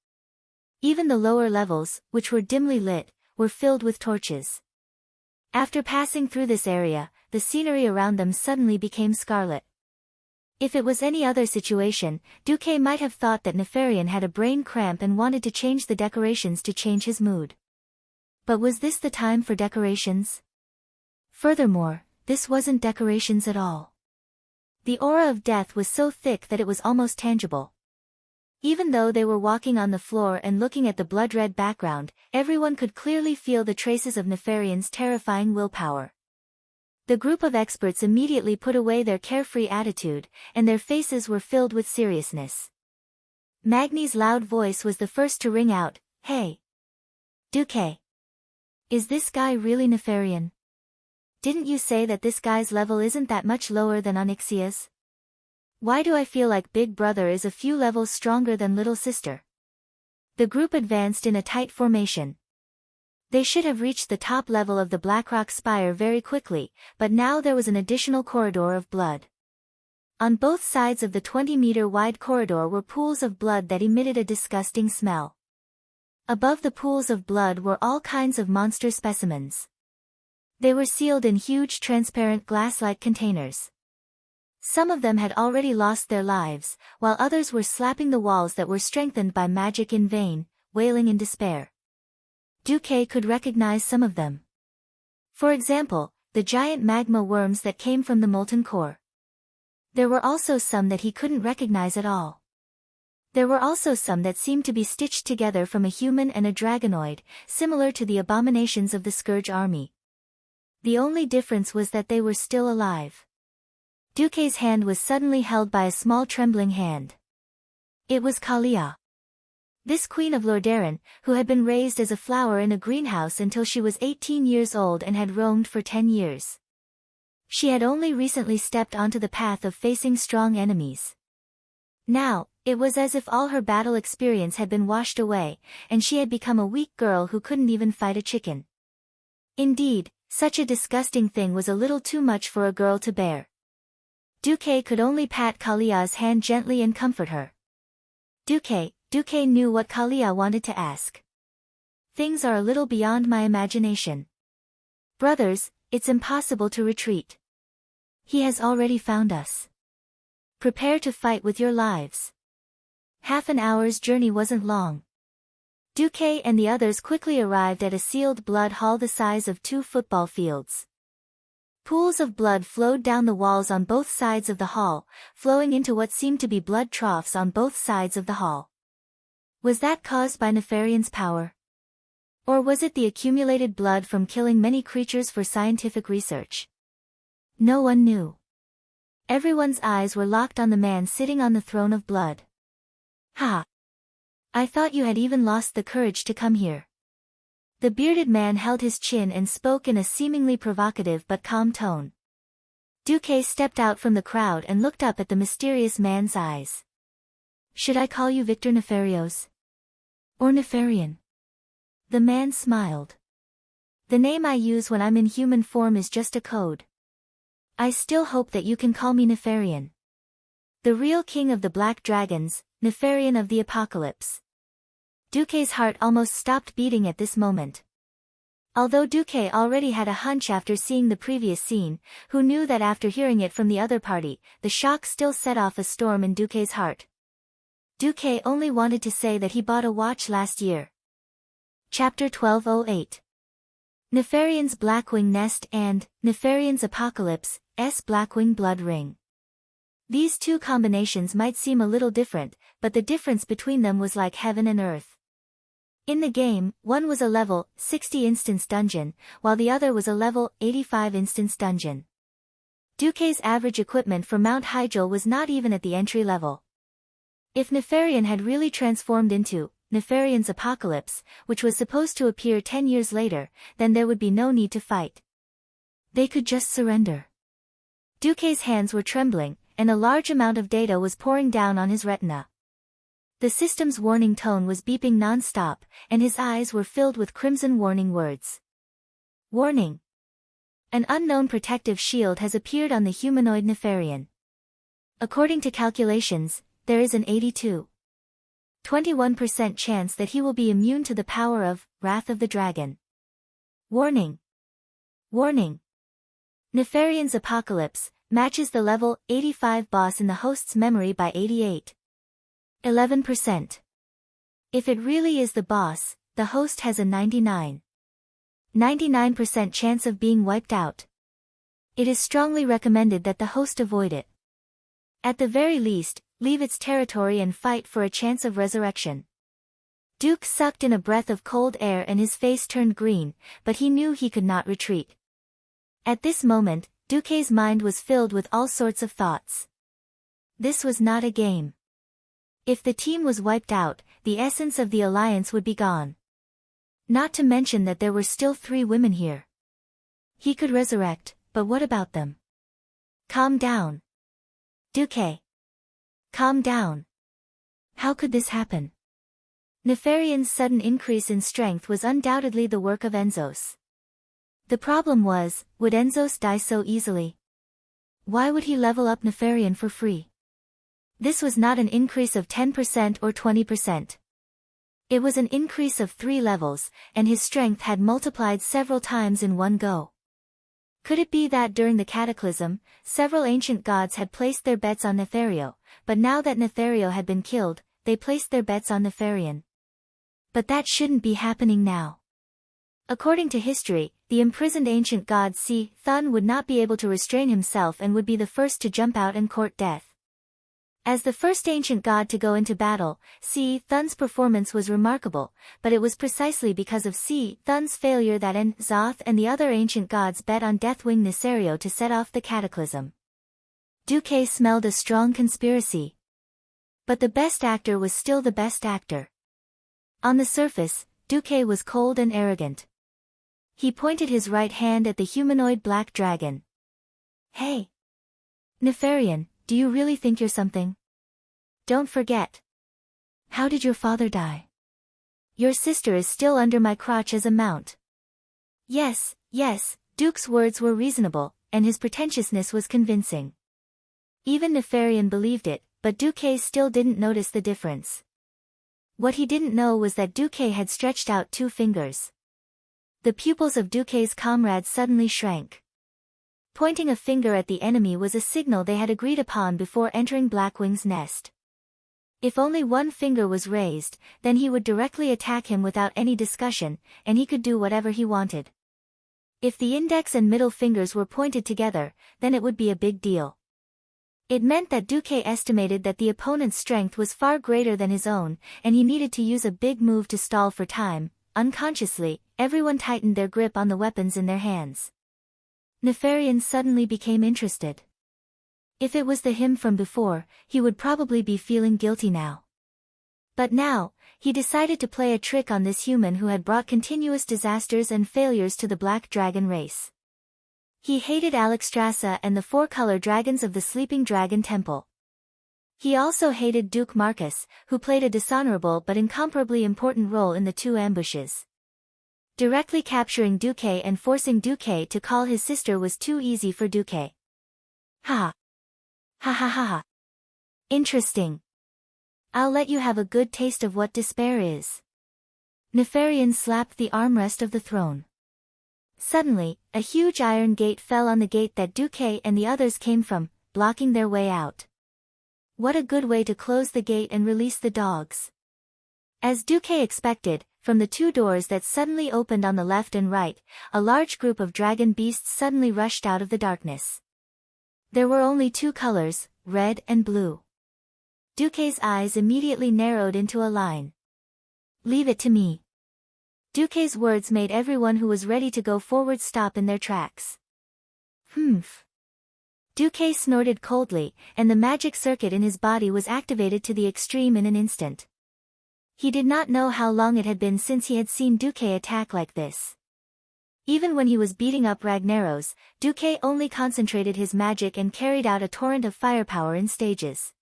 Even the lower levels, which were dimly lit, were filled with torches. After passing through this area, the scenery around them suddenly became scarlet. If it was any other situation, Duque might have thought that Nefarian had a brain cramp and wanted to change the decorations to change his mood. But was this the time for decorations? Furthermore, this wasn't decorations at all. The aura of death was so thick that it was almost tangible. Even though they were walking on the floor and looking at the blood-red background, everyone could clearly feel the traces of Nefarian's terrifying willpower. The group of experts immediately put away their carefree attitude, and their faces were filled with seriousness. Magni's loud voice was the first to ring out, "Hey! Duque! Is this guy really Nefarian? Didn't you say that this guy's level isn't that much lower than Onyxia's? Why do I feel like Big Brother is a few levels stronger than Little Sister?" The group advanced in a tight formation. They should have reached the top level of the Blackrock Spire very quickly, but now there was an additional corridor of blood. On both sides of the 20-meter-wide corridor were pools of blood that emitted a disgusting smell. Above the pools of blood were all kinds of monster specimens. They were sealed in huge transparent glass-like containers. Some of them had already lost their lives, while others were slapping the walls that were strengthened by magic in vain, wailing in despair. Duque could recognize some of them. For example, the giant magma worms that came from the molten core. There were also some that he couldn't recognize at all. There were also some that seemed to be stitched together from a human and a dragonoid, similar to the abominations of the Scourge army. The only difference was that they were still alive. Duque's hand was suddenly held by a small trembling hand. It was Kalia. This queen of Lordaeron, who had been raised as a flower in a greenhouse until she was 18 years old and had roamed for 10 years. She had only recently stepped onto the path of facing strong enemies. Now, it was as if all her battle experience had been washed away, and she had become a weak girl who couldn't even fight a chicken. Indeed, such a disgusting thing was a little too much for a girl to bear. Duque could only pat Kalia's hand gently and comfort her. Duque knew what Kalia wanted to ask. Things are a little beyond my imagination. Brothers, it's impossible to retreat. He has already found us. Prepare to fight with your lives. Half an hour's journey wasn't long. Duque and the others quickly arrived at a sealed blood hall the size of 2 football fields. Pools of blood flowed down the walls on both sides of the hall, flowing into what seemed to be blood troughs on both sides of the hall. Was that caused by Nefarian's power? Or was it the accumulated blood from killing many creatures for scientific research? No one knew. Everyone's eyes were locked on the man sitting on the throne of blood. Ha! I thought you had even lost the courage to come here. The bearded man held his chin and spoke in a seemingly provocative but calm tone. Duque stepped out from the crowd and looked up at the mysterious man's eyes. Should I call you Victor Nefarios? Or Nefarian? The man smiled. The name I use when I'm in human form is just a code. I still hope that you can call me Nefarian. The real king of the Black Dragons, Nefarian of the Apocalypse. Duque's heart almost stopped beating at this moment. Although Duque already had a hunch after seeing the previous scene, who knew that after hearing it from the other party, the shock still set off a storm in Duque's heart. Duque only wanted to say that he bought a watch last year. Chapter 1208. Nefarian's Blackwing Nest and Nefarian's Apocalypse, Blackwing Blood Ring. These two combinations might seem a little different, but the difference between them was like heaven and earth. In the game, one was a level 60 instance dungeon, while the other was a level 85 instance dungeon. Duque's average equipment for Mount Hyjal was not even at the entry level. If Nefarian had really transformed into Nefarian's Apocalypse, which was supposed to appear 10 years later, then there would be no need to fight. They could just surrender. Duque's hands were trembling, and a large amount of data was pouring down on his retina. The system's warning tone was beeping non-stop, and his eyes were filled with crimson warning words. Warning. An unknown protective shield has appeared on the humanoid Nefarian. According to calculations, there is an 21% chance that he will be immune to the power of Wrath of the Dragon. Warning. Warning. Nefarian's Apocalypse matches the level 85 boss in the host's memory by 11%. If it really is the boss, the host has a 99% chance of being wiped out. It is strongly recommended that the host avoid it. At the very least, leave its territory and fight for a chance of resurrection. Duque sucked in a breath of cold air and his face turned green, but he knew he could not retreat. At this moment, Duque's mind was filled with all sorts of thoughts. This was not a game. If the team was wiped out, the essence of the alliance would be gone. Not to mention that there were still 3 women here. He could resurrect, but what about them? Calm down. Duque. Calm down. How could this happen? Nefarian's sudden increase in strength was undoubtedly the work of Enzos. The problem was, would Enzos die so easily? Why would he level up Nefarian for free? This was not an increase of 10% or 20%. It was an increase of 3 levels, and his strength had multiplied several times in one go. Could it be that during the cataclysm, several ancient gods had placed their bets on Nethario, but now that Nethario had been killed, they placed their bets on Nefarian? But that shouldn't be happening now. According to history, the imprisoned ancient god Thun would not be able to restrain himself and would be the first to jump out and court death. As the first ancient god to go into battle, Thun's performance was remarkable, but it was precisely because of Thun's failure that Zoth and the other ancient gods bet on Deathwing Nisario to set off the cataclysm. Duque smelled a strong conspiracy. But the best actor was still the best actor. On the surface, Duque was cold and arrogant. He pointed his right hand at the humanoid black dragon. Hey! Nefarian, do you really think you're something? Don't forget. How did your father die? Your sister is still under my crotch as a mount. Yes, Yes, Duke's words were reasonable, and his pretentiousness was convincing. Even Nefarian believed it, but Duque still didn't notice the difference. What he didn't know was that Duque had stretched out 2 fingers. The pupils of Duque's comrades suddenly shrank. Pointing a finger at the enemy was a signal they had agreed upon before entering Blackwing's nest. If only 1 finger was raised, then he would directly attack him without any discussion, and he could do whatever he wanted. If the index and middle fingers were pointed together, then it would be a big deal. It meant that Duque estimated that the opponent's strength was far greater than his own, and he needed to use a big move to stall for time. Unconsciously, everyone tightened their grip on the weapons in their hands. Nefarian suddenly became interested. If it was the him from before, he would probably be feeling guilty now. But now, he decided to play a trick on this human who had brought continuous disasters and failures to the Black Dragon race. He hated Alexstrasza and the 4-color dragons of the Sleeping Dragon Temple. He also hated Duke Marcus, who played a dishonorable but incomparably important role in the 2 ambushes. Directly capturing Duque and forcing Duque to call his sister was too easy for Duque. Ha! Ha ha ha ha! Interesting. I'll let you have a good taste of what despair is. Nefarian slapped the armrest of the throne. Suddenly, a huge iron gate fell on the gate that Duque and the others came from, blocking their way out. What a good way to close the gate and release the dogs. As Duque expected, from the 2 doors that suddenly opened on the left and right, a large group of dragon beasts suddenly rushed out of the darkness. There were only 2 colors, red and blue. Duque's eyes immediately narrowed into a line. Leave it to me. Duque's words made everyone who was ready to go forward stop in their tracks. Humph. Duque snorted coldly, and the magic circuit in his body was activated to the extreme in an instant. He did not know how long it had been since he had seen Duque attack like this. Even when he was beating up Ragnaros, Duque only concentrated his magic and carried out a torrent of firepower in stages.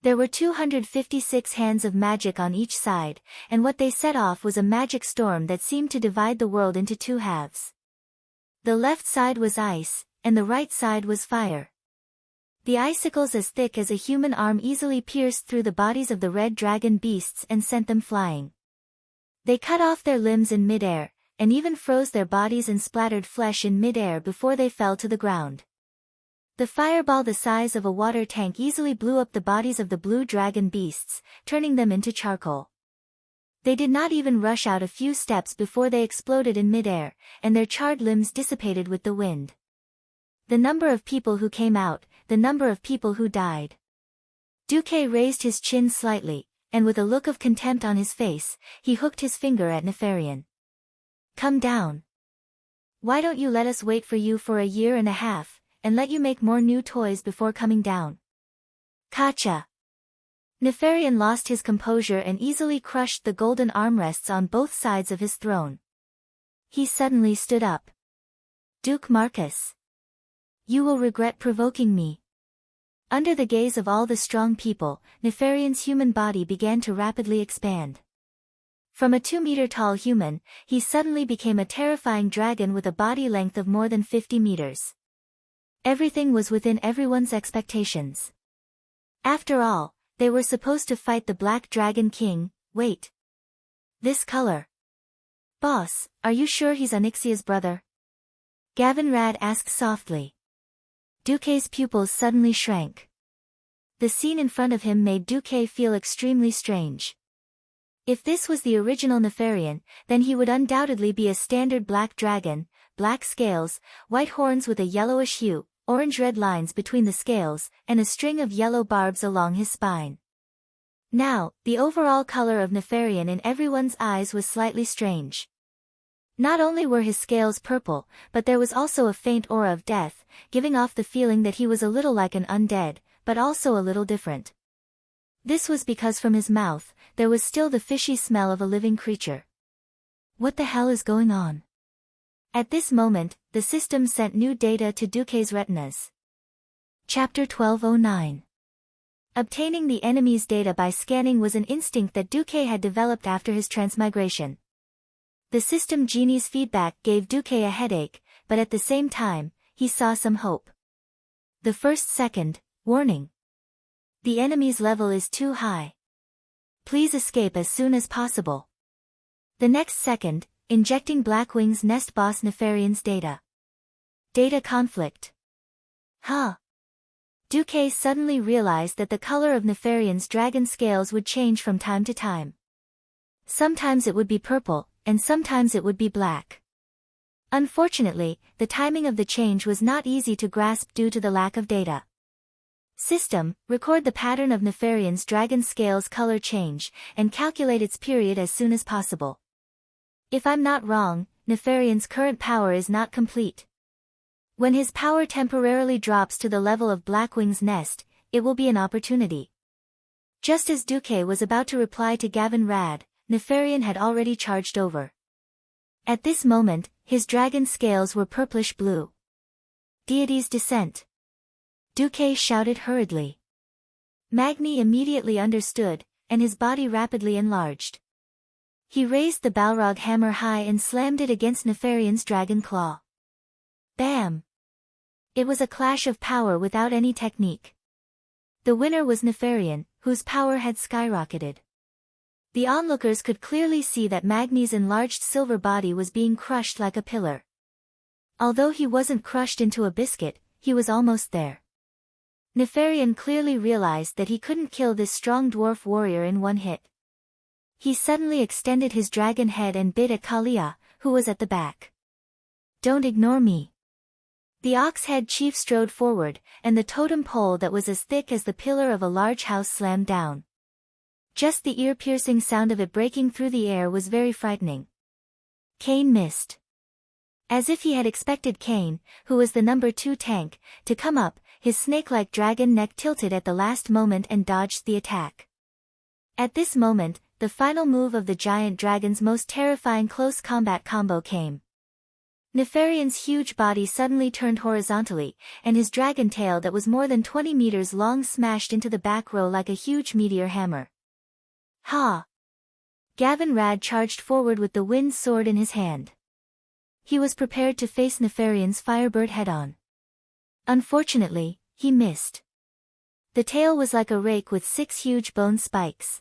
There were 256 hands of magic on each side, and what they set off was a magic storm that seemed to divide the world into 2 halves. The left side was ice, and the right side was fire. The icicles as thick as a human arm easily pierced through the bodies of the red dragon beasts and sent them flying. They cut off their limbs in midair, and even froze their bodies and splattered flesh in midair before they fell to the ground. The fireball the size of a water tank easily blew up the bodies of the blue dragon beasts, turning them into charcoal. They did not even rush out a few steps before they exploded in midair, and their charred limbs dissipated with the wind. The number of people who came out, the number of people who died. Duque raised his chin slightly, and with a look of contempt on his face, he hooked his finger at Nefarian. Come down. Why don't you let us wait for you for 1.5 years, and let you make more new toys before coming down? Kacha. Nefarian lost his composure and easily crushed the golden armrests on both sides of his throne. He suddenly stood up. Duke Marcus. You will regret provoking me. Under the gaze of all the strong people, Nefarian's human body began to rapidly expand. From a 2-meter-tall human, he suddenly became a terrifying dragon with a body length of more than 50 meters. Everything was within everyone's expectations. After all, they were supposed to fight the Black Dragon King. Wait. This color. Boss, are you sure he's Onyxia's brother? Gavinrad asked softly. Duque's pupils suddenly shrank. The scene in front of him made Duque feel extremely strange. If this was the original Nefarian, then he would undoubtedly be a standard black dragon, black scales, white horns with a yellowish hue, orange-red lines between the scales, and a string of yellow barbs along his spine. Now, the overall color of Nefarian in everyone's eyes was slightly strange. Not only were his scales purple, but there was also a faint aura of death, giving off the feeling that he was a little like an undead, but also a little different. This was because from his mouth, there was still the fishy smell of a living creature. What the hell is going on? At this moment, the system sent new data to Duque's retinas. Chapter 1209. Obtaining the enemy's data by scanning was an instinct that Duque had developed after his transmigration. The system genie's feedback gave Duque a headache, but at the same time, he saw some hope. The first second, warning. The enemy's level is too high. Please escape as soon as possible. The next second, injecting Blackwing's nest boss Nefarian's data. Data conflict. Huh. Duque suddenly realized that the color of Nefarian's dragon scales would change from time to time. Sometimes it would be purple, and sometimes it would be black. Unfortunately, the timing of the change was not easy to grasp due to the lack of data. System, record the pattern of Nefarian's dragon scales color change, and calculate its period as soon as possible. If I'm not wrong, Nefarian's current power is not complete. When his power temporarily drops to the level of Blackwing's nest, it will be an opportunity. Just as Duque was about to reply to Gavin Rad, Nefarian had already charged over. At this moment, his dragon scales were purplish blue. Deity's descent. Duque shouted hurriedly. Magni immediately understood, and his body rapidly enlarged. He raised the Balrog hammer high and slammed it against Nefarian's dragon claw. Bam! It was a clash of power without any technique. The winner was Nefarian, whose power had skyrocketed. The onlookers could clearly see that Magni's enlarged silver body was being crushed like a pillar. Although he wasn't crushed into a biscuit, he was almost there. Nefarian clearly realized that he couldn't kill this strong dwarf warrior in one hit. He suddenly extended his dragon head and bit at Kalia, who was at the back. Don't ignore me. The ox-head chief strode forward, and the totem pole that was as thick as the pillar of a large house slammed down. Just the ear-piercing sound of it breaking through the air was very frightening. Kane missed. As if he had expected Kane, who was the number 2 tank, to come up, his snake-like dragon neck tilted at the last moment and dodged the attack. At this moment, the final move of the giant dragon's most terrifying close combat combo came. Nefarian's huge body suddenly turned horizontally, and his dragon tail that was more than 20 meters long smashed into the back row like a huge meteor hammer. Ha! Gavin Rad charged forward with the wind sword in his hand. He was prepared to face Nefarian's Firebird head-on. Unfortunately, he missed. The tail was like a rake with 6 huge bone spikes.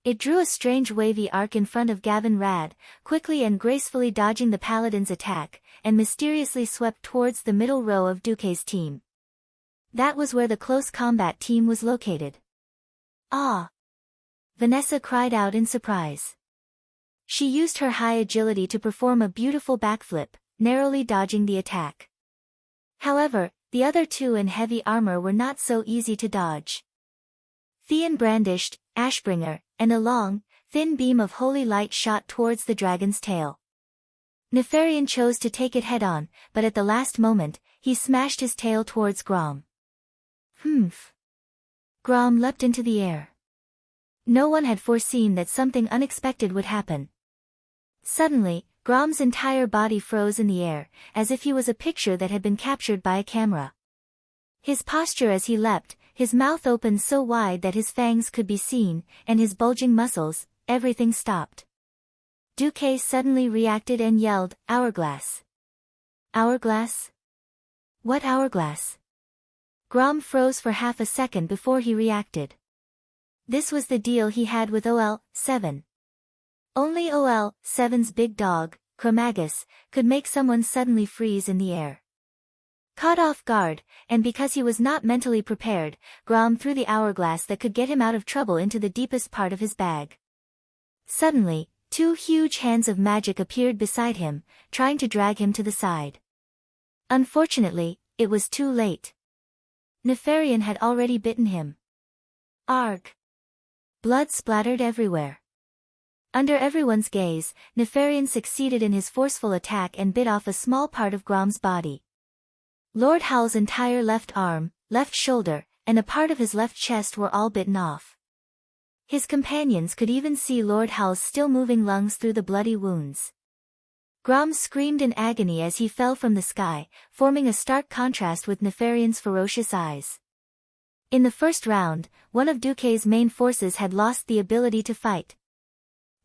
It drew a strange wavy arc in front of Gavin Rad, quickly and gracefully dodging the paladin's attack, and mysteriously swept towards the middle row of Duque's team. That was where the close combat team was located. Ah! Vanessa cried out in surprise. She used her high agility to perform a beautiful backflip, narrowly dodging the attack. However, the other 2 in heavy armor were not so easy to dodge. Theon brandished Ashbringer, and a long, thin beam of holy light shot towards the dragon's tail. Nefarian chose to take it head-on, but at the last moment, he smashed his tail towards Grom. Humph! Grom leapt into the air. No one had foreseen that something unexpected would happen. Suddenly, Grom's entire body froze in the air, as if he was a picture that had been captured by a camera. His posture as he leapt, his mouth opened so wide that his fangs could be seen, and his bulging muscles, everything stopped. Duque suddenly reacted and yelled, "Hourglass! Hourglass? What hourglass?" Grom froze for half a second before he reacted. This was the deal he had with OL-7. Only OL-7's big dog, Chromagus, could make someone suddenly freeze in the air. Caught off guard, and because he was not mentally prepared, Grom threw the hourglass that could get him out of trouble into the deepest part of his bag. Suddenly, 2 huge hands of magic appeared beside him, trying to drag him to the side. Unfortunately, it was too late. Nefarian had already bitten him. Arg! Blood splattered everywhere. Under everyone's gaze, Nefarian succeeded in his forceful attack and bit off a small part of Grom's body. Lord Howl's entire left arm, left shoulder, and a part of his left chest were all bitten off. His companions could even see Lord Howl's still-moving lungs through the bloody wounds. Grom screamed in agony as he fell from the sky, forming a stark contrast with Nefarian's ferocious eyes. In the first round, one of Duque's main forces had lost the ability to fight.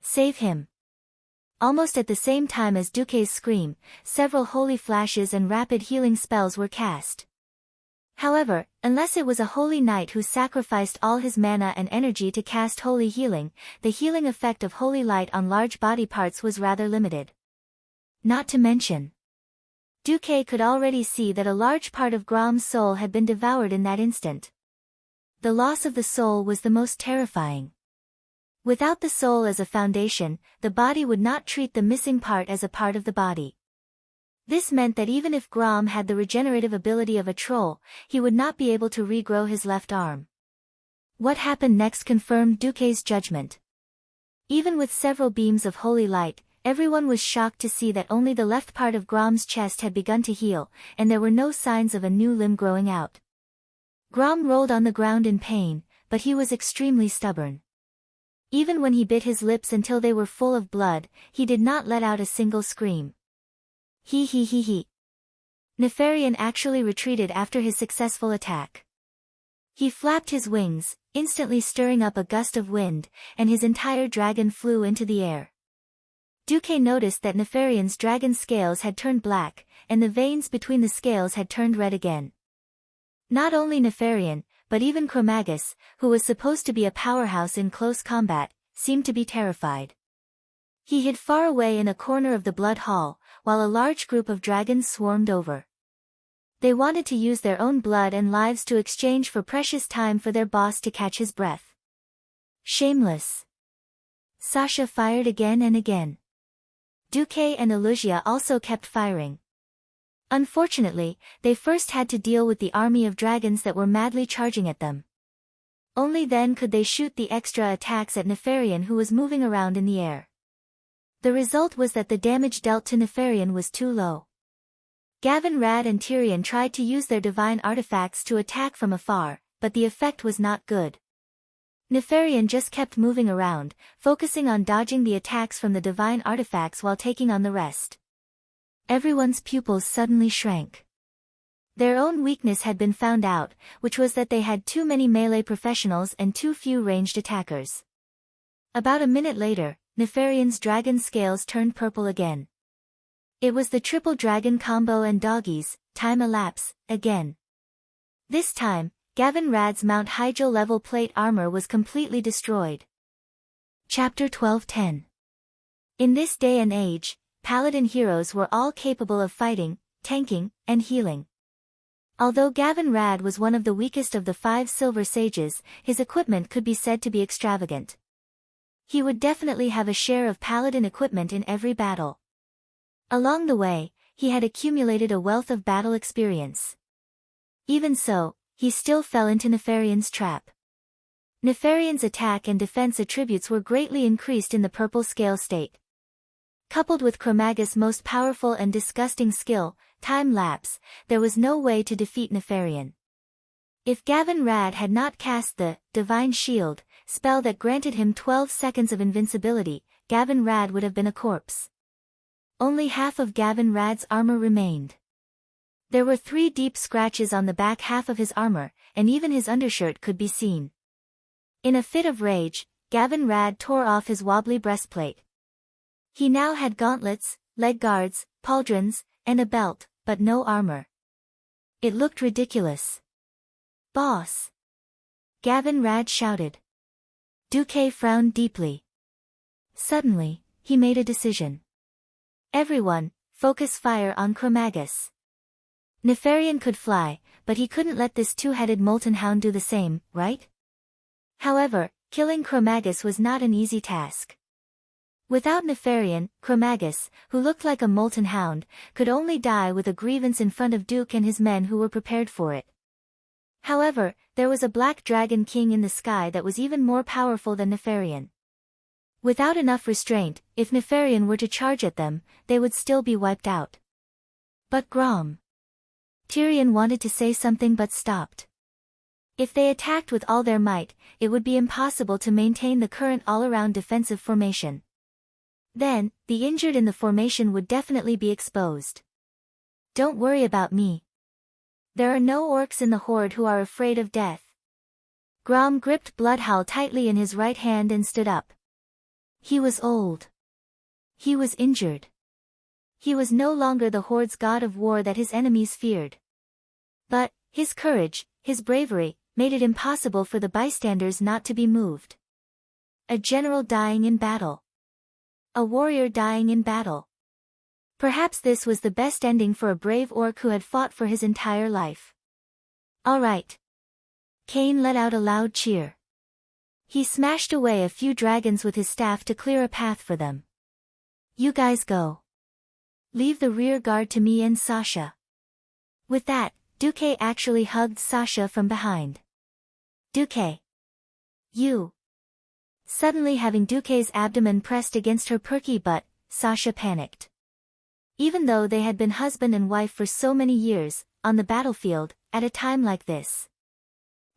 Save him! Almost at the same time as Duque's scream, several holy flashes and rapid healing spells were cast. However, unless it was a holy knight who sacrificed all his mana and energy to cast holy healing, the healing effect of holy light on large body parts was rather limited. Not to mention, Duque could already see that a large part of Grom's soul had been devoured in that instant. The loss of the soul was the most terrifying. Without the soul as a foundation, the body would not treat the missing part as a part of the body. This meant that even if Grom had the regenerative ability of a troll, he would not be able to regrow his left arm. What happened next confirmed Duque's judgment. Even with several beams of holy light, everyone was shocked to see that only the left part of Grom's chest had begun to heal, and there were no signs of a new limb growing out. Grom rolled on the ground in pain, but he was extremely stubborn. Even when he bit his lips until they were full of blood, he did not let out a single scream. He. Nefarian actually retreated after his successful attack. He flapped his wings, instantly stirring up a gust of wind, and his entire dragon flew into the air. Duque noticed that Nefarian's dragon scales had turned black, and the veins between the scales had turned red again. Not only Nefarian, but even Chromagus, who was supposed to be a powerhouse in close combat, seemed to be terrified. He hid far away in a corner of the blood hall, while a large group of dragons swarmed over. They wanted to use their own blood and lives to exchange for precious time for their boss to catch his breath. Shameless. Sasha fired again and again. Duque and Elusia also kept firing. Unfortunately, they first had to deal with the army of dragons that were madly charging at them. Only then could they shoot the extra attacks at Nefarian, who was moving around in the air. The result was that the damage dealt to Nefarian was too low. Gavin, Rad and Tyrion tried to use their divine artifacts to attack from afar, but the effect was not good. Nefarian just kept moving around, focusing on dodging the attacks from the divine artifacts while taking on the rest. Everyone's pupils suddenly shrank. Their own weakness had been found out, which was that they had too many melee professionals and too few ranged attackers. About a minute later, Nefarian's dragon scales turned purple again. It was the triple dragon combo and doggies, time elapse, again. This time, Gavin Rad's Mount Hygel level plate armor was completely destroyed. Chapter 12:10. In this day and age, Paladin heroes were all capable of fighting, tanking, and healing. Although Gavin Rad was one of the weakest of the 5 Silver Sages, his equipment could be said to be extravagant. He would definitely have a share of Paladin equipment in every battle. Along the way, he had accumulated a wealth of battle experience. Even so, he still fell into Nefarian's trap. Nefarian's attack and defense attributes were greatly increased in the purple scale state. Coupled with Chromagus' most powerful and disgusting skill, time lapse, there was no way to defeat Nefarian. If Gavin Rad had not cast the Divine Shield spell that granted him 12 seconds of invincibility, Gavin Rad would have been a corpse. Only half of Gavin Rad's armor remained. There were 3 deep scratches on the back half of his armor, and even his undershirt could be seen. In a fit of rage, Gavin Rad tore off his wobbly breastplate. He now had gauntlets, leg guards, pauldrons, and a belt, but no armor. It looked ridiculous. "Boss!" Gavin Rad shouted. Duque frowned deeply. Suddenly, he made a decision. "Everyone, focus fire on Chromagus." Nefarian could fly, but he couldn't let this 2-headed molten hound do the same, right? However, killing Chromagus was not an easy task. Without Nefarian, Chromagus, who looked like a molten hound, could only die with a grievance in front of Duke and his men who were prepared for it. However, there was a black dragon king in the sky that was even more powerful than Nefarian. Without enough restraint, if Nefarian were to charge at them, they would still be wiped out. But Grom. Tyrion wanted to say something but stopped. If they attacked with all their might, it would be impossible to maintain the current all-around defensive formation. Then, the injured in the formation would definitely be exposed. "Don't worry about me. There are no orcs in the horde who are afraid of death." Grom gripped Bloodhowl tightly in his right hand and stood up. He was old. He was injured. He was no longer the Horde's god of war that his enemies feared. But, his courage, his bravery, made it impossible for the bystanders not to be moved. A general dying in battle. A warrior dying in battle. Perhaps this was the best ending for a brave orc who had fought for his entire life. All right. Cain let out a loud cheer. He smashed away a few dragons with his staff to clear a path for them. You guys go. Leave the rear guard to me and Sasha. With that, Duque actually hugged Sasha from behind. Duque. You. Suddenly having Duque's abdomen pressed against her perky butt, Sasha panicked. Even though they had been husband and wife for so many years, on the battlefield, at a time like this,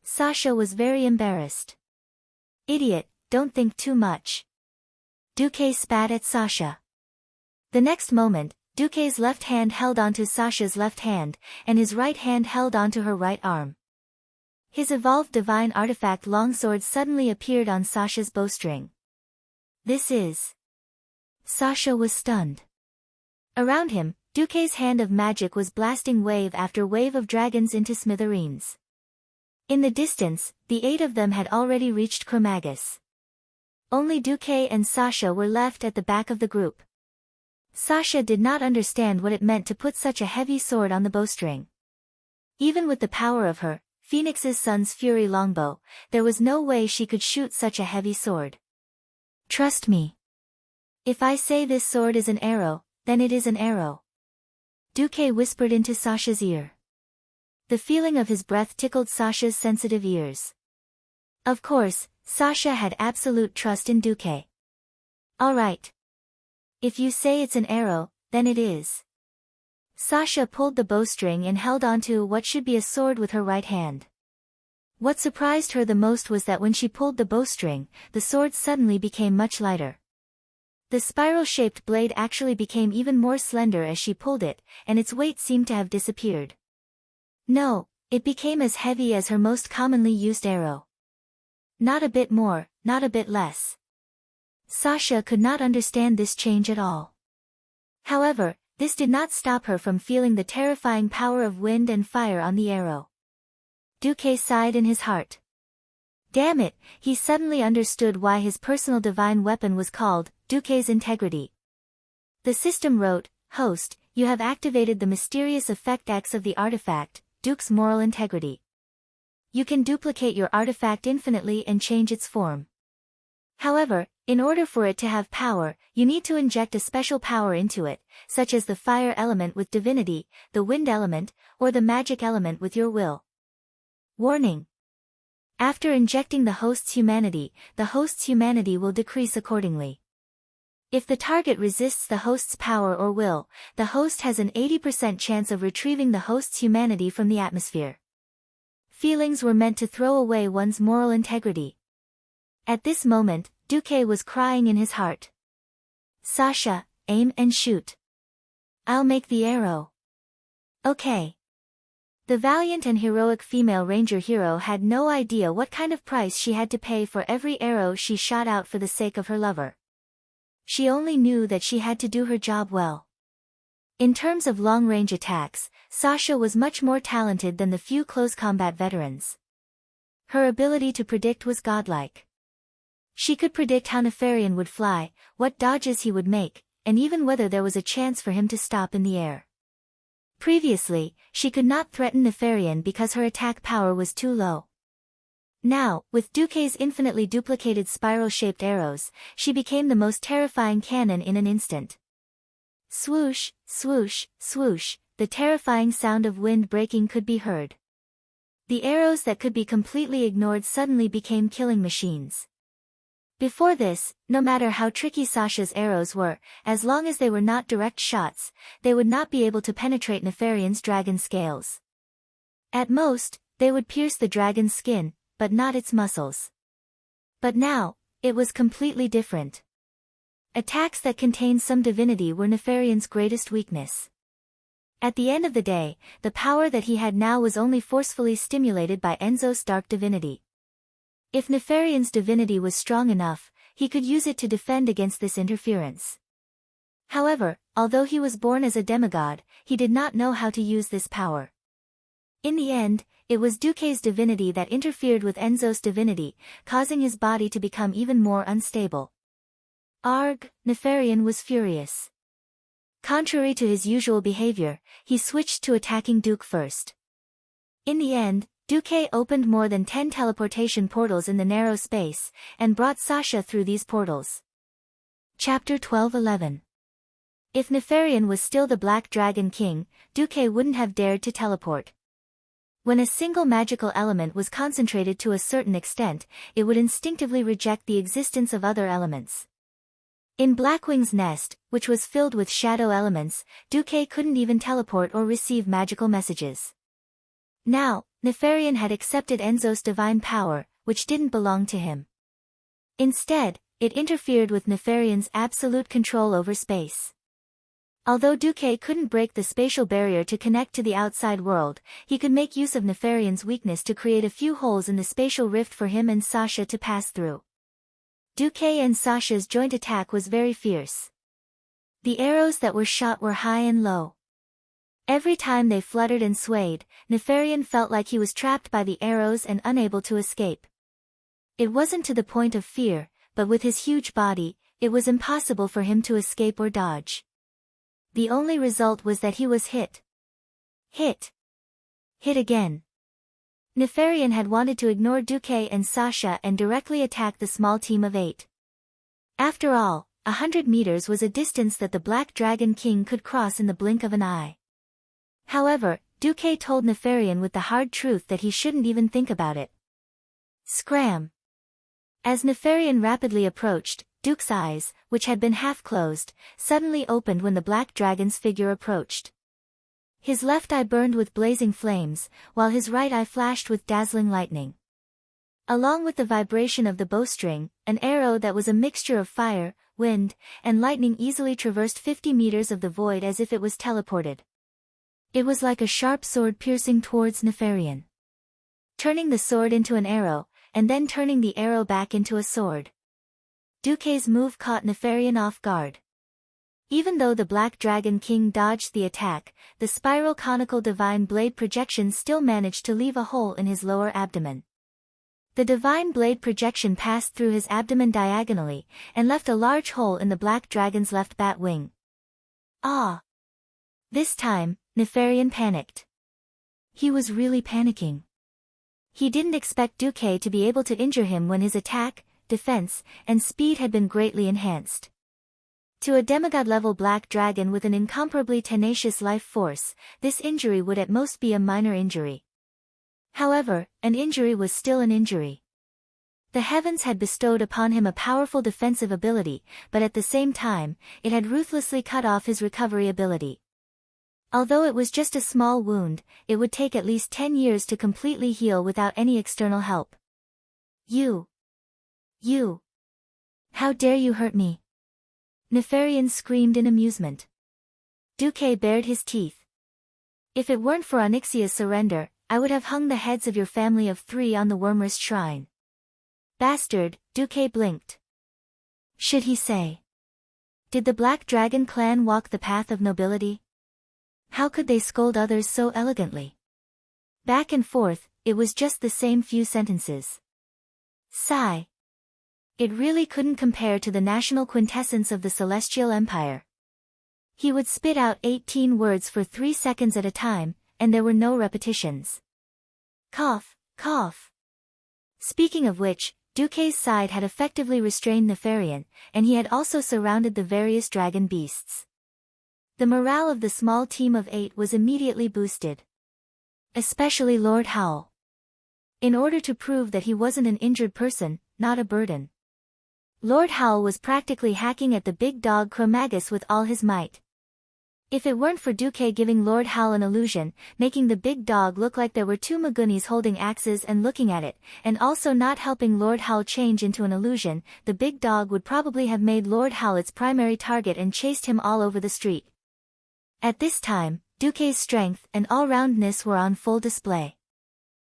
Sasha was very embarrassed. Idiot, don't think too much. Duque spat at Sasha. The next moment, Duque's left hand held onto Sasha's left hand, and his right hand held onto her right arm. His evolved divine artifact longsword suddenly appeared on Sasha's bowstring. This is... Sasha was stunned. Around him, Duque's hand of magic was blasting wave after wave of dragons into smithereens. In the distance, the 8 of them had already reached Chromagus. Only Duque and Sasha were left at the back of the group. Sasha did not understand what it meant to put such a heavy sword on the bowstring. Even with the power of her, Phoenix's son's fury longbow, there was no way she could shoot such a heavy sword. Trust me. If I say this sword is an arrow, then it is an arrow. Duque whispered into Sasha's ear. The feeling of his breath tickled Sasha's sensitive ears. Of course, Sasha had absolute trust in Duque. All right. If you say it's an arrow, then it is. Sasha pulled the bowstring and held onto what should be a sword with her right hand. What surprised her the most was that when she pulled the bowstring, the sword suddenly became much lighter. The spiral-shaped blade actually became even more slender as she pulled it, and its weight seemed to have disappeared. No, it became as heavy as her most commonly used arrow. Not a bit more, not a bit less. Sasha could not understand this change at all. However, this did not stop her from feeling the terrifying power of wind and fire on the arrow. Duque sighed in his heart. Damn it, he suddenly understood why his personal divine weapon was called Duque's Integrity. The system wrote, Host, you have activated the mysterious effect X of the artifact, Duke's Moral Integrity. You can duplicate your artifact infinitely and change its form. However, in order for it to have power, you need to inject a special power into it, such as the fire element with divinity, the wind element, or the magic element with your will. Warning. After injecting the host's humanity will decrease accordingly. If the target resists the host's power or will, the host has an 80% chance of retrieving the host's humanity from the atmosphere. Feelings were meant to throw away one's moral integrity. At this moment, Duque was crying in his heart. Sasha, aim and shoot. I'll make the arrow. Okay. The valiant and heroic female ranger hero had no idea what kind of price she had to pay for every arrow she shot out for the sake of her lover. She only knew that she had to do her job well. In terms of long-range attacks, Sasha was much more talented than the few close combat veterans. Her ability to predict was godlike. She could predict how Nefarian would fly, what dodges he would make, and even whether there was a chance for him to stop in the air. Previously, she could not threaten Nefarian because her attack power was too low. Now, with Duque's infinitely duplicated spiral-shaped arrows, she became the most terrifying cannon in an instant. Swoosh, swoosh, swoosh, the terrifying sound of wind breaking could be heard. The arrows that could be completely ignored suddenly became killing machines. Before this, no matter how tricky Sasha's arrows were, as long as they were not direct shots, they would not be able to penetrate Nefarian's dragon scales. At most, they would pierce the dragon's skin, but not its muscles. But now, it was completely different. Attacks that contained some divinity were Nefarian's greatest weakness. At the end of the day, the power that he had now was only forcefully stimulated by Enzo's dark divinity. If Nefarian's divinity was strong enough, he could use it to defend against this interference. However, although he was born as a demigod, he did not know how to use this power. In the end, it was Duque's divinity that interfered with Enzo's divinity, causing his body to become even more unstable. Arg, Nefarian was furious. Contrary to his usual behavior, he switched to attacking Duke first. In the end, Duque opened more than 10 teleportation portals in the narrow space, and brought Sasha through these portals. Chapter 12:11. If Nefarian was still the Black Dragon King, Duque wouldn't have dared to teleport. When a single magical element was concentrated to a certain extent, it would instinctively reject the existence of other elements. In Blackwing's nest, which was filled with shadow elements, Duque couldn't even teleport or receive magical messages. Now, Nefarian had accepted Enzo's divine power, which didn't belong to him. Instead, it interfered with Nefarian's absolute control over space. Although Duque couldn't break the spatial barrier to connect to the outside world, he could make use of Nefarian's weakness to create a few holes in the spatial rift for him and Sasha to pass through. Duque and Sasha's joint attack was very fierce. The arrows that were shot were high and low. Every time they fluttered and swayed, Nefarian felt like he was trapped by the arrows and unable to escape. It wasn't to the point of fear, but with his huge body, it was impossible for him to escape or dodge. The only result was that he was hit. Hit. Hit again. Nefarian had wanted to ignore Duque and Sasha and directly attack the small team of 8. After all, 100 meters was a distance that the Black Dragon King could cross in the blink of an eye. However, Duque told Nefarian with the hard truth that he shouldn't even think about it. Scram! As Nefarian rapidly approached, Duke's eyes, which had been half closed, suddenly opened when the Black Dragon's figure approached. His left eye burned with blazing flames, while his right eye flashed with dazzling lightning. Along with the vibration of the bowstring, an arrow that was a mixture of fire, wind, and lightning easily traversed 50 meters of the void as if it was teleported. It was like a sharp sword piercing towards Nefarian. Turning the sword into an arrow, and then turning the arrow back into a sword. Duque's move caught Nefarian off guard. Even though the Black Dragon King dodged the attack, the spiral conical divine blade projection still managed to leave a hole in his lower abdomen. The divine blade projection passed through his abdomen diagonally, and left a large hole in the Black Dragon's left bat wing. Ah! This time, Nefarian panicked. He was really panicking. He didn't expect Duque to be able to injure him when his attack, defense, and speed had been greatly enhanced. To a demigod-level Black Dragon with an incomparably tenacious life force, this injury would at most be a minor injury. However, an injury was still an injury. The heavens had bestowed upon him a powerful defensive ability, but at the same time, it had ruthlessly cut off his recovery ability. Although it was just a small wound, it would take at least 10 years to completely heal without any external help. You! How dare you hurt me? Nefarian screamed in amusement. Duque bared his teeth. If it weren't for Onyxia's surrender, I would have hung the heads of your family of 3 on the Wormrest shrine. Bastard, Duque blinked. Should he say? Did the Black Dragon clan walk the path of nobility? How could they scold others so elegantly? Back and forth, it was just the same few sentences. Sigh. It really couldn't compare to the national quintessence of the Celestial Empire. He would spit out 18 words for 3 seconds at a time, and there were no repetitions. Cough, cough. Speaking of which, Duque's side had effectively restrained Nefarian, and he had also surrounded the various dragon beasts. The morale of the small team of 8 was immediately boosted. Especially Lord Howl. In order to prove that he wasn't an injured person, not a burden. Lord Howl was practically hacking at the big dog Chromagus with all his might. If it weren't for Duque giving Lord Howl an illusion, making the big dog look like there were 2 Magunis holding axes and looking at it, and also not helping Lord Howl change into an illusion, the big dog would probably have made Lord Howl its primary target and chased him all over the street. At this time, Duque's strength and all-roundness were on full display.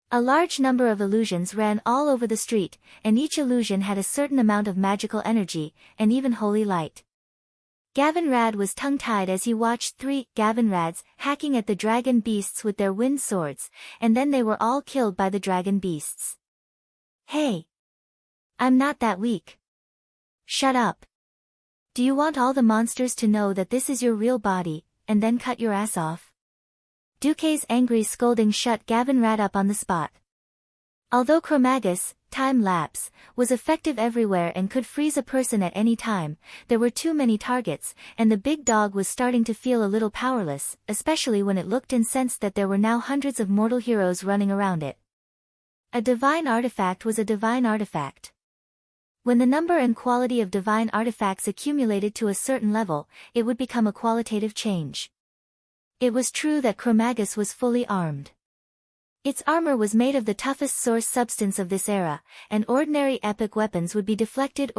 A large number of illusions ran all over the street, and each illusion had a certain amount of magical energy, and even holy light. Gavinrad was tongue-tied as he watched 3 Gavinrads hacking at the dragon beasts with their wind swords, and then they were all killed by the dragon beasts. Hey! I'm not that weak. Shut up. Do you want all the monsters to know that this is your real body, and then cut your ass off? Duque's angry scolding shut Gavinrad up on the spot. Although Chromagus, time lapse, was effective everywhere and could freeze a person at any time, there were too many targets, and the big dog was starting to feel a little powerless, especially when it looked and sensed that there were now hundreds of mortal heroes running around it. A divine artifact was a divine artifact. When the number and quality of divine artifacts accumulated to a certain level, it would become a qualitative change. It was true that Chromagus was fully armed. Its armor was made of the toughest source substance of this era, and ordinary epic weapons would be deflected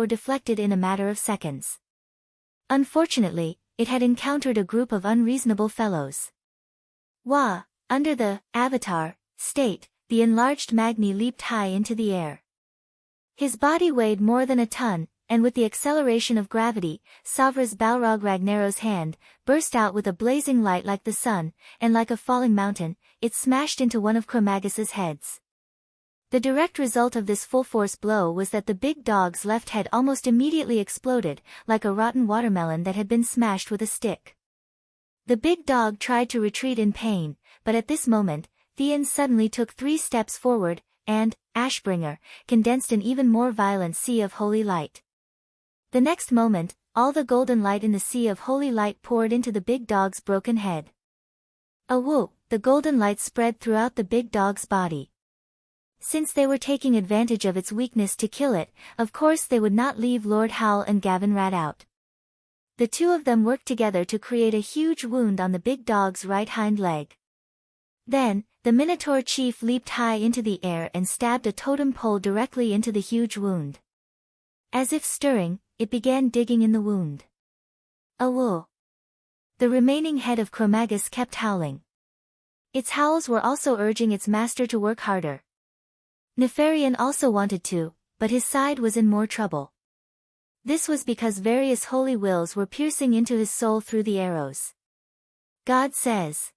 in a matter of seconds. Unfortunately, it had encountered a group of unreasonable fellows. Wah! Under the avatar state, the enlarged Magni leaped high into the air. His body weighed more than a ton, and with the acceleration of gravity, Savra's Balrog Ragnaros' hand burst out with a blazing light like the sun, and like a falling mountain, it smashed into one of Chromagus's heads. The direct result of this full-force blow was that the big dog's left head almost immediately exploded, like a rotten watermelon that had been smashed with a stick. The big dog tried to retreat in pain, but at this moment, Theon suddenly took 3 steps forward, and, Ashbringer, condensed an even more violent sea of holy light. The next moment, all the golden light in the sea of holy light poured into the big dog's broken head. A whoop, the golden light spread throughout the big dog's body. Since they were taking advantage of its weakness to kill it, of course they would not leave Lord Howl and Gavinrad out. The two of them worked together to create a huge wound on the big dog's right hind leg. Then, the Minotaur chief leaped high into the air and stabbed a totem pole directly into the huge wound. As if stirring, it began digging in the wound. Awoo! The remaining head of Chromagus kept howling. Its howls were also urging its master to work harder. Nefarian also wanted to, but his side was in more trouble. This was because various holy wills were piercing into his soul through the arrows. God says,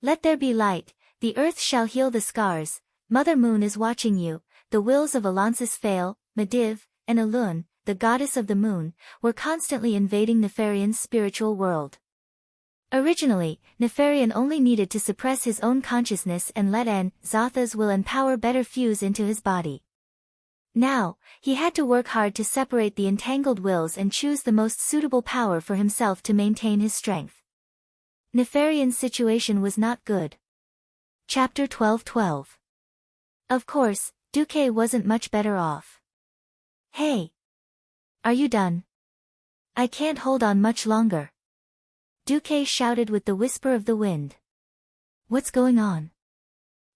"Let there be light, the earth shall heal the scars, Mother Moon is watching you." The wills of Alansis Fail, Mediv, and Elun, the goddess of the moon, were constantly invading Nefarian's spiritual world. Originally, Nefarian only needed to suppress his own consciousness and let Zotha's will and power better fuse into his body. Now, he had to work hard to separate the entangled wills and choose the most suitable power for himself to maintain his strength. Nefarian's situation was not good. Chapter 12:12. Of course, Duque wasn't much better off. Hey! Are you done? I can't hold on much longer. Duque shouted with the whisper of the wind. What's going on?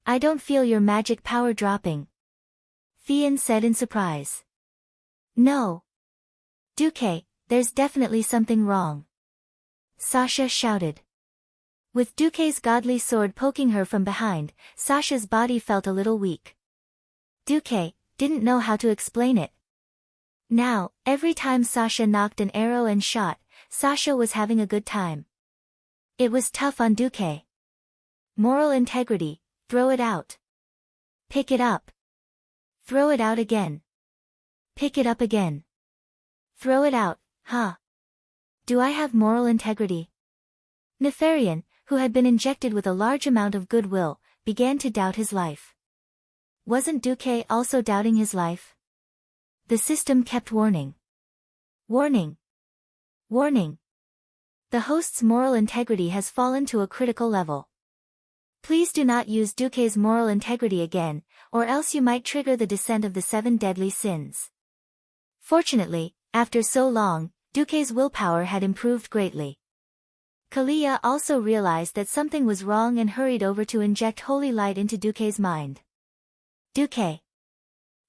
I don't feel your magic power dropping. Theon said in surprise. No. Duque, there's definitely something wrong. Sasha shouted. With Duque's godly sword poking her from behind, Sasha's body felt a little weak. Duque didn't know how to explain it. Now, every time Sasha knocked an arrow and shot, Sasha was having a good time. It was tough on Duque. Moral integrity, throw it out. Pick it up. Throw it out again. Pick it up again. Throw it out, huh? Do I have moral integrity? Nefarian, who had been injected with a large amount of goodwill, began to doubt his life. Wasn't Duque also doubting his life? The system kept warning. Warning. Warning. The host's moral integrity has fallen to a critical level. Please do not use Duque's moral integrity again, or else you might trigger the descent of the 7 deadly sins. Fortunately, after so long, Duque's willpower had improved greatly. Kalia also realized that something was wrong and hurried over to inject holy light into Duque's mind. Duque.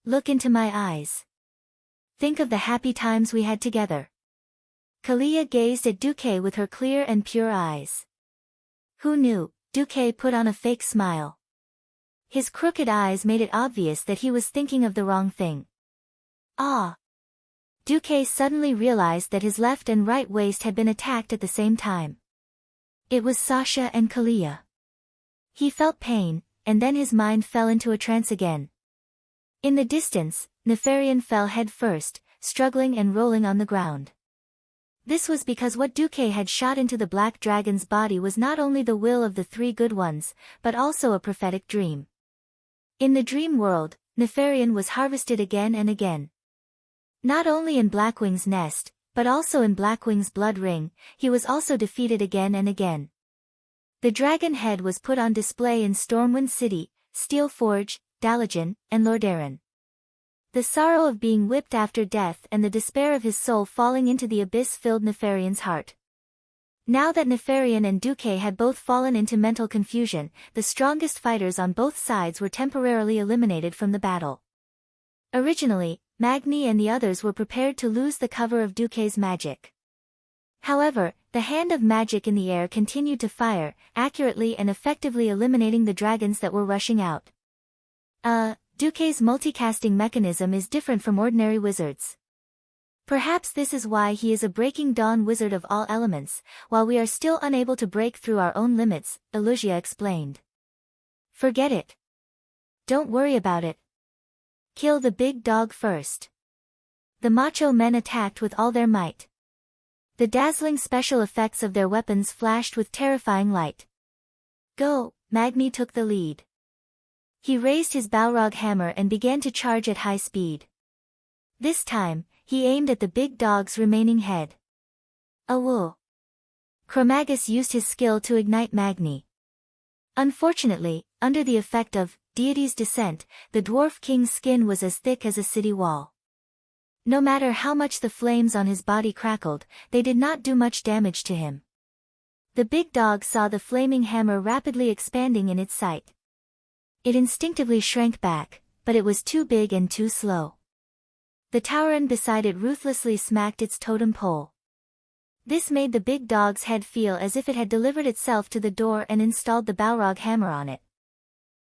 Look into my eyes. Think of the happy times we had together. Kalia gazed at Duque with her clear and pure eyes. Who knew? Duque put on a fake smile. His crooked eyes made it obvious that he was thinking of the wrong thing. Ah! Duque suddenly realized that his left and right waist had been attacked at the same time. It was Sasha and Kalia. He felt pain, and then his mind fell into a trance again. In the distance, Nefarian fell head first, struggling and rolling on the ground. This was because what Duque had shot into the black dragon's body was not only the will of the three good ones, but also a prophetic dream. In the dream world, Nefarian was harvested again and again. Not only in Blackwing's nest, but also in Blackwing's blood ring, he was also defeated again and again. The dragon head was put on display in Stormwind City, Steelforge, Dalajan, and Lordaeron. The sorrow of being whipped after death and the despair of his soul falling into the abyss filled Nefarian's heart. Now that Nefarian and Duque had both fallen into mental confusion, the strongest fighters on both sides were temporarily eliminated from the battle. Originally, Magni and the others were prepared to lose the cover of Duque's magic. However, the hand of magic in the air continued to fire, accurately and effectively eliminating the dragons that were rushing out. Duque's multicasting mechanism is different from ordinary wizards. Perhaps this is why he is a Breaking Dawn wizard of all elements, while we are still unable to break through our own limits, Elusia explained. Forget it. Don't worry about it. Kill the big dog first. The macho men attacked with all their might. The dazzling special effects of their weapons flashed with terrifying light. Go, Magni took the lead. He raised his Balrog hammer and began to charge at high speed. This time, he aimed at the big dog's remaining head. Awoo! Chromagus used his skill to ignite Magni. Unfortunately, under the effect of Deity's Descent, the Dwarf King's skin was as thick as a city wall. No matter how much the flames on his body crackled, they did not do much damage to him. The big dog saw the flaming hammer rapidly expanding in its sight. It instinctively shrank back, but it was too big and too slow. The Tauren beside it ruthlessly smacked its totem pole. This made the big dog's head feel as if it had delivered itself to the door and installed the Balrog hammer on it.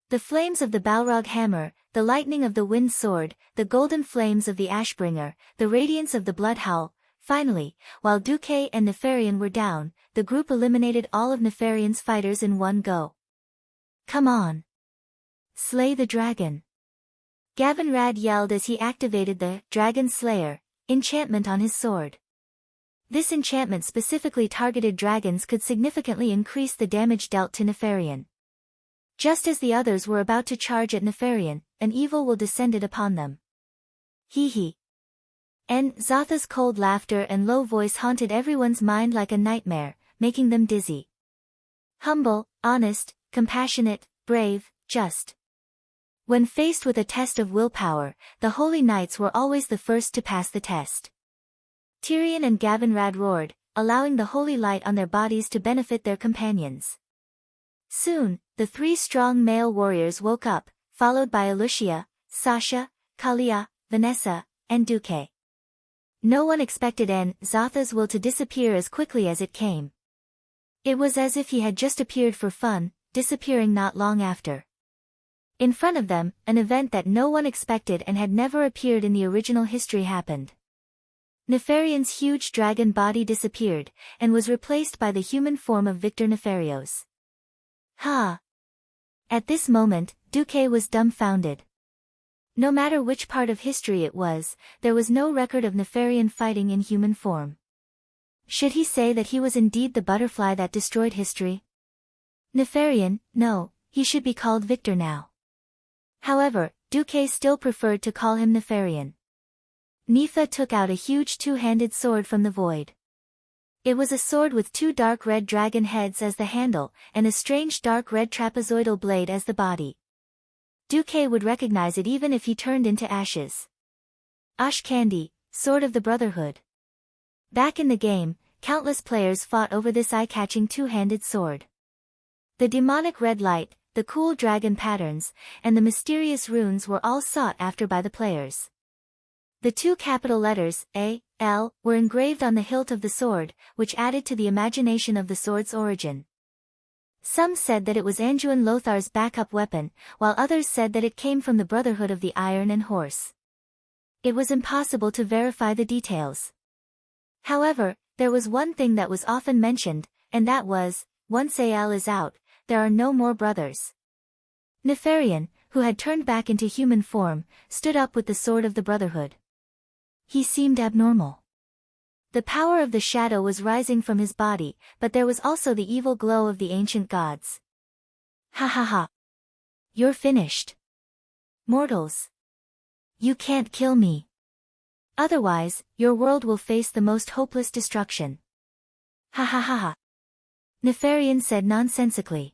The flames of the Balrog hammer, the lightning of the wind sword, the golden flames of the Ashbringer, the radiance of the Bloodhowl. Finally, while Duque and Nefarian were down, the group eliminated all of Nefarian's fighters in one go. Come on! Slay the dragon! Gavinrad yelled as he activated the Dragon Slayer enchantment on his sword. This enchantment specifically targeted dragons could significantly increase the damage dealt to Nefarian. Just as the others were about to charge at Nefarian, an evil will descended upon them. Hee hee. And Zotha's cold laughter and low voice haunted everyone's mind like a nightmare, making them dizzy. Humble, honest, compassionate, brave, just. When faced with a test of willpower, the Holy Knights were always the first to pass the test. Tyrion and Gavinrad roared, allowing the holy light on their bodies to benefit their companions. Soon, the three strong male warriors woke up, followed by Elusia, Sasha, Kalia, Vanessa, and Duque. No one expected Zotha's will to disappear as quickly as it came. It was as if he had just appeared for fun, disappearing not long after. In front of them, an event that no one expected and had never appeared in the original history happened. Nefarian's huge dragon body disappeared, and was replaced by the human form of Victor Nefarios. Ha! At this moment, Duque was dumbfounded. No matter which part of history it was, there was no record of Nefarian fighting in human form. Should he say that he was indeed the butterfly that destroyed history? Nefarian, no, he should be called Victor now. However, Duque still preferred to call him Nefarian. Nifa took out a huge two-handed sword from the void. It was a sword with two dark red dragon heads as the handle, and a strange dark red trapezoidal blade as the body. Duque would recognize it even if he turned into ashes. Ashkandi, Sword of the Brotherhood. Back in the game, countless players fought over this eye-catching two-handed sword. The demonic red light, the cool dragon patterns, and the mysterious runes were all sought after by the players. The two capital letters, A, L, were engraved on the hilt of the sword, which added to the imagination of the sword's origin. Some said that it was Anduin Lothar's backup weapon, while others said that it came from the Brotherhood of the Iron and Horse. It was impossible to verify the details. However, there was one thing that was often mentioned, and that was, once Al is out, there are no more brothers. Nefarian, who had turned back into human form, stood up with the sword of the Brotherhood. He seemed abnormal. The power of the shadow was rising from his body, but there was also the evil glow of the ancient gods. Ha ha ha. You're finished. Mortals. You can't kill me. Otherwise, your world will face the most hopeless destruction. Ha ha ha ha. Nefarian said nonsensically.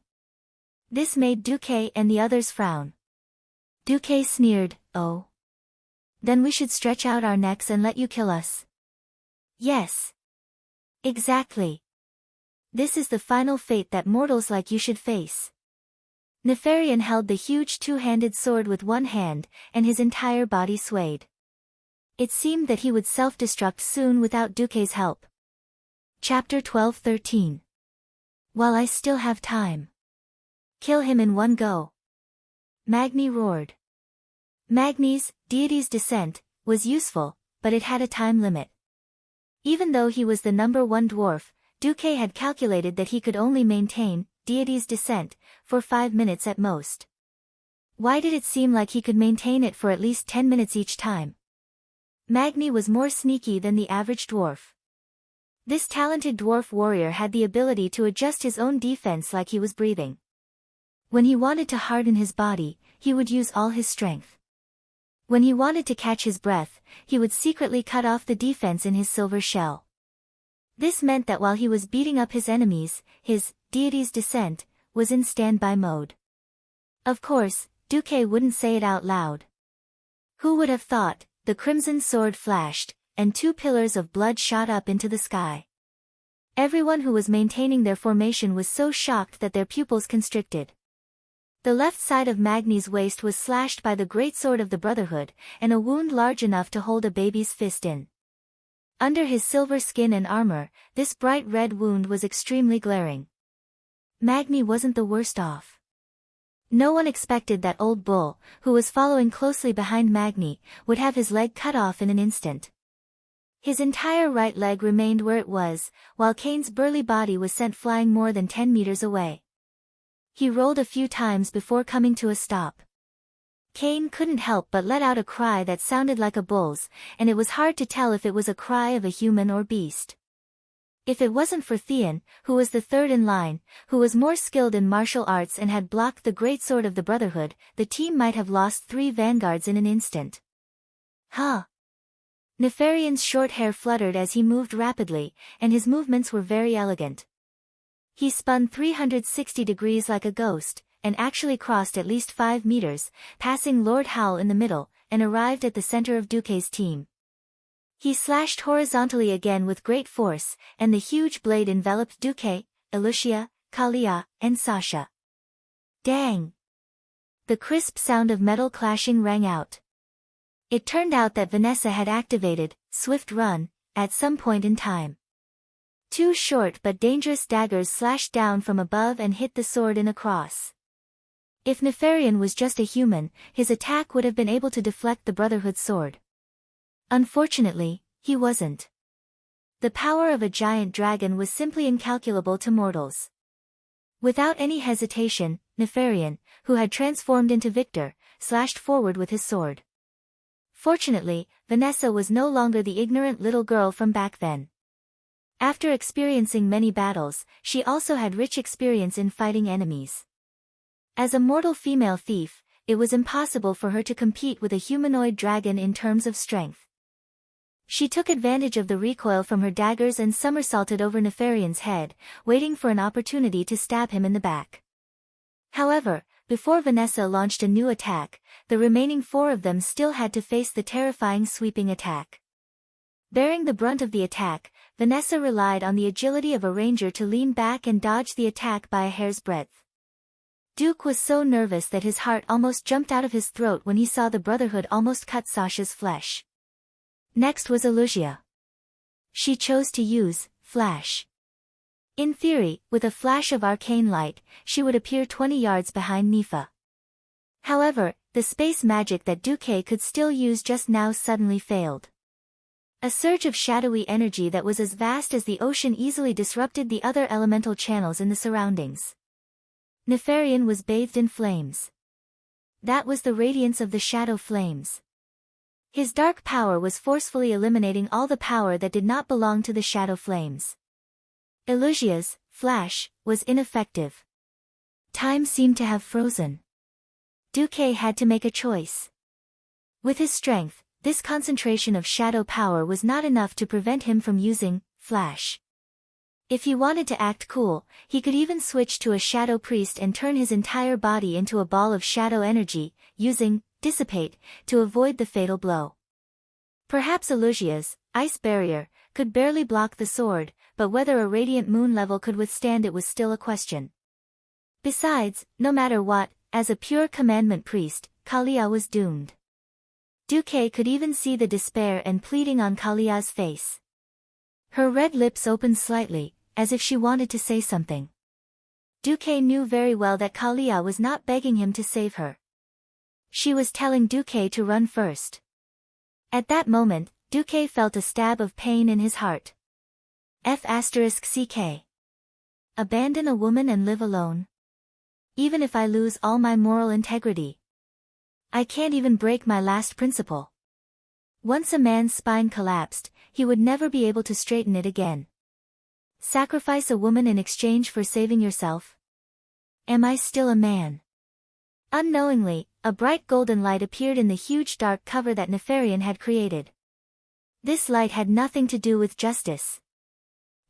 This made Duque and the others frown. Duque sneered, oh. Then we should stretch out our necks and let you kill us. Yes. Exactly. This is the final fate that mortals like you should face. Nefarian held the huge two-handed sword with one hand, and his entire body swayed. It seemed that he would self-destruct soon without Duque's help. Chapter 12-13. While I still have time. Kill him in one go. Magni roared. Magni's, deity's descent, was useful, but it had a time limit. Even though he was the number 1 dwarf, Duque had calculated that he could only maintain deity's descent for 5 minutes at most. Why did it seem like he could maintain it for at least 10 minutes each time? Magni was more sneaky than the average dwarf. This talented dwarf warrior had the ability to adjust his own defense like he was breathing. When he wanted to harden his body, he would use all his strength. When he wanted to catch his breath, he would secretly cut off the defense in his silver shell. This meant that while he was beating up his enemies, his deity's descent was in standby mode. Of course, Duque wouldn't say it out loud. Who would have thought? The crimson sword flashed, and 2 pillars of blood shot up into the sky. Everyone who was maintaining their formation was so shocked that their pupils constricted. The left side of Magni's waist was slashed by the great sword of the Brotherhood, and a wound large enough to hold a baby's fist in. Under his silver skin and armor, this bright red wound was extremely glaring. Magni wasn't the worst off. No one expected that old bull, who was following closely behind Magni, would have his leg cut off in an instant. His entire right leg remained where it was, while Kane's burly body was sent flying more than 10 meters away. He rolled a few times before coming to a stop. Kane couldn't help but let out a cry that sounded like a bull's, and it was hard to tell if it was a cry of a human or beast. If it wasn't for Theon, who was the third in line, who was more skilled in martial arts and had blocked the great sword of the Brotherhood, the team might have lost 3 vanguards in an instant. Huh. Nefarian's short hair fluttered as he moved rapidly, and his movements were very elegant. He spun 360 degrees like a ghost, and actually crossed at least 5 meters, passing Lord Howl in the middle, and arrived at the center of Duque's team. He slashed horizontally again with great force, and the huge blade enveloped Duque, Elucia, Kalia, and Sasha. Dang! The crisp sound of metal clashing rang out. It turned out that Vanessa had activated Swift Run at some point in time. 2 short but dangerous daggers slashed down from above and hit the sword in a cross. If Nefarian was just a human, his attack would have been able to deflect the Brotherhood's sword. Unfortunately, he wasn't. The power of a giant dragon was simply incalculable to mortals. Without any hesitation, Nefarian, who had transformed into Victor, slashed forward with his sword. Fortunately, Vanessa was no longer the ignorant little girl from back then. After experiencing many battles, she also had rich experience in fighting enemies. As a mortal female thief, it was impossible for her to compete with a humanoid dragon in terms of strength. She took advantage of the recoil from her daggers and somersaulted over Nefarian's head, waiting for an opportunity to stab him in the back. However, before Vanessa launched a new attack, the remaining 4 of them still had to face the terrifying sweeping attack. Bearing the brunt of the attack, Vanessa relied on the agility of a ranger to lean back and dodge the attack by a hair's breadth. Duke was so nervous that his heart almost jumped out of his throat when he saw the Brotherhood almost cut Sasha's flesh. Next was Elucia. She chose to use Flash. In theory, with a flash of arcane light, she would appear 20 yards behind Nifa. However, the space magic that Duque could still use just now suddenly failed. A surge of shadowy energy that was as vast as the ocean easily disrupted the other elemental channels in the surroundings. Nefarian was bathed in flames. That was the radiance of the shadow flames. His dark power was forcefully eliminating all the power that did not belong to the shadow flames. Elusia's flash was ineffective. Time seemed to have frozen. Duque had to make a choice. With his strength, this concentration of shadow power was not enough to prevent him from using flash. If he wanted to act cool, he could even switch to a shadow priest and turn his entire body into a ball of shadow energy, using dissipate to avoid the fatal blow. Perhaps Elusia's ice barrier could barely block the sword, but whether a radiant moon level could withstand it was still a question. Besides, no matter what, as a pure commandment priest, Kalia was doomed. Duque could even see the despair and pleading on Kalia's face. Her red lips opened slightly, as if she wanted to say something. Duque knew very well that Kalia was not begging him to save her. She was telling Duque to run first. At that moment, Duque felt a stab of pain in his heart. F***ck. Abandon a woman and live alone? Even if I lose all my moral integrity. I can't even break my last principle. Once a man's spine collapsed, he would never be able to straighten it again. Sacrifice a woman in exchange for saving yourself? Am I still a man? Unknowingly, a bright golden light appeared in the huge dark cover that Nefarian had created. This light had nothing to do with justice.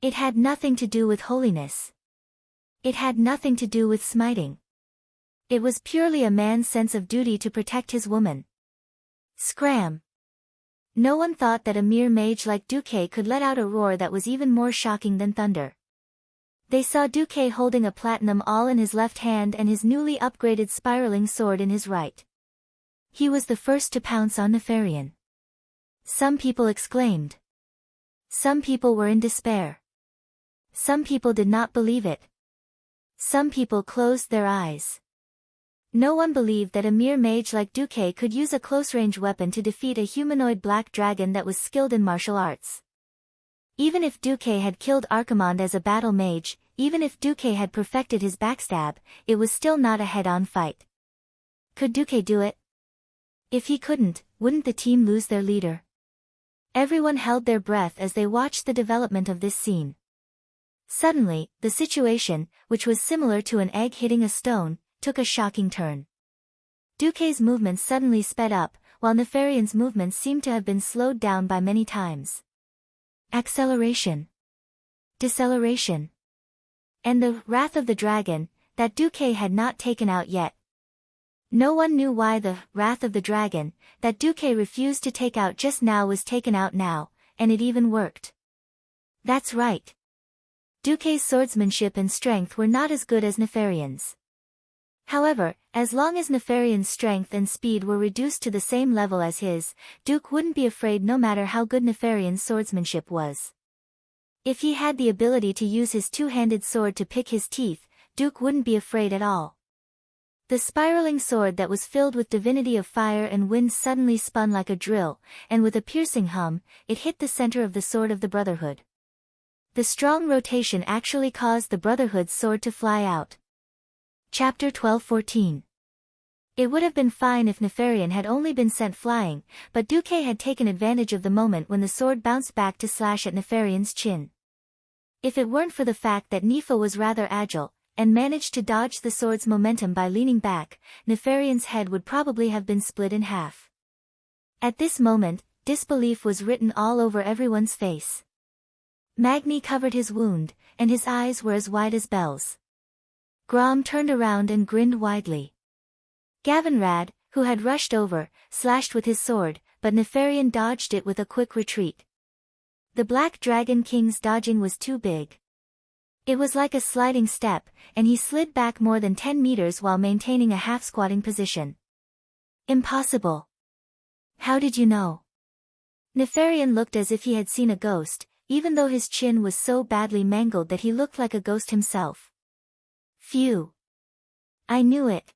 It had nothing to do with holiness. It had nothing to do with smiting. It was purely a man's sense of duty to protect his woman. Scram! No one thought that a mere mage like Duque could let out a roar that was even more shocking than thunder. They saw Duque holding a platinum awl in his left hand and his newly upgraded spiraling sword in his right. He was the first to pounce on Nefarian. Some people exclaimed. Some people were in despair. Some people did not believe it. Some people closed their eyes. No one believed that a mere mage like Duque could use a close-range weapon to defeat a humanoid black dragon that was skilled in martial arts. Even if Duque had killed Archimonde as a battle mage, even if Duque had perfected his backstab, it was still not a head-on fight. Could Duque do it? If he couldn't, wouldn't the team lose their leader? Everyone held their breath as they watched the development of this scene. Suddenly, the situation, which was similar to an egg hitting a stone, took a shocking turn. Duque's movements suddenly sped up, while Nefarian's movements seemed to have been slowed down by many times. Acceleration. Deceleration. And the wrath of the dragon, that Duque had not taken out yet. No one knew why the wrath of the dragon, that Duque refused to take out just now was taken out now, and it even worked. That's right. Duque's swordsmanship and strength were not as good as Nefarian's. However, as long as Nefarian's strength and speed were reduced to the same level as his, Duque wouldn't be afraid no matter how good Nefarian's swordsmanship was. If he had the ability to use his two-handed sword to pick his teeth, Duque wouldn't be afraid at all. The spiraling sword that was filled with divinity of fire and wind suddenly spun like a drill, and with a piercing hum, it hit the center of the sword of the Brotherhood. The strong rotation actually caused the Brotherhood's sword to fly out. Chapter 12-14. It would have been fine if Nefarian had only been sent flying, but Duque had taken advantage of the moment when the sword bounced back to slash at Nefarian's chin. If it weren't for the fact that Nefa was rather agile, and managed to dodge the sword's momentum by leaning back, Nefarian's head would probably have been split in half. At this moment, disbelief was written all over everyone's face. Magni covered his wound, and his eyes were as wide as bells. Grom turned around and grinned widely. Gavinrad, who had rushed over, slashed with his sword, but Nefarian dodged it with a quick retreat. The Black Dragon King's dodging was too big. It was like a sliding step, and he slid back more than 10 meters while maintaining a half-squatting position. Impossible. How did you know? Nefarian looked as if he had seen a ghost, even though his chin was so badly mangled that he looked like a ghost himself. Phew. I knew it.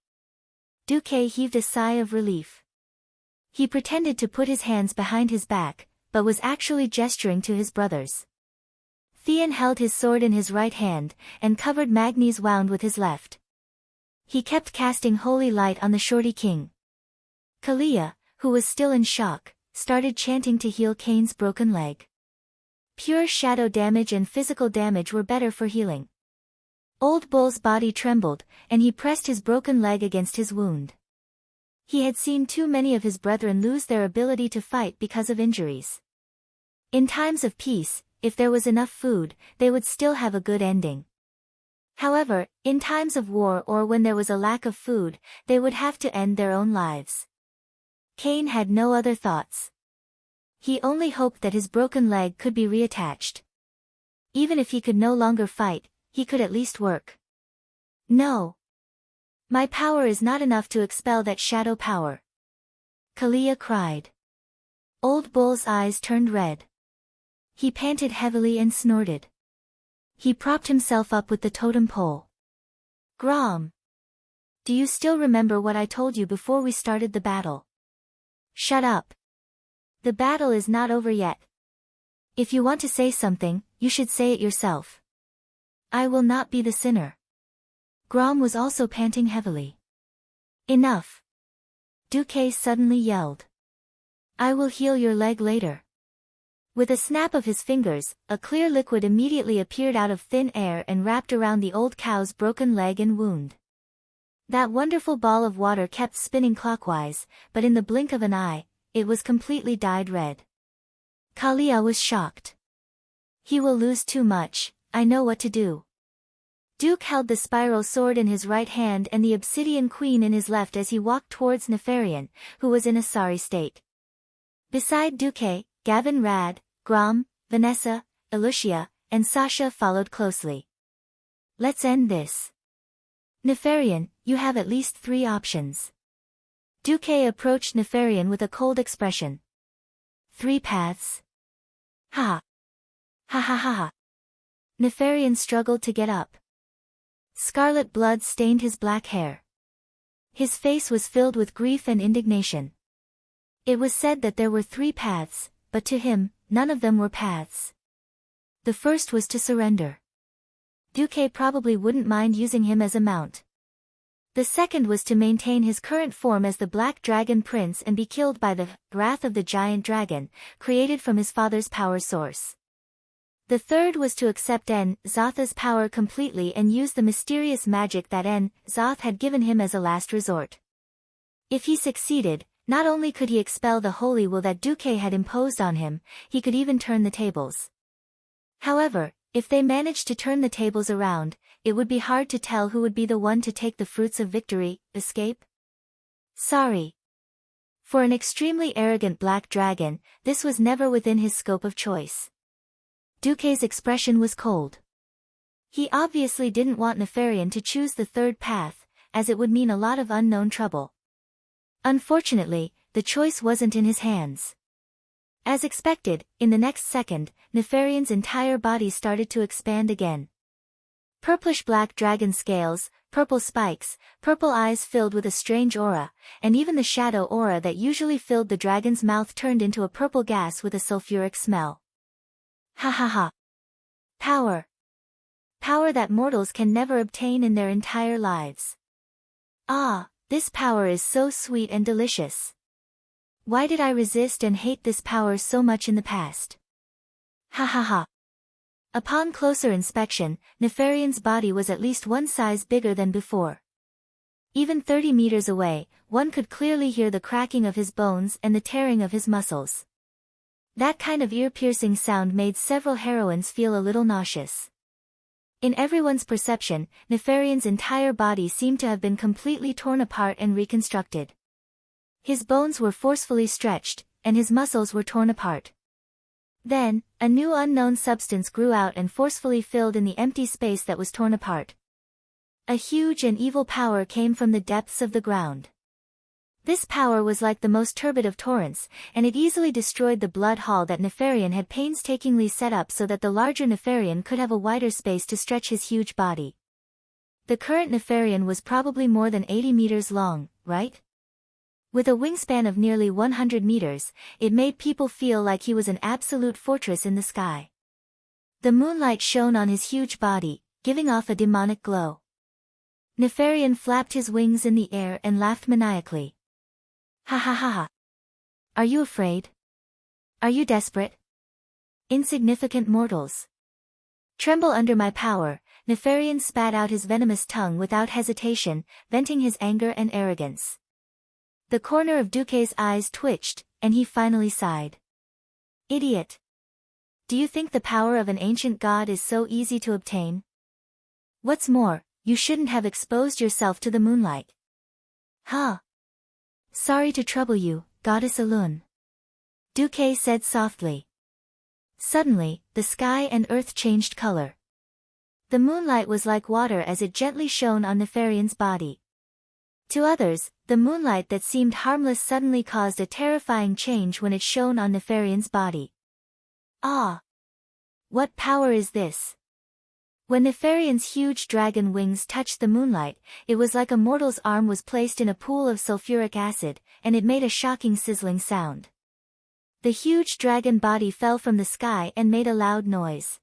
Duque heaved a sigh of relief. He pretended to put his hands behind his back, but was actually gesturing to his brothers. Theon held his sword in his right hand, and covered Magnes wound with his left. He kept casting holy light on the shorty king. Kalia, who was still in shock, started chanting to heal Kane's broken leg. Pure shadow damage and physical damage were better for healing. Old Bull's body trembled, and he pressed his broken leg against his wound. He had seen too many of his brethren lose their ability to fight because of injuries. In times of peace, if there was enough food, they would still have a good ending. However, in times of war or when there was a lack of food, they would have to end their own lives. Kane had no other thoughts. He only hoped that his broken leg could be reattached. Even if he could no longer fight, he could at least work. No. My power is not enough to expel that shadow power. Kalia cried. Old Bull's eyes turned red. He panted heavily and snorted. He propped himself up with the totem pole. Grom. Do you still remember what I told you before we started the battle? Shut up. The battle is not over yet. If you want to say something, you should say it yourself. I will not be the sinner. Grom was also panting heavily. Enough. Duque suddenly yelled. I will heal your leg later. With a snap of his fingers, a clear liquid immediately appeared out of thin air and wrapped around the old cow's broken leg and wound. That wonderful ball of water kept spinning clockwise, but in the blink of an eye, it was completely dyed red. Kalia was shocked. He will lose too much, I know what to do. Duke held the spiral sword in his right hand and the obsidian queen in his left as he walked towards Nefarian, who was in a sorry state. Beside Duque, Gavin Rad, Grom, Vanessa, Elucia, and Sasha followed closely. Let's end this. Nefarian, you have at least 3 options. Duque approached Nefarian with a cold expression. 3 paths? Ha! Ha ha ha ha! Nefarian struggled to get up. Scarlet blood stained his black hair. His face was filled with grief and indignation. It was said that there were 3 paths, but to him, none of them were paths. The first was to surrender. Duque probably wouldn't mind using him as a mount. The second was to maintain his current form as the Black Dragon Prince and be killed by the wrath of the giant dragon, created from his father's power source. The third was to accept Zotha's power completely and use the mysterious magic that Zoth had given him as a last resort. If he succeeded, not only could he expel the holy will that Duque had imposed on him, he could even turn the tables. However, if they managed to turn the tables around, it would be hard to tell who would be the one to take the fruits of victory, escape. Sorry. For an extremely arrogant black dragon, this was never within his scope of choice. Duque's expression was cold. He obviously didn't want Nefarian to choose the third path, as it would mean a lot of unknown trouble. Unfortunately, the choice wasn't in his hands. As expected, in the next second, Nefarian's entire body started to expand again. Purplish-black dragon scales, purple spikes, purple eyes filled with a strange aura, and even the shadow aura that usually filled the dragon's mouth turned into a purple gas with a sulfuric smell. Ha ha ha. Power. Power that mortals can never obtain in their entire lives. Ah, this power is so sweet and delicious. Why did I resist and hate this power so much in the past? Ha ha ha. Upon closer inspection, Nefarian's body was at least 1 size bigger than before. Even 30 meters away, one could clearly hear the cracking of his bones and the tearing of his muscles. That kind of ear-piercing sound made several heroines feel a little nauseous. In everyone's perception, Nefarian's entire body seemed to have been completely torn apart and reconstructed. His bones were forcefully stretched, and his muscles were torn apart. Then, a new unknown substance grew out and forcefully filled in the empty space that was torn apart. A huge and evil power came from the depths of the ground. This power was like the most turbid of torrents, and it easily destroyed the blood hall that Nefarian had painstakingly set up so that the larger Nefarian could have a wider space to stretch his huge body. The current Nefarian was probably more than 80 meters long, right? With a wingspan of nearly 100 meters, it made people feel like he was an absolute fortress in the sky. The moonlight shone on his huge body, giving off a demonic glow. Nefarian flapped his wings in the air and laughed maniacally. Ha ha ha ha. Are you afraid? Are you desperate? Insignificant mortals. Tremble under my power. Nefarian spat out his venomous tongue without hesitation, venting his anger and arrogance. The corner of Duque's eyes twitched, and he finally sighed. Idiot. Do you think the power of an ancient god is so easy to obtain? What's more, you shouldn't have exposed yourself to the moonlight. Huh. Sorry to trouble you, Goddess Elun. Duque said softly. Suddenly, the sky and earth changed color. The moonlight was like water as it gently shone on Nefarian's body. To others, the moonlight that seemed harmless suddenly caused a terrifying change when it shone on Nefarian's body. Ah! What power is this? When Nefarian's huge dragon wings touched the moonlight, it was like a mortal's arm was placed in a pool of sulfuric acid, and it made a shocking sizzling sound. The huge dragon body fell from the sky and made a loud noise.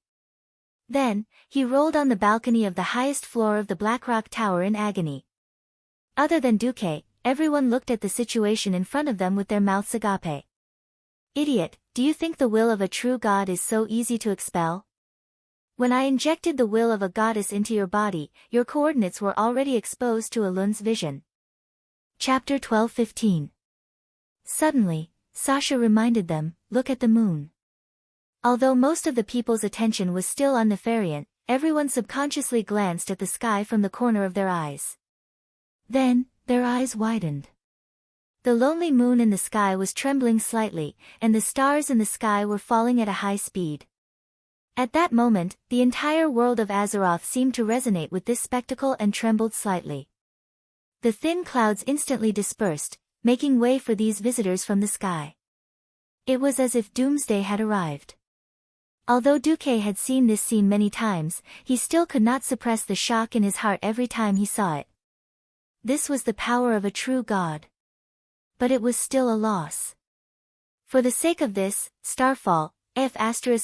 Then, he rolled on the balcony of the highest floor of the Blackrock Tower in agony. Other than Duque, everyone looked at the situation in front of them with their mouths agape. Idiot, do you think the will of a true god is so easy to expel? When I injected the will of a goddess into your body, your coordinates were already exposed to Elun's vision. Chapter 12:15. Suddenly, Sasha reminded them, look at the moon. Although most of the people's attention was still on Nefarian, everyone subconsciously glanced at the sky from the corner of their eyes. Then, their eyes widened. The lonely moon in the sky was trembling slightly, and the stars in the sky were falling at a high speed. At that moment, the entire world of Azeroth seemed to resonate with this spectacle and trembled slightly. The thin clouds instantly dispersed, making way for these visitors from the sky. It was as if doomsday had arrived. Although Duque had seen this scene many times, he still could not suppress the shock in his heart every time he saw it. This was the power of a true god. But it was still a loss. For the sake of this, Starfall,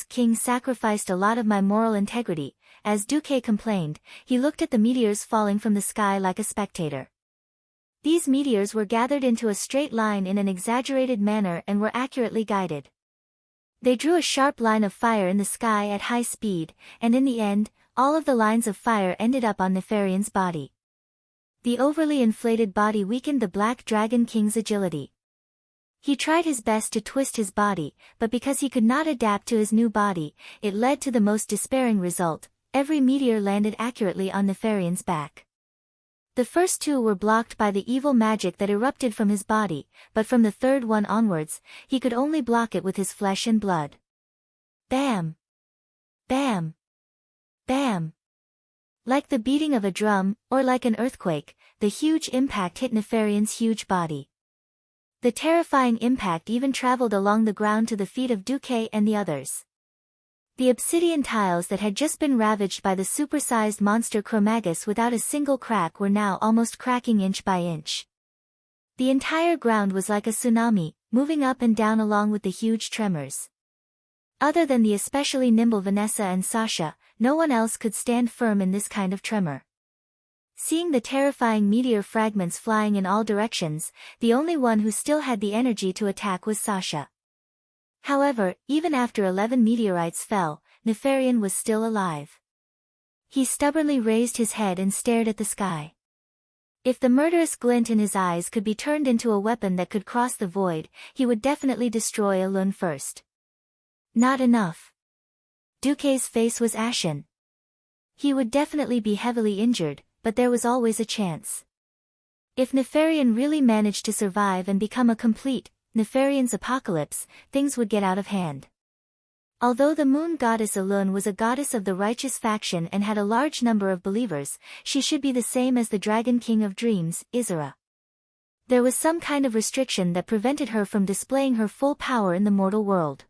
King sacrificed a lot of my moral integrity. As Duque complained, he looked at the meteors falling from the sky like a spectator. These meteors were gathered into a straight line in an exaggerated manner and were accurately guided. They drew a sharp line of fire in the sky at high speed, and in the end, all of the lines of fire ended up on Nefarian's body. The overly inflated body weakened the Black Dragon King's agility. He tried his best to twist his body, but because he could not adapt to his new body, it led to the most despairing result. Every meteor landed accurately on Nefarian's back. The first two were blocked by the evil magic that erupted from his body, but from the third one onwards, he could only block it with his flesh and blood. Bam! Bam! Bam! Like the beating of a drum, or like an earthquake, the huge impact hit Nefarian's huge body. The terrifying impact even traveled along the ground to the feet of Duque and the others. The obsidian tiles that had just been ravaged by the supersized monster Chromagus without a single crack were now almost cracking inch by inch. The entire ground was like a tsunami, moving up and down along with the huge tremors. Other than the especially nimble Vanessa and Sasha, no one else could stand firm in this kind of tremor. Seeing the terrifying meteor fragments flying in all directions, the only one who still had the energy to attack was Sasha. However, even after 11 meteorites fell, Nefarian was still alive. He stubbornly raised his head and stared at the sky. If the murderous glint in his eyes could be turned into a weapon that could cross the void, he would definitely destroy Elun first. Not enough. Duque's face was ashen. He would definitely be heavily injured, but there was always a chance. If Nefarian really managed to survive and become a complete Nefarian's apocalypse, things would get out of hand. Although the moon goddess Elun was a goddess of the righteous faction and had a large number of believers, she should be the same as the Dragon King of Dreams, Isra. There was some kind of restriction that prevented her from displaying her full power in the mortal world.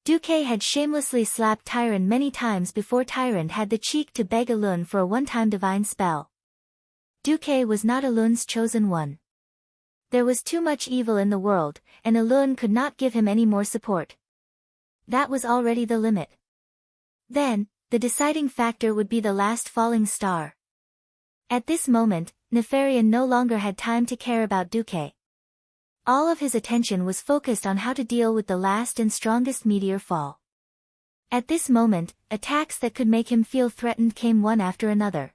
Duque had shamelessly slapped Tyrant many times before Tyrant had the cheek to beg Elune for a one-time divine spell. Duque was not Elune's chosen one. There was too much evil in the world, and Elune could not give him any more support. That was already the limit. Then, the deciding factor would be the last falling star. At this moment, Nefarian no longer had time to care about Duque. All of his attention was focused on how to deal with the last and strongest meteor fall. At this moment, attacks that could make him feel threatened came one after another.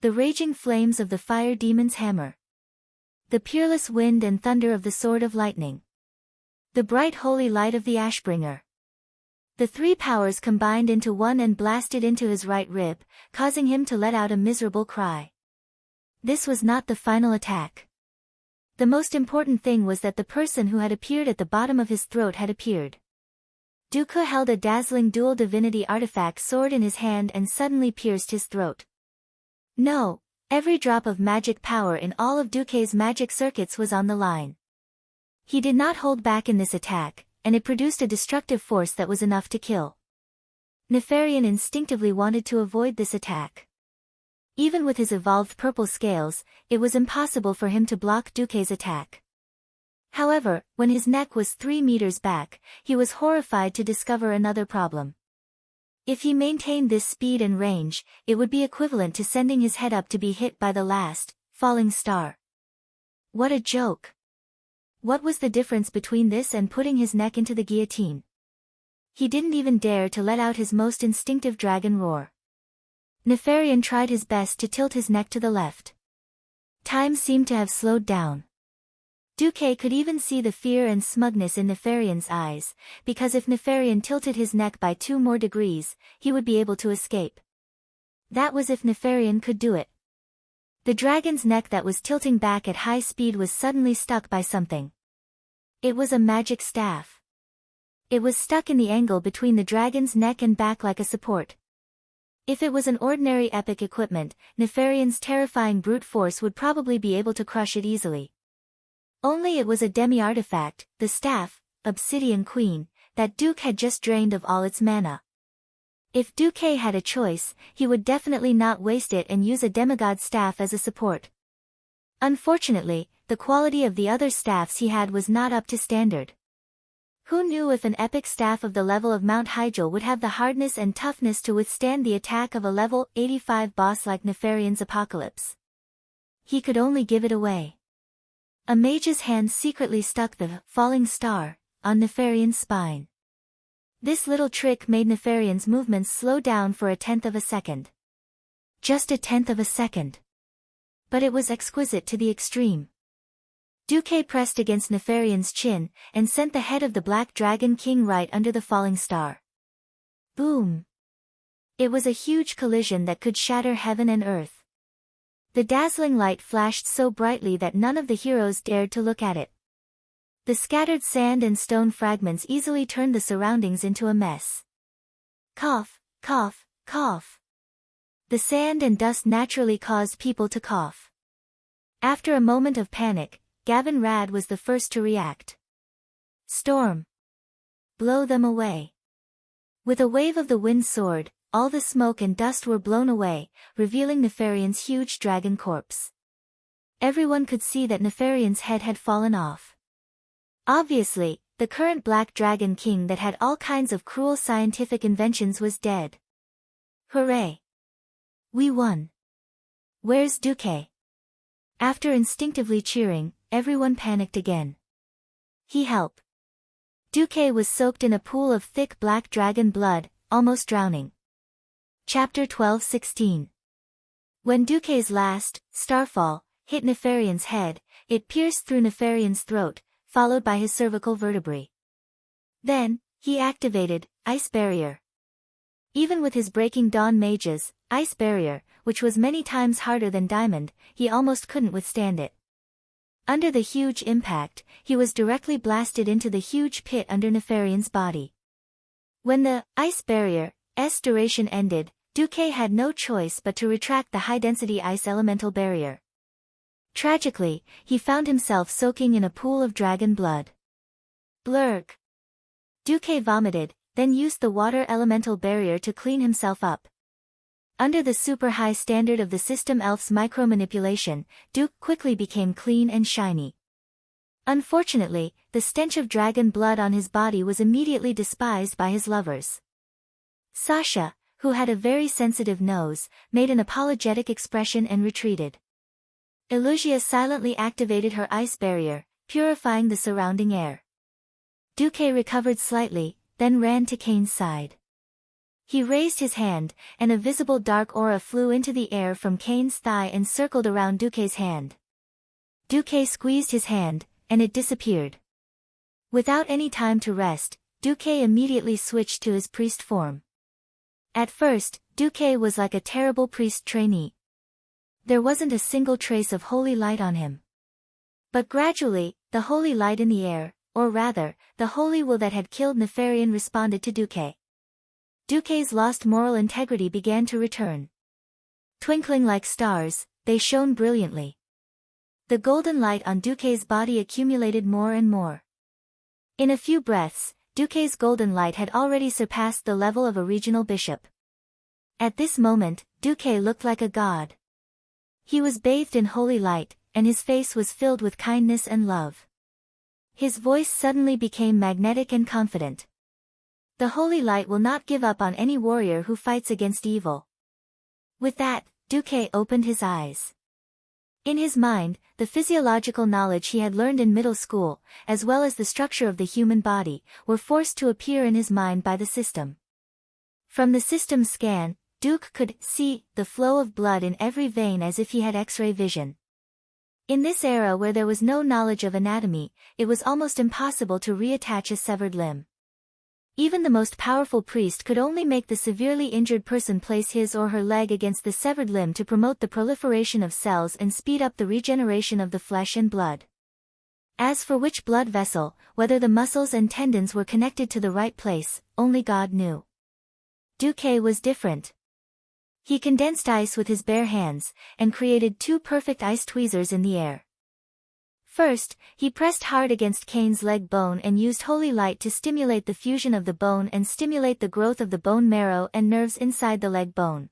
The raging flames of the fire demon's hammer. The peerless wind and thunder of the sword of lightning. The bright holy light of the Ashbringer. The three powers combined into one and blasted into his right rib, causing him to let out a miserable cry. This was not the final attack. The most important thing was that the person who had appeared at the bottom of his throat had appeared. Duque held a dazzling dual divinity artifact sword in his hand and suddenly pierced his throat. No, every drop of magic power in all of Duque's magic circuits was on the line. He did not hold back in this attack, and it produced a destructive force that was enough to kill. Nefarian instinctively wanted to avoid this attack. Even with his evolved purple scales, it was impossible for him to block Duque's attack. However, when his neck was 3 meters back, he was horrified to discover another problem. If he maintained this speed and range, it would be equivalent to sending his head up to be hit by the last, falling star. What a joke! What was the difference between this and putting his neck into the guillotine? He didn't even dare to let out his most instinctive dragon roar. Nefarian tried his best to tilt his neck to the left. Time seemed to have slowed down. Duque could even see the fear and smugness in Nefarian's eyes, because if Nefarian tilted his neck by 2 more degrees, he would be able to escape. That was if Nefarian could do it. The dragon's neck that was tilting back at high speed was suddenly stuck by something. It was a magic staff. It was stuck in the angle between the dragon's neck and back like a support. If it was an ordinary epic equipment, Nefarian's terrifying brute force would probably be able to crush it easily. Only it was a demi-artifact, the staff, Obsidian Queen, that Duque had just drained of all its mana. If Duque had a choice, he would definitely not waste it and use a demigod staff as a support. Unfortunately, the quality of the other staffs he had was not up to standard. Who knew if an epic staff of the level of Mount Hyjal would have the hardness and toughness to withstand the attack of a level 85 boss like Nefarian's Apocalypse? He could only give it away. A mage's hand secretly stuck the falling star on Nefarian's spine. This little trick made Nefarian's movements slow down for 1/10 of a second. Just 1/10 of a second. But it was exquisite to the extreme. Duque pressed against Nefarian's chin, and sent the head of the Black Dragon King right under the falling star. Boom! It was a huge collision that could shatter heaven and earth. The dazzling light flashed so brightly that none of the heroes dared to look at it. The scattered sand and stone fragments easily turned the surroundings into a mess. Cough, cough, cough. The sand and dust naturally caused people to cough. After a moment of panic, Gavin Rad was the first to react. Storm! Blow them away. With a wave of the wind sword, all the smoke and dust were blown away, revealing Nefarian's huge dragon corpse. Everyone could see that Nefarian's head had fallen off. Obviously, the current Black Dragon King that had all kinds of cruel scientific inventions was dead. Hooray! We won! Where's Duque? After instinctively cheering, everyone panicked again. He helped. Duque was soaked in a pool of thick black dragon blood, almost drowning. Chapter 12:16. When Duque's last, starfall, hit Nefarian's head, it pierced through Nefarian's throat, followed by his cervical vertebrae. Then, he activated Ice Barrier. Even with his Breaking Dawn mages, Ice Barrier, which was many times harder than Diamond, he almost couldn't withstand it. Under the huge impact, he was directly blasted into the huge pit under Nefarian's body. When the Ice Barrier's duration ended, Duque had no choice but to retract the high-density ice elemental barrier. Tragically, he found himself soaking in a pool of dragon blood. Blurg! Duque vomited, then used the water elemental barrier to clean himself up. Under the super high standard of the system elf's micromanipulation, Duke quickly became clean and shiny. Unfortunately, the stench of dragon blood on his body was immediately despised by his lovers. Sasha, who had a very sensitive nose, made an apologetic expression and retreated. Elugia silently activated her ice barrier, purifying the surrounding air. Duque recovered slightly, then ran to Kane's side. He raised his hand, and a visible dark aura flew into the air from Kane's thigh and circled around Duque's hand. Duque squeezed his hand, and it disappeared. Without any time to rest, Duque immediately switched to his priest form. At first, Duque was like a terrible priest trainee. There wasn't a single trace of holy light on him. But gradually, the holy light in the air, or rather, the holy will that had killed Nefarian responded to Duque. Duque's lost moral integrity began to return. Twinkling like stars, they shone brilliantly. The golden light on Duque's body accumulated more and more. In a few breaths, Duque's golden light had already surpassed the level of a regional bishop. At this moment, Duque looked like a god. He was bathed in holy light, and his face was filled with kindness and love. His voice suddenly became magnetic and confident. The holy light will not give up on any warrior who fights against evil. With that, Duque opened his eyes. In his mind, the physiological knowledge he had learned in middle school, as well as the structure of the human body, were forced to appear in his mind by the system. From the system scan, Duque could see the flow of blood in every vein as if he had X-ray vision. In this era where there was no knowledge of anatomy, it was almost impossible to reattach a severed limb. Even the most powerful priest could only make the severely injured person place his or her leg against the severed limb to promote the proliferation of cells and speed up the regeneration of the flesh and blood. As for which blood vessel, whether the muscles and tendons were connected to the right place, only God knew. Duque was different. He condensed ice with his bare hands, and created two perfect ice tweezers in the air. First, he pressed hard against Kane's leg bone and used holy light to stimulate the fusion of the bone and stimulate the growth of the bone marrow and nerves inside the leg bone.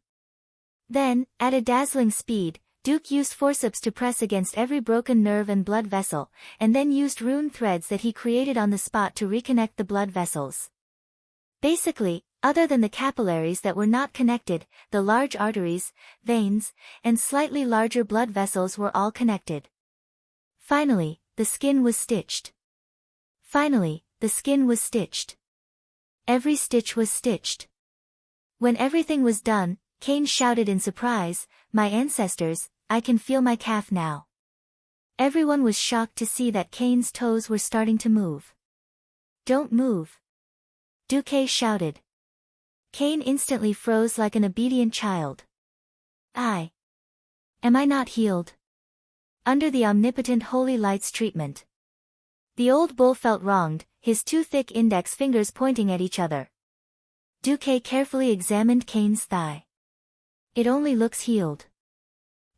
Then, at a dazzling speed, Duque used forceps to press against every broken nerve and blood vessel, and then used rune threads that he created on the spot to reconnect the blood vessels. Basically, other than the capillaries that were not connected, the large arteries, veins, and slightly larger blood vessels were all connected. Finally, the skin was stitched. Every stitch was stitched. When everything was done, Kane shouted in surprise, "My ancestors, I can feel my calf now." Everyone was shocked to see that Kane's toes were starting to move. "Don't move," Duque shouted. Kane instantly froze like an obedient child. Am I not healed? Under the omnipotent holy light's treatment. The old bull felt wronged, his two thick index fingers pointing at each other. Duque carefully examined Kane's thigh. It only looks healed.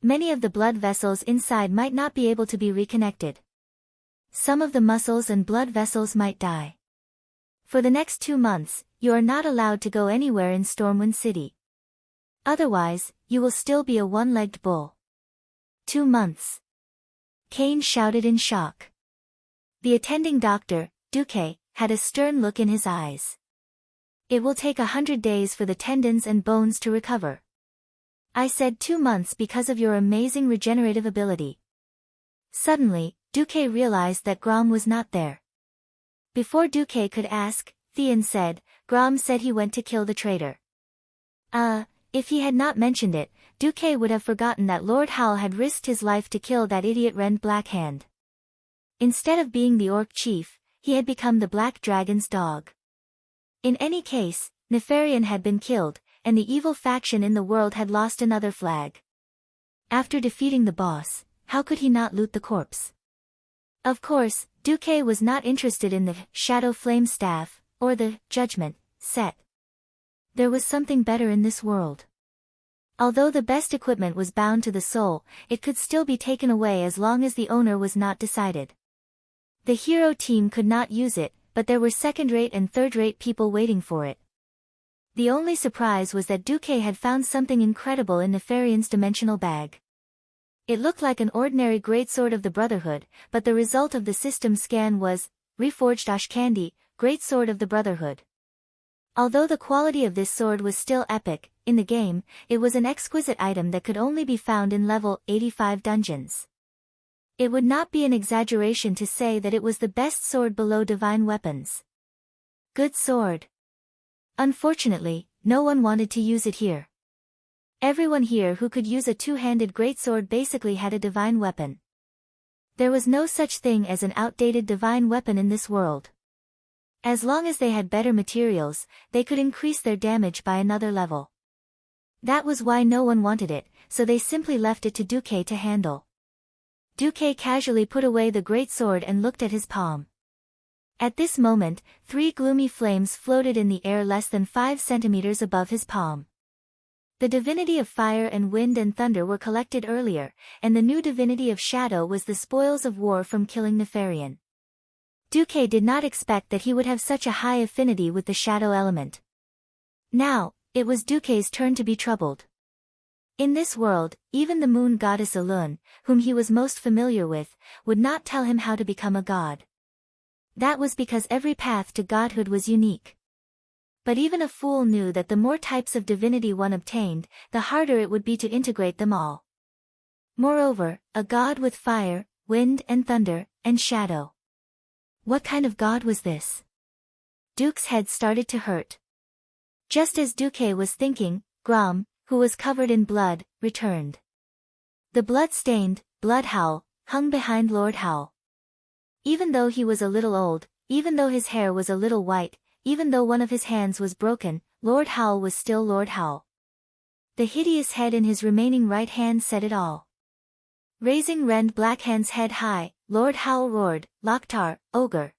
Many of the blood vessels inside might not be able to be reconnected. Some of the muscles and blood vessels might die. For the next 2 months, you are not allowed to go anywhere in Stormwind City. Otherwise, you will still be a one-legged bull. 2 months. Kane shouted in shock. The attending doctor, Duque, had a stern look in his eyes. It will take 100 days for the tendons and bones to recover. I said 2 months because of your amazing regenerative ability. Suddenly, Duque realized that Grom was not there. Before Duque could ask, Theon said, "Grom said he went to kill the traitor." If he had not mentioned it, Duque would have forgotten that Lord Howl had risked his life to kill that idiot Rend Blackhand. Instead of being the orc chief, he had become the Black Dragon's dog. In any case, Nefarian had been killed, and the evil faction in the world had lost another flag. After defeating the boss, how could he not loot the corpse? Of course, Duque was not interested in the Shadow Flame Staff, or the Judgment set. There was something better in this world. Although the best equipment was bound to the soul, it could still be taken away as long as the owner was not decided. The hero team could not use it, but there were second-rate and third-rate people waiting for it. The only surprise was that Duque had found something incredible in Nefarian's dimensional bag. It looked like an ordinary greatsword of the Brotherhood, but the result of the system scan was, Reforged Ashkandi, Greatsword of the Brotherhood. Although the quality of this sword was still epic, in the game, it was an exquisite item that could only be found in level 85 dungeons. It would not be an exaggeration to say that it was the best sword below divine weapons. Good sword. Unfortunately, no one wanted to use it here. Everyone here who could use a two-handed greatsword basically had a divine weapon. There was no such thing as an outdated divine weapon in this world. As long as they had better materials, they could increase their damage by another level. That was why no one wanted it, so they simply left it to Duque to handle. Duque casually put away the greatsword and looked at his palm. At this moment, 3 gloomy flames floated in the air less than 5 centimeters above his palm. The divinity of fire and wind and thunder were collected earlier, and the new divinity of shadow was the spoils of war from killing Nefarian. Duque did not expect that he would have such a high affinity with the shadow element. Now, it was Duque's turn to be troubled. In this world, even the moon goddess Elun, whom he was most familiar with, would not tell him how to become a god. That was because every path to godhood was unique. But even a fool knew that the more types of divinity one obtained, the harder it would be to integrate them all. Moreover, a god with fire, wind and thunder, and shadow. What kind of god was this? Duke's head started to hurt. Just as Duque was thinking, Grom, who was covered in blood, returned. The blood-stained, blood howl, hung behind Lord Howl. Even though he was a little old, even though his hair was a little white, even though one of his hands was broken, Lord Howl was still Lord Howl. The hideous head in his remaining right hand said it all. Raising Rend Blackhand's head high, Lord Howl roared, Loktar, ogre.